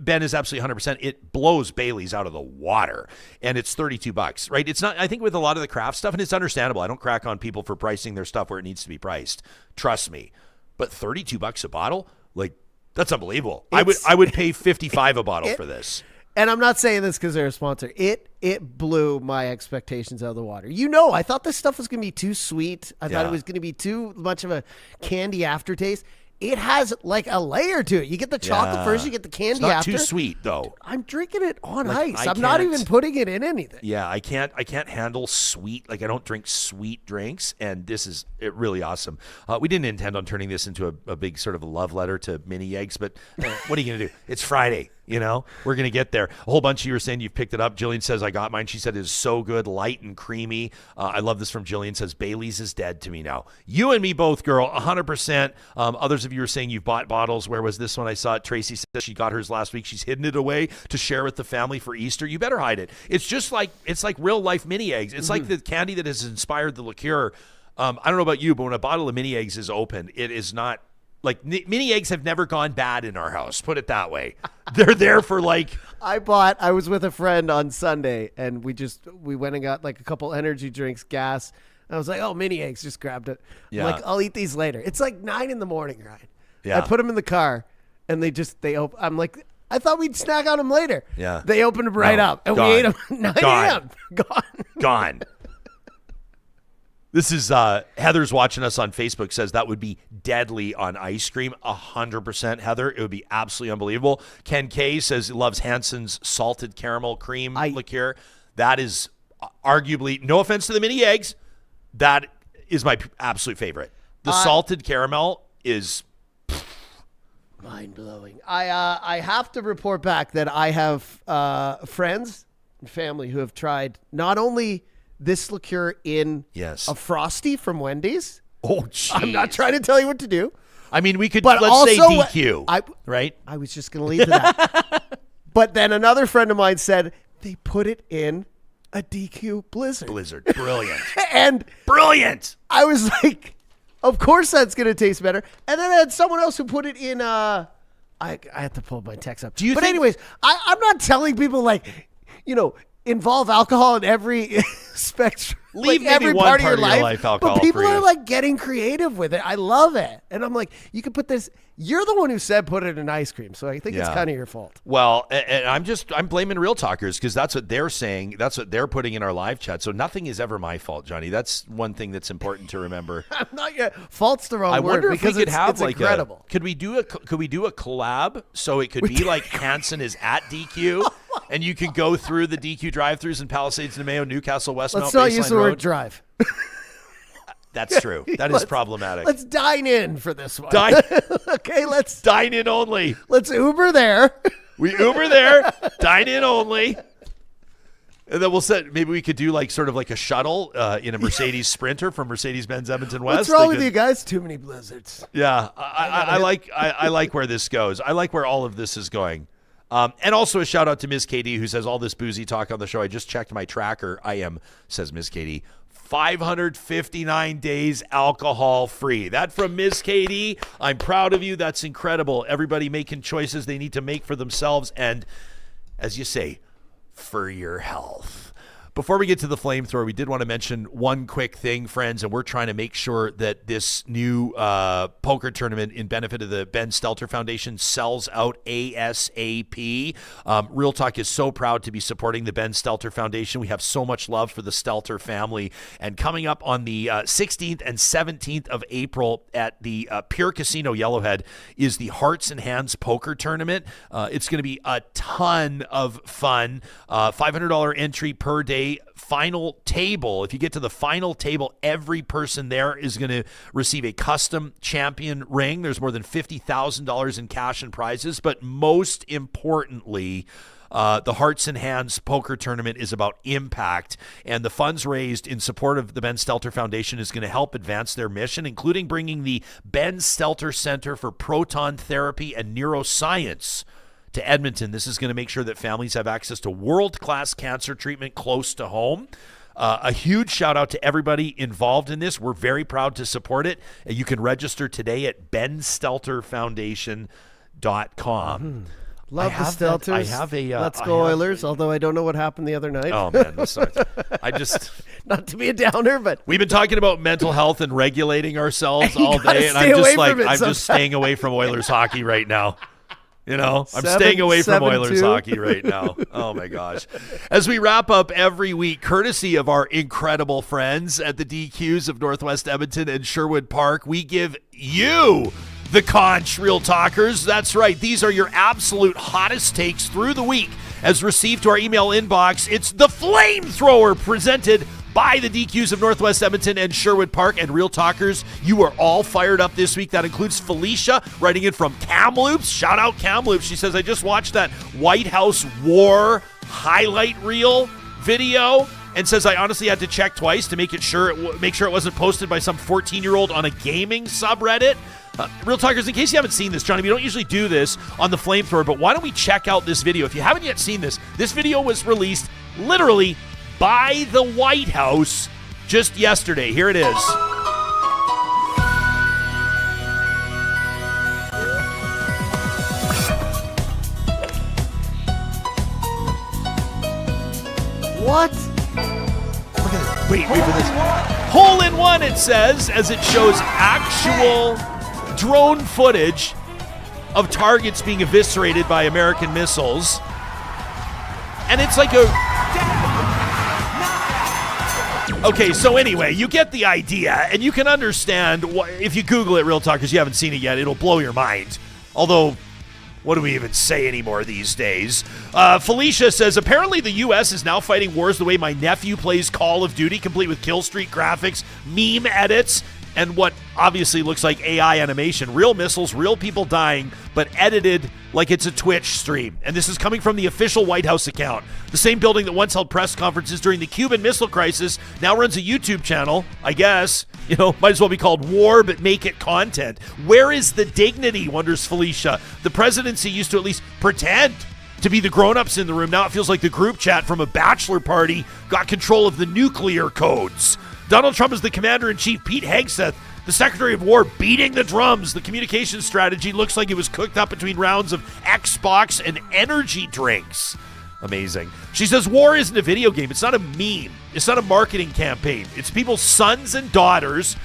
Ben is absolutely 100%. It blows Baileys out of the water, and it's $32, right? It's not. I think with a lot of the craft stuff, and it's understandable. I don't crack on people for pricing their stuff where it needs to be priced. Trust me. But $32 a bottle, like that's unbelievable. I would pay $55 a bottle for this. And I'm not saying this because they're a sponsor. It blew my expectations out of the water. I thought this stuff was going to be too sweet. I thought it was going to be too much of a candy aftertaste. It has like a layer to it. You get the chocolate first, you get the candy after. It's not too sweet though. I'm drinking it on ice. I'm not even putting it in anything. Yeah, I can't handle sweet. Like I don't drink sweet drinks, and this is really awesome. We didn't intend on turning this into a big sort of a love letter to mini Yeggs, but what are you gonna do? It's Friday. We're going to get there. A whole bunch of you are saying you've picked it up. Jillian says, I got mine. She said it is so good, light and creamy. I love this from Jillian. Says, Bailey's is dead to me now. You and me both, girl, 100%. Others of you are saying you've bought bottles. Where was this one? I saw it. Tracy said she got hers last week. She's hidden it away to share with the family for Easter. You better hide it. It's like real life mini Yeggs. It's like the candy that has inspired the liqueur. I don't know about you, but when a bottle of mini Yeggs is opened, it is not. Like, mini Yeggs have never gone bad in our house. Put it that way. They're there for like. I was with a friend on Sunday, and we went and got like a couple energy drinks, gas. And I was like, mini Yeggs, just grabbed it. Yeah. I'm like, I'll eat these later. It's like 9 a.m, right? Yeah. I put them in the car, and they open. I'm like, I thought we'd snack on them later. Yeah. They opened them right up, and we ate them 9 a.m. Gone. This is Heather's watching us on Facebook, says that would be deadly on ice cream. 100%, Heather. It would be absolutely unbelievable. Ken K says he loves Hansen's salted caramel cream liqueur. That is arguably, no offense to the mini Yeggs, that is my absolute favorite. The salted caramel is mind-blowing. I have to report back that I have friends and family who have tried not only this liqueur in a Frosty from Wendy's. Oh, jeez. I'm not trying to tell you what to do. I mean, we could, let's say DQ, right? I was just going to leave that. But then another friend of mine said they put it in a DQ Blizzard. Brilliant. And brilliant. I was like, of course that's going to taste better. And then I had someone else who put it in, I have to pull my text up. Anyways, I'm not telling people like, involve alcohol in every spectrum. Leave like, maybe every one part of your life, alcohol but people free. are like getting creative with it. I love it. And I'm like, you could put this. You're the one who said put it in ice cream, so I think it's kind of your fault. Well, and I'm blaming Real Talkers because that's what they're saying. That's what they're putting in our live chat. So nothing is ever my fault, Johnny. That's one thing that's important to remember. I'm not yet. Fault's the wrong I word wonder if we because could have it's like incredible. could we do a collab so it could be like Hansen is at DQ and you can go through the DQ drive-thrus in Palisades, NAMAO, Newcastle, Westmount, Let's not Baseline use the Road. word drive. That's true. That is problematic. Let's dine in for this one. Okay, let's dine in only. Let's Uber there. We Uber there, dine in only. And then maybe we could do like sort of like a shuttle in a Mercedes Sprinter from Mercedes-Benz Edmonton West. What's wrong with you guys? Too many blizzards. Yeah, I like where this goes. I like where all of this is going. And also a shout out to Ms. Katie who says all this boozy talk on the show. I just checked my tracker. I am, says Ms. Katie, 559 days alcohol free. That from Ms. Katie. I'm proud of you. That's incredible. Everybody making choices they need to make for themselves and, as you say, for your health. Before we get to the flamethrower, we did want to mention one quick thing, friends, and we're trying to make sure that this new poker tournament in benefit of the Ben Stelter Foundation sells out ASAP. Real Talk is so proud to be supporting the Ben Stelter Foundation. We have so much love for the Stelter family. And coming up on the 16th and 17th of April at the Pure Casino Yellowhead is the Hearts and Hands Poker Tournament. It's going to be a ton of fun. $500 entry per day. Final table. If you get to the final table, every person there is going to receive a custom champion ring. There's more than $50,000 in cash and prizes, but most importantly, the Hearts and Hands Poker Tournament is about impact, and the funds raised in support of the Ben Stelter Foundation is going to help advance their mission, including bringing the Ben Stelter Center for Proton Therapy and Neuroscience to Edmonton. This is going to make sure that families have access to world-class cancer treatment close to home. A huge shout out to everybody involved in this. We're very proud to support it. You can register today at benstelterfoundation.com. Love the Stelters. I have a Let's go Oilers, although I don't know what happened the other night. Oh, man. I just... Not to be a downer, but... We've been talking about mental health and regulating ourselves all day, and I'm just like, I'm just staying away from Oilers hockey right now. You know, I'm staying away from Oilers hockey right now. Oh, my gosh. As we wrap up every week, courtesy of our incredible friends at the DQs of Northwest Edmonton and Sherwood Park, we give you the conch, Real Talkers. That's right. These are your absolute hottest takes through the week as received to our email inbox. It's the Flamethrower presented by the DQs of Northwest Edmonton and Sherwood Park. And Real Talkers, you are all fired up this week. That includes Felicia writing in from Kamloops. Shout out Kamloops. She says, I just watched that White House war highlight reel video and says I honestly had to check twice to make sure it wasn't posted by some 14-year-old on a gaming subreddit. Real Talkers, in case you haven't seen this, Johnny, we don't usually do this on the Flamethrower, but why don't we check out this video? If you haven't yet seen this video was released literally by the White House just yesterday. Here it is. What? Look at this. Wait for this. Hole in one, it says, as it shows actual drone footage of targets being eviscerated by American missiles. And it's like a... Okay, so anyway, you get the idea, and you can understand, if you Google it, Real Talkers, you haven't seen it yet, it'll blow your mind. Although, what do we even say anymore these days? Felicia says, apparently the U.S. is now fighting wars the way my nephew plays Call of Duty, complete with kill streak graphics, meme edits, and what obviously looks like AI animation. Real missiles, real people dying, but edited like it's a Twitch stream. And this is coming from the official White House account. The same building that once held press conferences during the Cuban Missile Crisis now runs a YouTube channel, I guess. You know, might as well be called War, but make it content. Where is the dignity, wonders Felicia? The presidency used to at least pretend to be the grown-ups in the room. Now it feels like the group chat from a bachelor party got control of the nuclear codes. Donald Trump is the commander-in-chief. Pete Hegseth, the Secretary of War, beating the drums. The communication strategy looks like it was cooked up between rounds of Xbox and energy drinks. Amazing. She says, war isn't a video game. It's not a meme. It's not a marketing campaign. It's people's sons and daughters.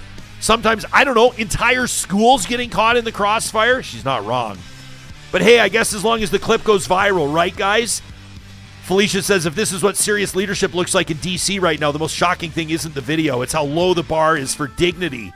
Sometimes, I don't know, entire schools getting caught in the crossfire. She's not wrong. But hey, I guess as long as the clip goes viral, right, guys? Felicia says, if this is what serious leadership looks like in D.C. right now, the most shocking thing isn't the video. It's how low the bar is for dignity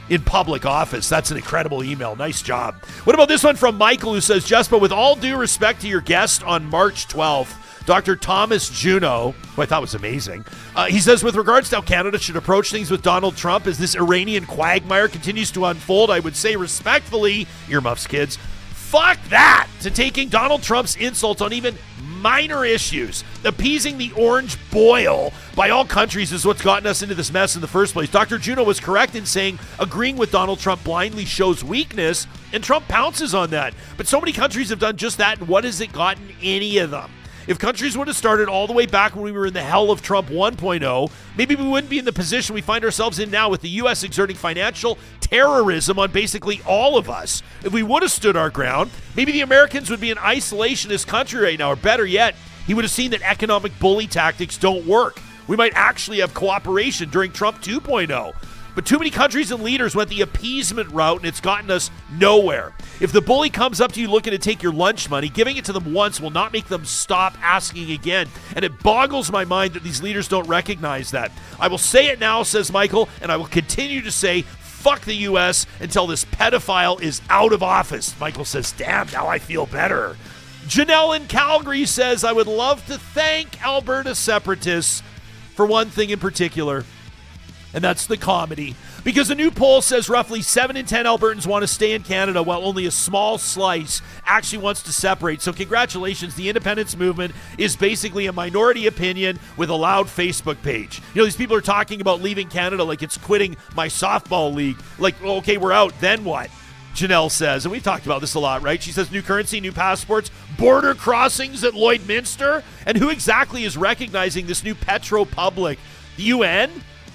in public office. That's an incredible email. Nice job. What about this one from Michael, who says, Jespo, with all due respect to your guest on March 12th, Dr. Thomas Juneau, who I thought was amazing, he says, with regards to how Canada should approach things with Donald Trump as this Iranian quagmire continues to unfold, I would say respectfully, earmuffs kids, fuck that to taking Donald Trump's insults on even minor issues. Appeasing the orange boil by all countries is what's gotten us into this mess in the first place. Dr. Juneau was correct in saying agreeing with Donald Trump blindly shows weakness, and Trump pounces on that. But so many countries have done just that, and what has it gotten any of them? If countries would have started all the way back when we were in the hell of Trump 1.0, maybe we wouldn't be in the position we find ourselves in now with the U.S. exerting financial terrorism on basically all of us. If we would have stood our ground, maybe the Americans would be an isolationist country right now, or better yet, he would have seen that economic bully tactics don't work. We might actually have cooperation during Trump 2.0. But too many countries and leaders went the appeasement route, and it's gotten us nowhere. If the bully comes up to you looking to take your lunch money, giving it to them once will not make them stop asking again. And it boggles my mind that these leaders don't recognize that. I will say it now, says Michael, and I will continue to say, fuck the U.S. until this pedophile is out of office. Michael says, damn, now I feel better. Janelle in Calgary says, I would love to thank Alberta separatists for one thing in particular, and that's the comedy. Because a new poll says roughly 7 in 10 Albertans want to stay in Canada, while only a small slice actually wants to separate. So congratulations, the independence movement is basically a minority opinion with a loud Facebook page. You know, these people are talking about leaving Canada like it's quitting my softball league. Like, okay, we're out, then what? Janelle says, and we've talked about this a lot, right? She says new currency, new passports, border crossings at Lloydminster. And who exactly is recognizing this new Petro-Public? The UN?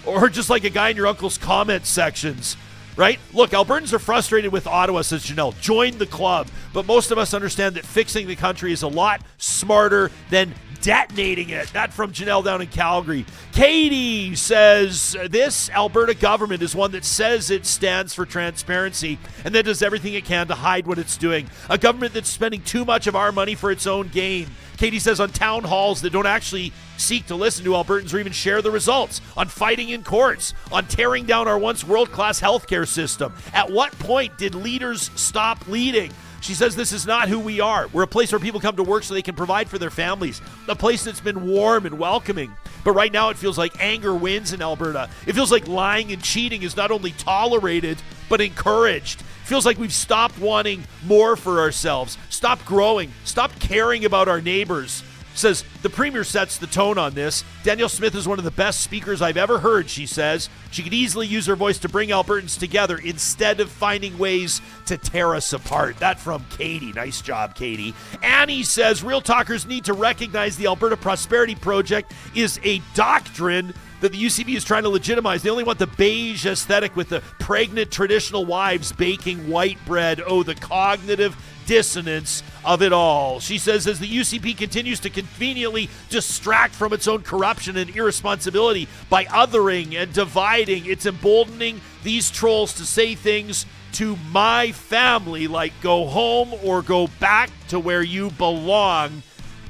Or just like a guy in your uncle's comment sections, right? Look, Albertans are frustrated with Ottawa, says Janelle. Join the club. But most of us understand that fixing the country is a lot smarter than detonating it. That from Janelle down in Calgary. Katie says, this Alberta government is one that says it stands for transparency and that does everything it can to hide what it's doing. A government that's spending too much of our money for its own gain. Katie says on town halls that don't actually seek to listen to Albertans or even share the results, on fighting in courts, on tearing down our once world-class healthcare system. At what point did leaders stop leading? She says this is not who we are. We're a place where people come to work so they can provide for their families. A place that's been warm and welcoming. But right now it feels like anger wins in Alberta. It feels like lying and cheating is not only tolerated, but encouraged. It feels like we've stopped wanting more for ourselves, stopped growing, stopped caring about our neighbors. Says the premier sets the tone on this. Danielle Smith is one of the best speakers I've ever heard, she says. She could easily use her voice to bring Albertans together instead of finding ways to tear us apart. That from Katie. Nice job, Katie. Annie says real talkers need to recognize the Alberta Prosperity Project is a doctrine that the UCB is trying to legitimize. They only want the beige aesthetic with the pregnant traditional wives baking white bread. Oh, the cognitive dissonance of it all. She says as the UCP continues to conveniently distract from its own corruption and irresponsibility by othering and dividing, it's emboldening these trolls to say things to my family like go home or go back to where you belong.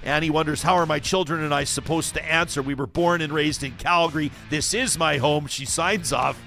Annie wonders, how are my children and I supposed to answer? We were born and raised in Calgary. This is my home. She signs off.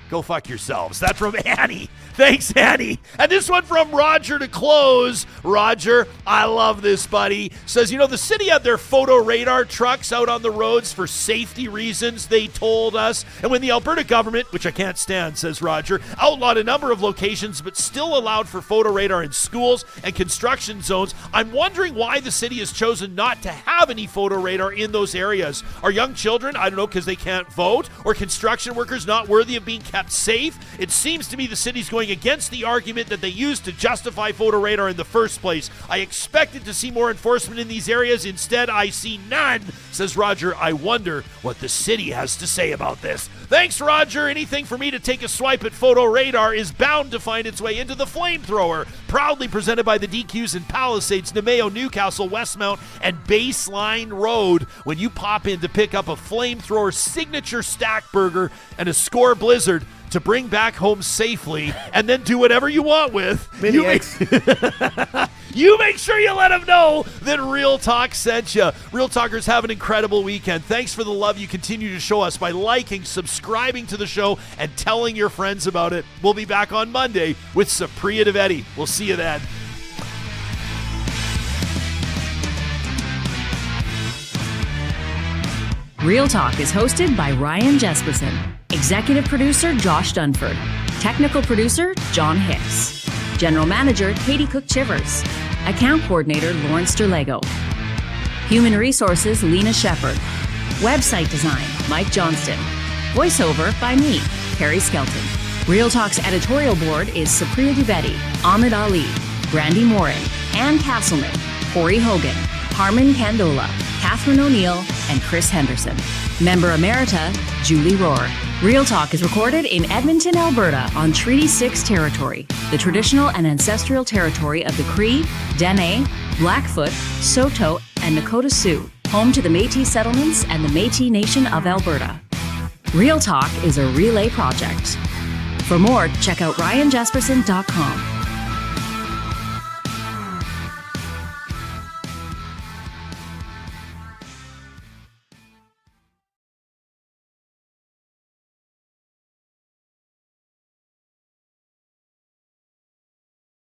Go fuck yourselves. That from Annie. Thanks, Annie. And this one from Rodger to close. Rodger, I love this, buddy. Says, you know, the city had their photo radar trucks out on the roads for safety reasons, they told us. And when the Alberta government, which I can't stand, says Rodger, outlawed a number of locations but still allowed for photo radar in schools and construction zones, I'm wondering why the city has chosen not to have any photo radar in those areas. Are young children, I don't know, because they can't vote, or construction workers not worthy of being kept safe? It seems to me the city's going against the argument that they used to justify photo radar in the first place. I expected to see more enforcement in these areas. Instead, I see none. Says Rodger, I wonder what the city has to say about this. Thanks, Rodger. Anything for me to take a swipe at Photo Radar is bound to find its way into the flamethrower. Proudly presented by the DQs in Palisades, NAMAO, Newcastle, Westmount, and Baseline Road. When you pop in to pick up a flamethrower signature stack burger and a Score Blizzard to bring back home safely and then do whatever you want with. Mini Yeggs. You make sure you let them know that Real Talk sent you. Real Talkers, have an incredible weekend. Thanks for the love you continue to show us by liking, subscribing to the show, and telling your friends about it. We'll be back on Monday with Separatists Eddie. We'll see you then. Real Talk is hosted by Ryan Jespersen. Executive producer Josh Dunford. Technical producer John Hicks. General manager Katie Cook-Chivers. Account coordinator Lawrence Derlego. Human resources Lena Shepard. Website design Mike Johnston. Voiceover by me, Carrie Skelton. Real Talk's editorial board is Supriya Dwivedi, Ahmed Ali, Brandy Morin, Ann Castleman, Corey Hogan, Harmon Candola, Catherine O'Neill, and Chris Henderson. Member Emerita, Julie Rohr. Real Talk is recorded in Edmonton, Alberta on Treaty 6 territory, the traditional and ancestral territory of the Cree, Dene, Blackfoot, Saulteaux, and Nakota Sioux, home to the Métis settlements and the Métis Nation of Alberta. Real Talk is a relay project. For more, check out ryanjespersen.com.